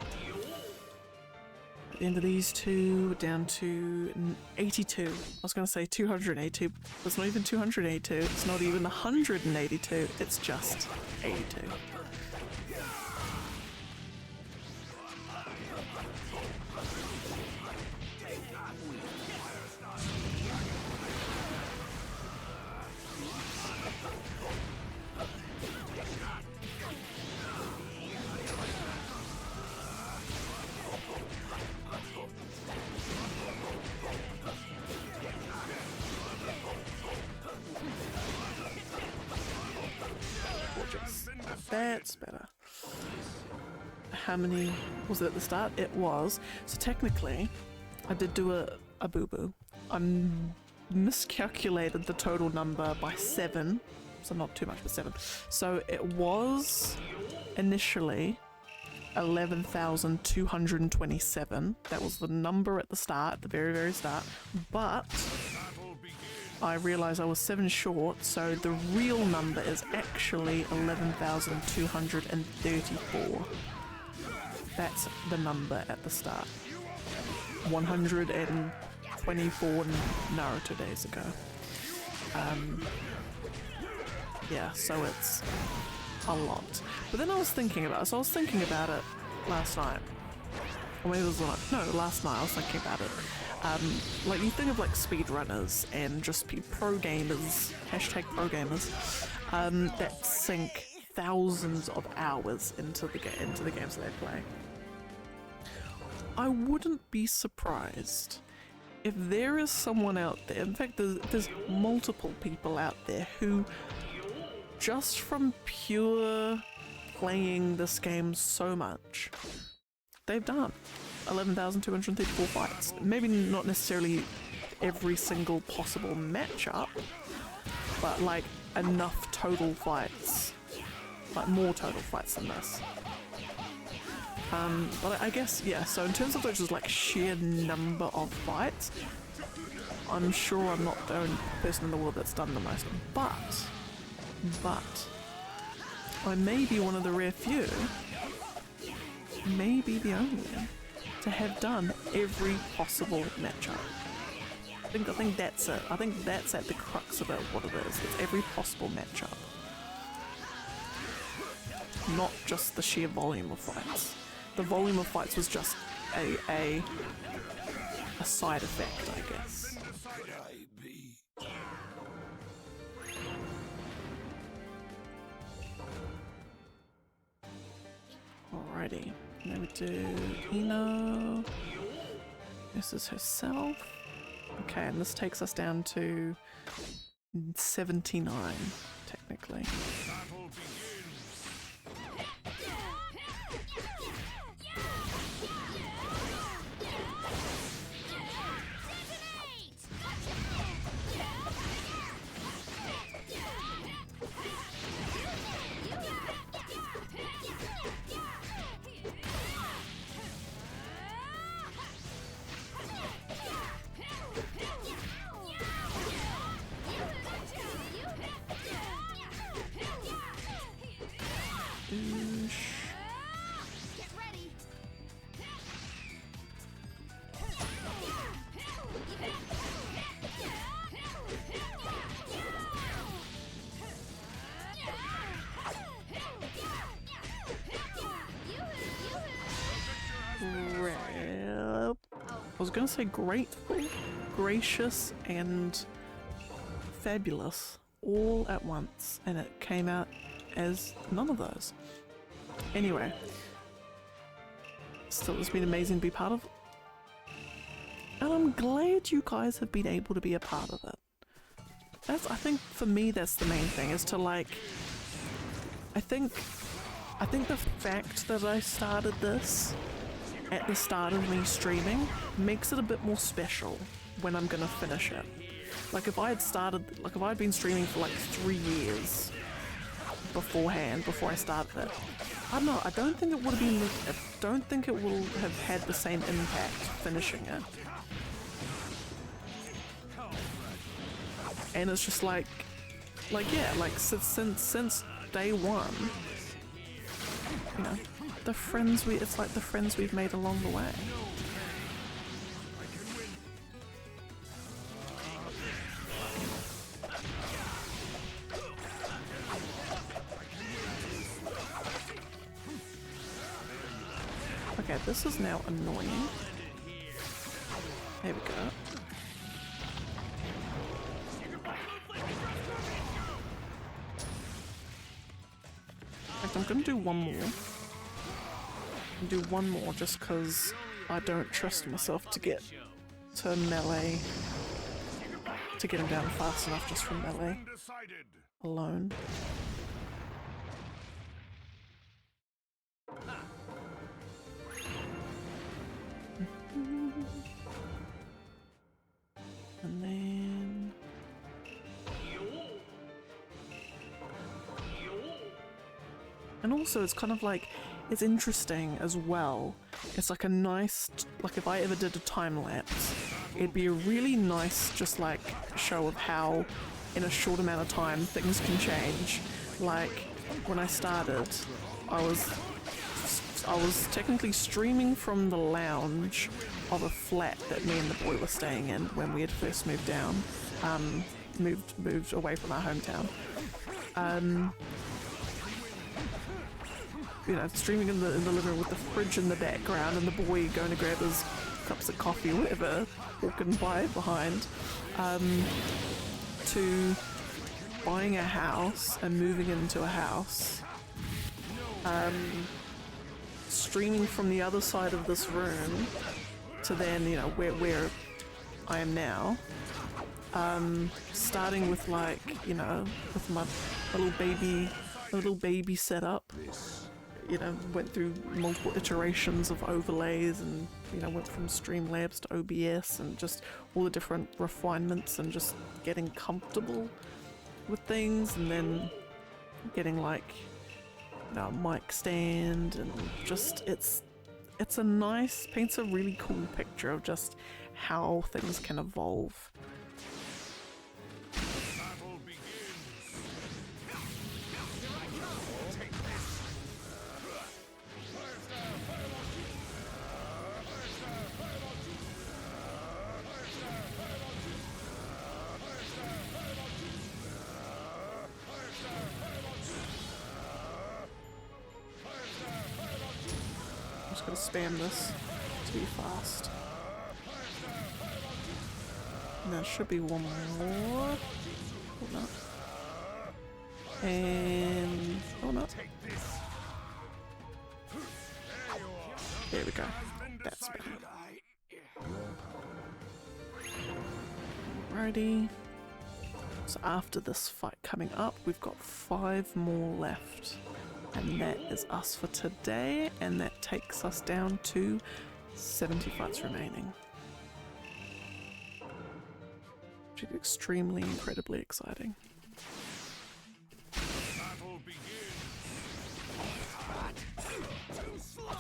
At the end of these two, we're down to 82. I was going to say 282, but it's not even 282, it's not even 182, it's just 82. That's better. How many was it at the start? It was. So technically, I did do a boo-boo. I miscalculated the total number by 7. So not too much, but 7. So it was initially 11,227. That was the number at the start, the very start. But I realised I was 7 short, so the real number is actually 11,234. That's the number at the start. 124 Naruto days ago. Yeah, so it's a lot. But then I was thinking about it, last night. Or maybe it was last night I was thinking about it. Like you think of like speedrunners and just pro gamers, hashtag pro gamers, that sink thousands of hours into the games that they play. I wouldn't be surprised if there is someone out there, in fact there's multiple people out there who just from pure playing this game so much, they've done 11,234 fights. Maybe not necessarily every single possible matchup, but like enough total fights, like more total fights than this. But I guess, yeah, so in terms of just like sheer number of fights, I'm sure I'm not the only person in the world that's done the most, but I may be one of the rare few, maybe the only one, to have done every possible matchup. I think that's it. I think that's at the crux of it, what it is. It's every possible matchup. Not just the sheer volume of fights. The volume of fights was just a side effect, I guess. Alrighty. Now we do Ino. This is herself. Okay, and this takes us down to 79, technically. Battle begins. I was gonna say grateful, gracious, and fabulous all at once, and it came out as none of those. Anyway, still it's been amazing to be part of, and I'm glad you guys have been able to be a part of it. I think for me that's the main thing, is to like, I think the fact that I started this at the start of me streaming makes it a bit more special when I'm gonna finish it. Like if I'd been streaming for like 3 years beforehand, before I started it, I don't know, I don't think it would have had the same impact finishing it. And it's just like yeah, like since day one, you know, it's like the friends we've made along the way. Okay, this is now annoying. There we go. I'm gonna do one more. Do one more just because I don't trust myself to get to melee, to get him down fast enough just from melee alone. And then and also it's kind of like, it's interesting as well. It's like a nice, like if I ever did a time lapse, it'd be a really nice just like show of how in a short amount of time things can change. Like when I started, I was technically streaming from the lounge of a flat that me and the boy were staying in when we had first moved down, moved away from our hometown. You know, streaming in the living room with the fridge in the background and the boy going to grab his cups of coffee or whatever, walking by behind, to buying a house and moving into a house, streaming from the other side of this room to then, you know, where I am now, starting with like, you know, with my little baby setup. You know, went through multiple iterations of overlays and, you know, went from Streamlabs to OBS and just all the different refinements and just getting comfortable with things, and then getting like, you know, a mic stand, and just it's a nice, paints a really cool picture of just how things can evolve. Gonna spam this to be fast. And there should be one more. Oh no. And oh no. There we go. That's better. Alrighty. So after this fight coming up, we've got 5 more left. And that is us for today, and that takes us down to 70 fights remaining. Which is extremely, incredibly exciting. Battle begins. Too slow.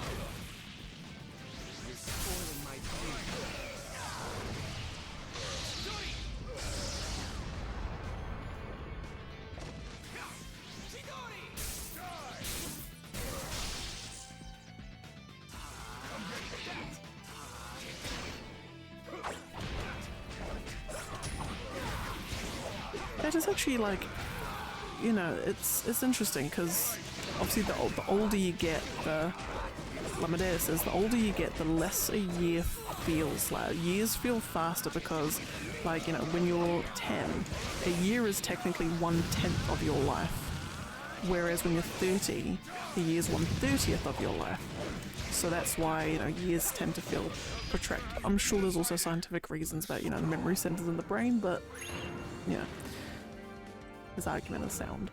You're spoiling my dream. That is actually like, you know, it's interesting because obviously the older you get, like my dad says, the older you get, the less a year feels like. Years feel faster because, like, you know, when you're 10, a year is technically 1/10 of your life. Whereas when you're 30, a year's 1/30th of your life. So that's why, you know, years tend to feel protracted. I'm sure there's also scientific reasons about, you know, the memory centers in the brain, but, yeah. His argument is sound.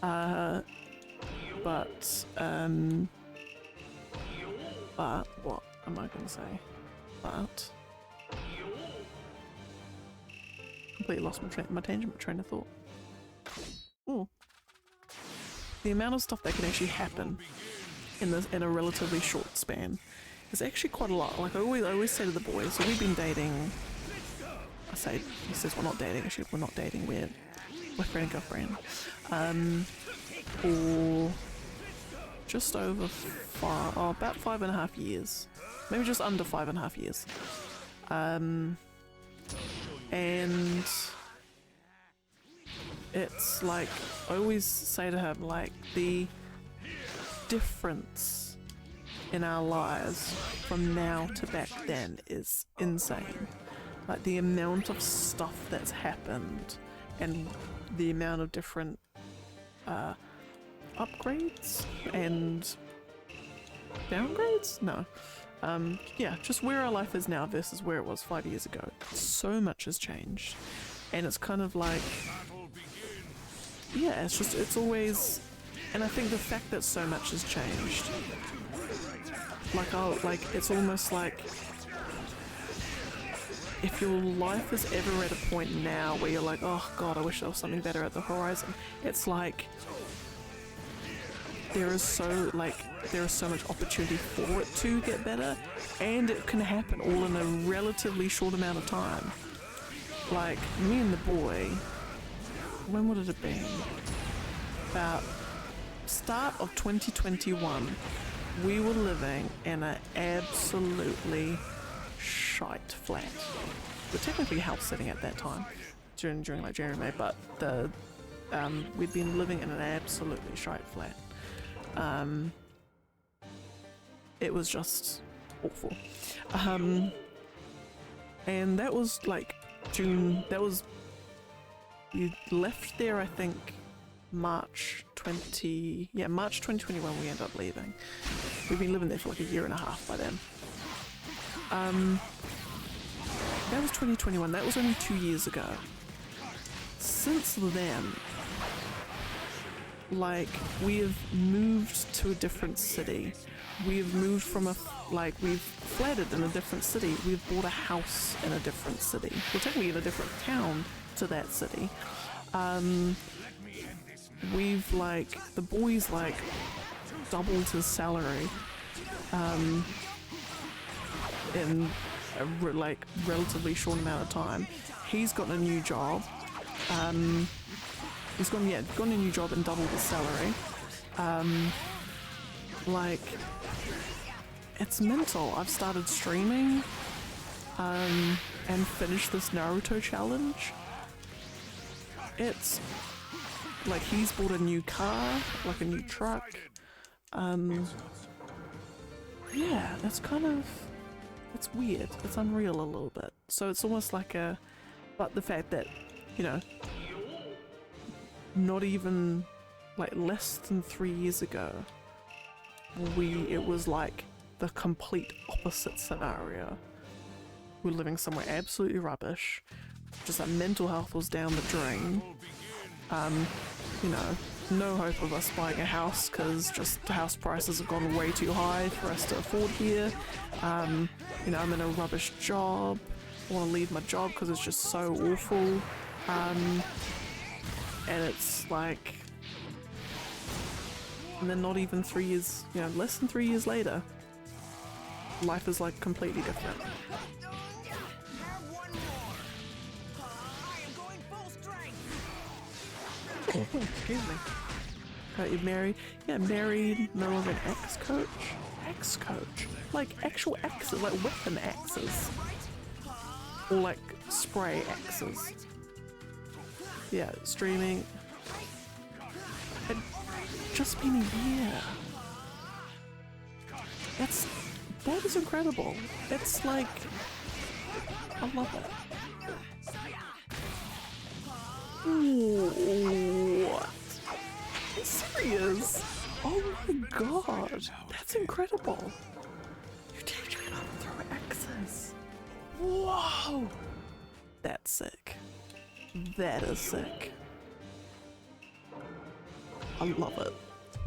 But what am I gonna say? But completely lost my train of thought. Ooh. The amount of stuff that can actually happen in a relatively short span is actually quite a lot. Like I always say to the boys, so we've been dating. He says we're not dating. Actually, we're not dating. We're boyfriend and girlfriend. For just over about 5.5 years, maybe just under 5.5 years. And it's like I always say to him, like the difference in our lives from now to back then is insane. Like the amount of stuff that's happened and the amount of different upgrades and downgrades? No. Yeah, just where our life is now versus where it was 5 years ago. So much has changed. And it's kind of like, yeah, it's always, and I think the fact that so much has changed, it's almost like, if your life is ever at a point now where you're like, oh god, I wish there was something better at the horizon, it's like there is so much opportunity for it to get better, and it can happen all in a relatively short amount of time. Like me and the boy, when would it have been? About start of 2021, we were living in an absolutely shite flat. We're technically house sitting at that time during like January, May, but we'd been living in an absolutely shite flat. It was just awful. And that was like June. We left there, I think March 2021 we ended up leaving. We've been living there for like a year and a half by then. That was 2021, that was only 2 years ago. Since then, like, we have moved to a different city. We have moved from we've flatted in a different city. We've bought a house in a different city. Well, technically in a different town to that city. We've, the boy's, doubled his salary, in a relatively short amount of time. He's gotten a new job. He's gotten a new job and doubled his salary. It's mental. I've started streaming, and finished this Naruto challenge. It's like he's bought a new car, like a new truck. Yeah, that's kind of, it's weird. It's unreal a little bit. So it's almost like but the fact that, you know, not even less than 3 years ago, it was like the complete opposite scenario. We're living somewhere absolutely rubbish. just that mental health was down the drain. You know, no hope of us buying a house because just house prices have gone way too high for us to afford here. You know, I'm in a rubbish job. I want to leave my job because it's just so awful. And it's like, and then not even 3 years, you know, less than 3 years later, life is like completely different. Have one more. I am going full strength. Excuse me. You're married? Yeah, married, middle of an ex-coach? Ex-coach? Like actual axes, like weapon axes. Or like spray axes. Yeah, streaming. It's just been a year. That is incredible. It's like, I love it. Ooh, what? Are you serious? Oh my god, that's incredible. You teach her how to throw axes. Whoa! That's sick. That is sick. I love it.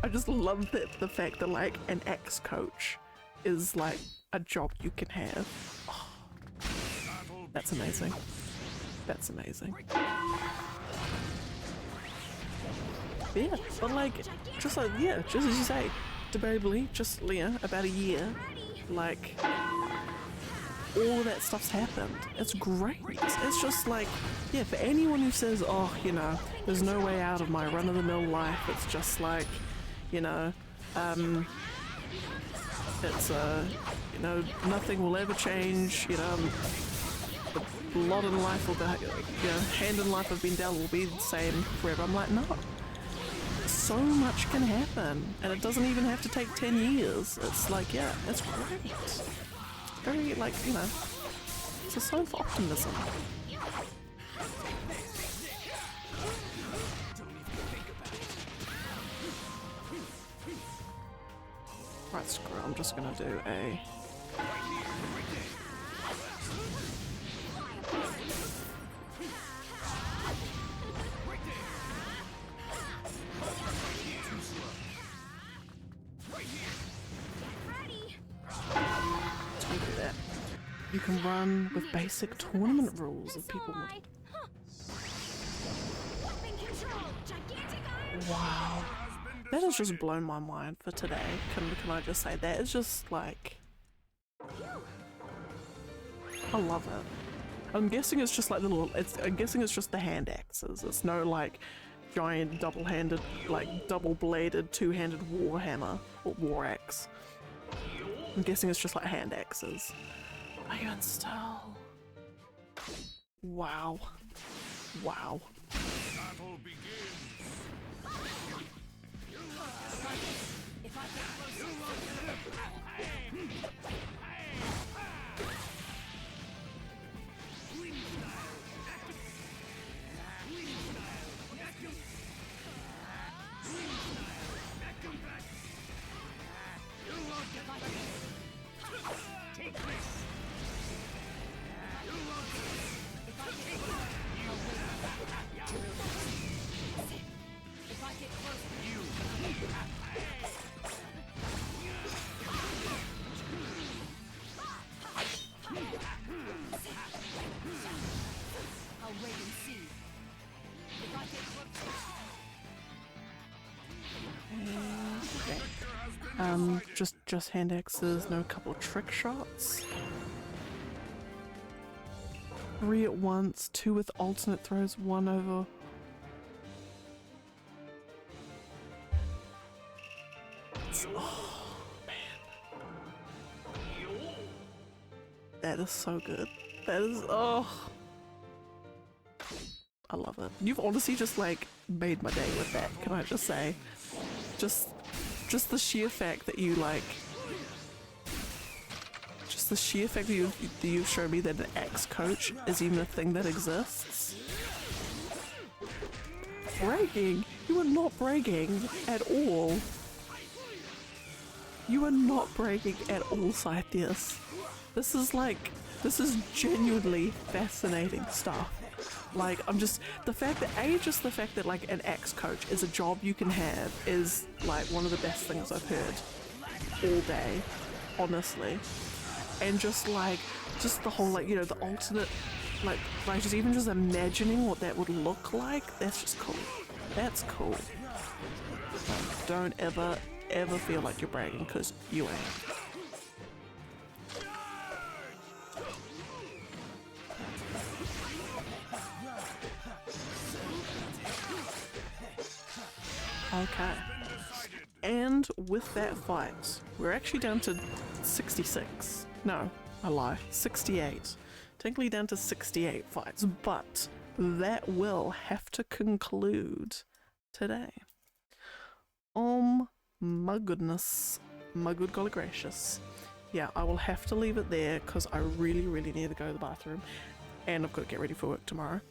I just love that the fact that like an ex-coach is like a job you can have. Oh, that's amazing. That's amazing. Yeah, but like, just like, yeah, just as you say, debatably, just, you know, about a year, like, all of that stuff's happened. It's great. It's just like, yeah, for anyone who says, oh, you know, there's no way out of my run-of-the-mill life, it's just like, you know, it's, you know, nothing will ever change, you know, the lot in life will be, you know, hand in life I've been dealt will be the same forever. I'm like, no. So much can happen, and it doesn't even have to take 10 years. It's like, yeah, it's great. Very, like, you know, it's a sign for optimism. Right, screw it, I'm just gonna do a... You can run with basic tournament rules if people want. Wow. That has just blown my mind for today. Can I just say that? It's just like... I love it. I'm guessing it's just like the little... I'm guessing it's just the hand axes. It's no like giant double-handed, like double-bladed, two-handed war hammer or war axe. I'm guessing it's just like hand axes. Are you still? Wow. Wow. Battle begins. Just hand axes, no couple trick shots. 3 at once, 2 with alternate throws, 1 over. Oh man. That is so good. That is, oh. I love it. You've honestly just like made my day with that, can I just say? Just the sheer fact that you like, just the sheer fact that you've shown me that an ex-coach is even a thing that exists. Bragging! You are not bragging at all. You are not bragging at all, Scythius. This is like, this is genuinely fascinating stuff. Like, I'm just, the fact that like an axe coach is a job you can have is like one of the best things I've heard all day, honestly. And just the whole, like, you know, the alternate, like just even just imagining what that would look like, that's just cool. That's cool. Like, don't ever feel like you're bragging, because you ain't. Okay. And with that fight, we're actually down to 66. No, I lie. 68. Technically down to 68 fights, but that will have to conclude today. My goodness. My good golly gracious. Yeah, I will have to leave it there because I really, really need to go to the bathroom. And I've got to get ready for work tomorrow.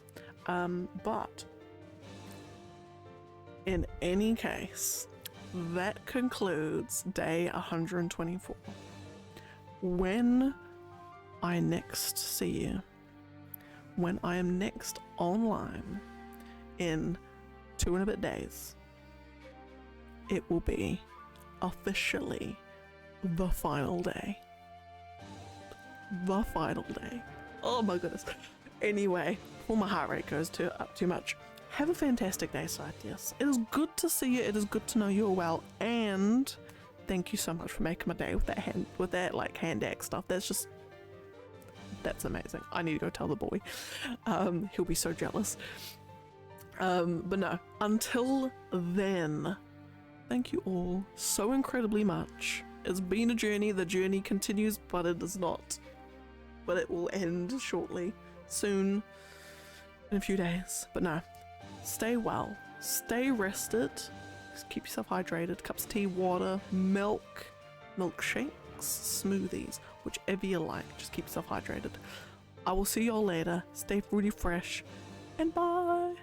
But in any case, that concludes day 124. When I next see you, when I am next online in 2 and a bit days, it will be officially the final day. The final day. Oh my goodness. Anyway, before my heart rate goes up too much, have a fantastic day, Cythius. It is good to see you. It is good to know you're well, and thank you so much for making my day with that like hand axe stuff. That's amazing. I need to go tell the boy. He'll be so jealous. But no, until then, thank you all so incredibly much. It's been a journey. The journey continues, but it does not. But it will end shortly, soon, in a few days. But no, stay well, stay rested, just keep yourself hydrated. Cups of tea, water, milk, milkshakes, smoothies, whichever you like. Just keep yourself hydrated. I will see y'all later. Stay fruity fresh, and bye.